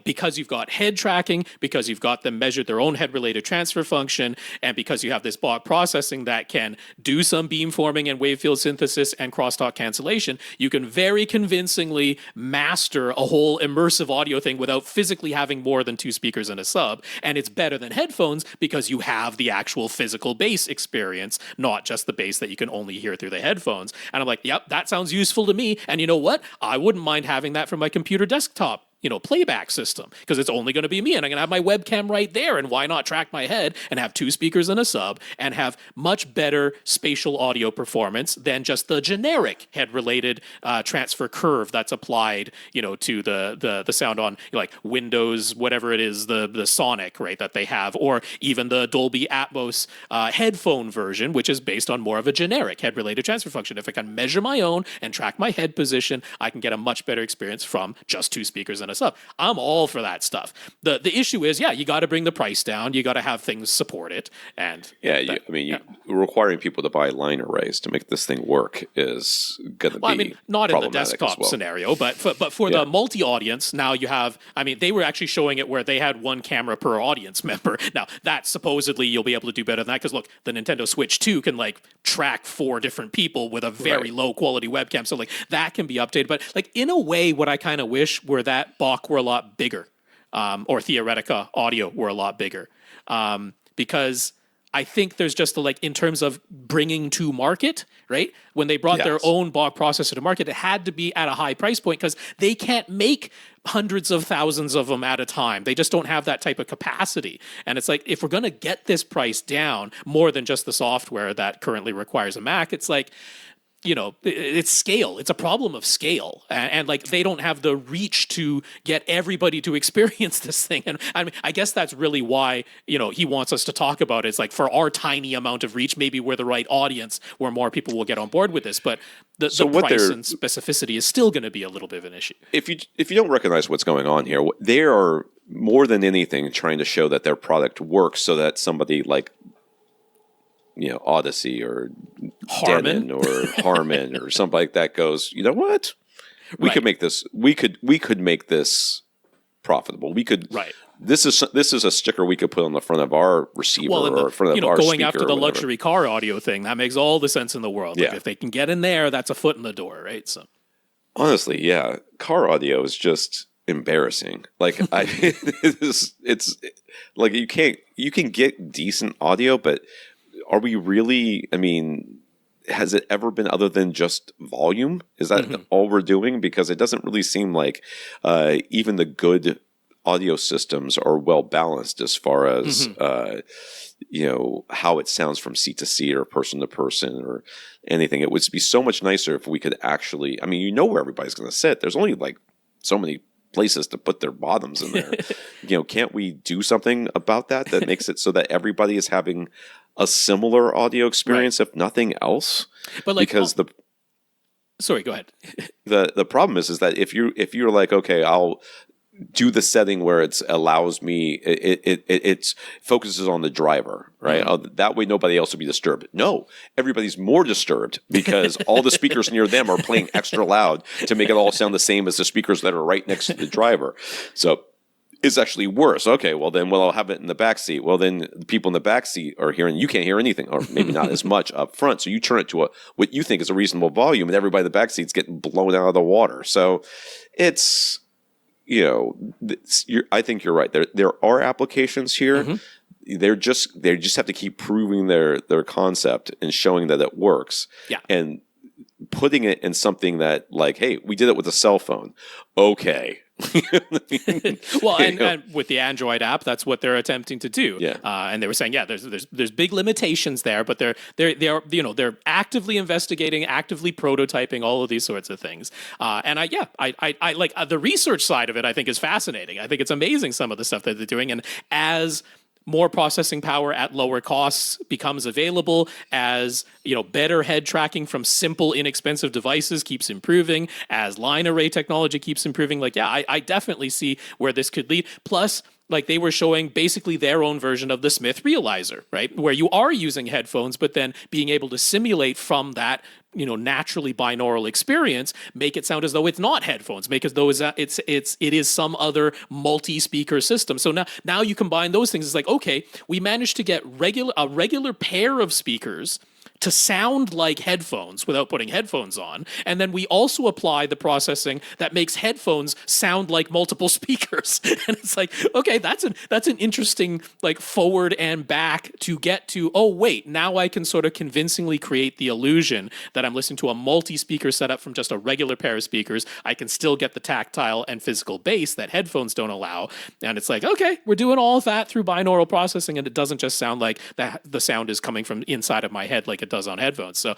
because you've got head tracking, because you've got them measured their own head-related transfer function, and because you have this BACCH processing that can do some beamforming and wave field synthesis and crosstalk cancellation, you can very convincingly master a whole immersive audio thing without physically having more than 2 speakers and a sub. And it's better than headphones because you have the actual physical bass experience, not just the bass that you can only hear through the headphones. And I'm like, yep, that sounds useful to me. And you know what? I wouldn't mind having that for my computer desktop playback system, because it's only going to be me and I'm going to have my webcam right there, and why not track my head and have 2 speakers and a sub and have much better spatial audio performance than just the generic head-related transfer curve that's applied, to the sound on like Windows, whatever it is, the Sonic, right, that they have, or even the Dolby Atmos headphone version, which is based on more of a generic head-related transfer function. If I can measure my own and track my head position, I can get a much better experience from just 2 speakers and a sub. I'm all for that stuff. The issue is, you got to bring the price down. You got to have things support it. And requiring people to buy line arrays to make this thing work is going to be not in the desktop scenario, but for the multi-audience, now you have, they were actually showing it where they had 1 camera per audience member. Now, that supposedly you'll be able to do better than that, because look, the Nintendo Switch 2 can like track 4 different people with a very low quality webcam. So like that can be updated. But like in a way, what I kind of wish were that BACCH were a lot bigger, or Theoretica audio were a lot bigger, because I think there's just in terms of bringing to market, right? When they brought their own BACCH processor to market, it had to be at a high price point because they can't make hundreds of thousands of them at a time. They just don't have that type of capacity. And it's like, if we're going to get this price down more than just the software that currently requires a Mac, it's like, it's scale. It's a problem of scale. And like, they don't have the reach to get everybody to experience this thing. And I guess that's really why, he wants us to talk about it. It's like, for our tiny amount of reach, maybe we're the right audience where more people will get on board with this. But the price and specificity is still going to be a little bit of an issue. If you don't recognize what's going on here, they are more than anything trying to show that their product works so that somebody like, Odyssey or Denon or Harman or something like that goes, you know what? We could make this. We could make this profitable. We could. Right. This is a sticker we could put on the front of our receiver or in front of our going speaker after the luxury car audio thing. That makes all the sense in the world. Like, if they can get in there, that's a foot in the door, right? So honestly, car audio is just embarrassing. Like it's like you can get decent audio, but are we really, has it ever been other than just volume? Is that all we're doing? Because it doesn't really seem like even the good audio systems are well balanced as far as how it sounds from seat to seat or person to person or anything. It would be so much nicer if we could actually. I mean, where everybody's going to sit. There's only like so many places to put their bottoms in there. Can't we do something about that makes it so that everybody is having a similar audio experience, if nothing else? But like, because sorry, go ahead. the problem is that if you're like, okay, I'll do the setting where it allows me, it focuses on the driver, right? That way nobody else will be disturbed. No, everybody's more disturbed because all the speakers near them are playing extra loud to make it all sound the same as the speakers that are right next to the driver. So it's actually worse. Okay, well then, I'll have it in the back seat. Well then, the people in the back seat are hearing, you can't hear anything, or maybe not as much up front. So you turn it to what you think is a reasonable volume, and everybody in the back seat's getting blown out of the water. So it's, I think you're right. There are applications here. They just have to keep proving their concept and showing that it works. Yeah. And putting it in something that, like, hey, we did it with a cell phone. Okay. Well, and with the Android app, that's what they're attempting to do. Yeah. And they were saying, there's big limitations there, but they're actively investigating, actively prototyping all of these sorts of things. And I like the research side of it. I think is fascinating. I think it's amazing some of the stuff that they're doing, and as more processing power at lower costs becomes available, as better head tracking from simple, inexpensive devices keeps improving, as line array technology keeps improving. I definitely see where this could lead. Plus, like, they were showing basically their own version of the Smith Realizer, right? Where you are using headphones, but then being able to simulate from that, naturally binaural experience, make it sound as though it's not headphones, make it as though it is some other multi-speaker system. So now you combine those things. It's like, okay, we managed to get a regular pair of speakers to sound like headphones without putting headphones on. And then we also apply the processing that makes headphones sound like multiple speakers. And it's like, okay, that's an interesting, like, forward and back to get to, oh wait, now I can sort of convincingly create the illusion that I'm listening to a multi-speaker setup from just a regular pair of speakers. I can still get the tactile and physical bass that headphones don't allow. And it's like, okay, we're doing all of that through binaural processing, and it doesn't just sound like the sound is coming from inside of my head like it does on headphones. So,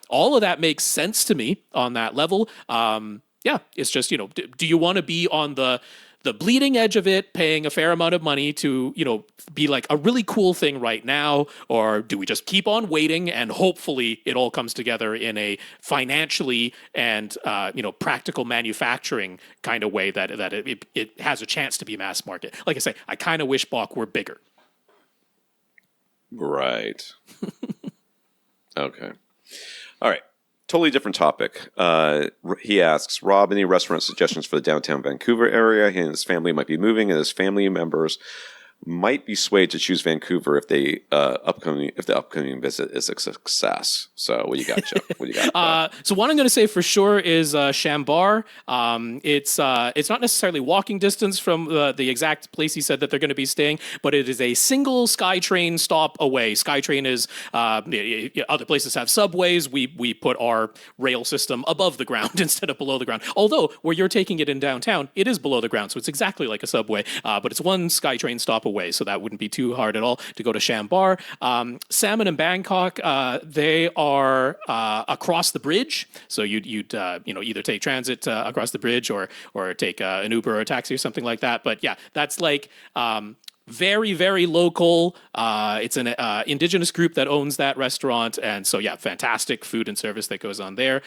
all of that makes sense to me on that level. It's just, do you want to be on the bleeding edge of it, paying a fair amount of money to, be like a really cool thing right now? Or do we just keep on waiting and hopefully it all comes together in a financially and, practical manufacturing kind of way that it has a chance to be mass market? Like I say, I kind of wish BACCH were bigger. Right. Okay. All right. Totally different topic. He asks, Rob, any restaurant suggestions for the downtown Vancouver area? He and his family might be moving, and his family members might be swayed to choose Vancouver if the upcoming visit is a success. So what do you got, Jeff? What do you got? So one I'm going to say for sure is Chambord. It's not necessarily walking distance from the exact place he said that they're going to be staying, but it is a single SkyTrain stop away. SkyTrain is other places have subways. We put our rail system above the ground instead of below the ground. Although where you're taking it in downtown, it is below the ground, so it's exactly like a subway. But it's one SkyTrain stop away, so that wouldn't be too hard at all to go to Chambord. Salmon and Bangkok, they are across the bridge, so you'd either take transit across the bridge or take an Uber or a taxi or something like that. But yeah, that's like very, very local. It's an indigenous group that owns that restaurant, and so yeah, fantastic food and service that goes on there.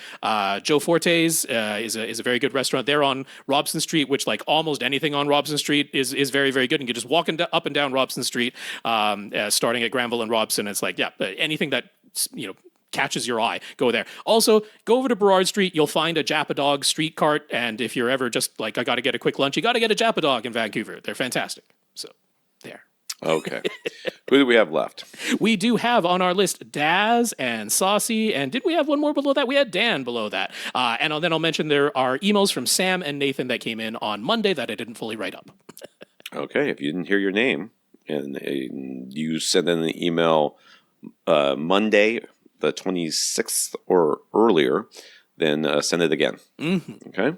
Joe Forte's is a very good restaurant. They're on Robson Street, which, like almost anything on Robson Street is very, very good. And you just walk up and down Robson Street, starting at Granville and Robson. It's like, yeah, anything that catches your eye, go there. Also, go over to Burrard Street. You'll find a Japadog street cart, and if you're ever just like, I got to get a quick lunch, you got to get a Japadog in Vancouver. They're fantastic. So there. Okay. Who do we have left? We do have on our list Dazz and Sasi, and did we have one more below that? We had Dan below that. And then I'll mention there are emails from Sam and Nathan that came in on Monday that I didn't fully write up. Okay. If you didn't hear your name and you send in an email Monday, the 26th or earlier, then send it again. Mm-hmm. Okay.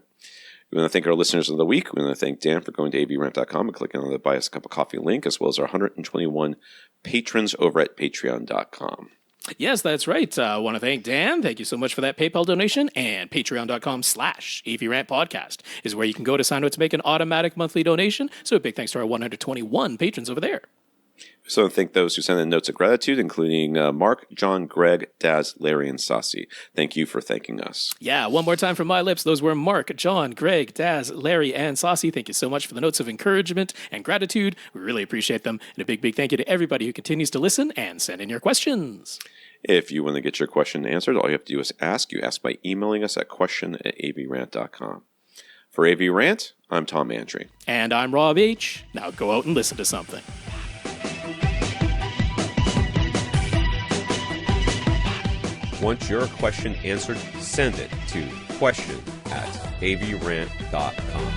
We want to thank our listeners of the week. We want to thank Dan for going to avrant.com and clicking on the Buy Us a Cup of Coffee link, as well as our 121 patrons over at patreon.com. Yes, that's right. I want to thank Dan. Thank you so much for that PayPal donation. And patreon.com/AVRant podcast is where you can go to sign up to make an automatic monthly donation. So a big thanks to our 121 patrons over there. So I thank those who sent in notes of gratitude, including Mark, John, Greg, Dazz, Larry, and Sasi. Thank you for thanking us. Yeah, one more time from my lips. Those were Mark, John, Greg, Dazz, Larry, and Sasi. Thank you so much for the notes of encouragement and gratitude. We really appreciate them. And a big, big thank you to everybody who continues to listen and send in your questions. If you want to get your question answered, all you have to do is ask. You ask by emailing us at question@avrant.com. For AVRant, I'm Tom Antry. And I'm Rob H. Now go out and listen to something. Want your question answered? Send it to question@avrant.com.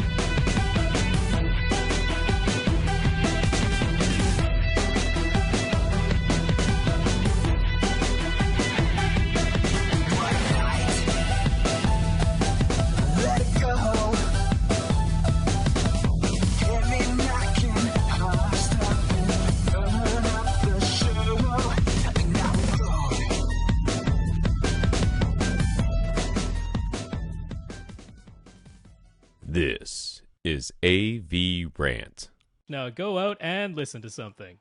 This is AVRant. Now go out and listen to something.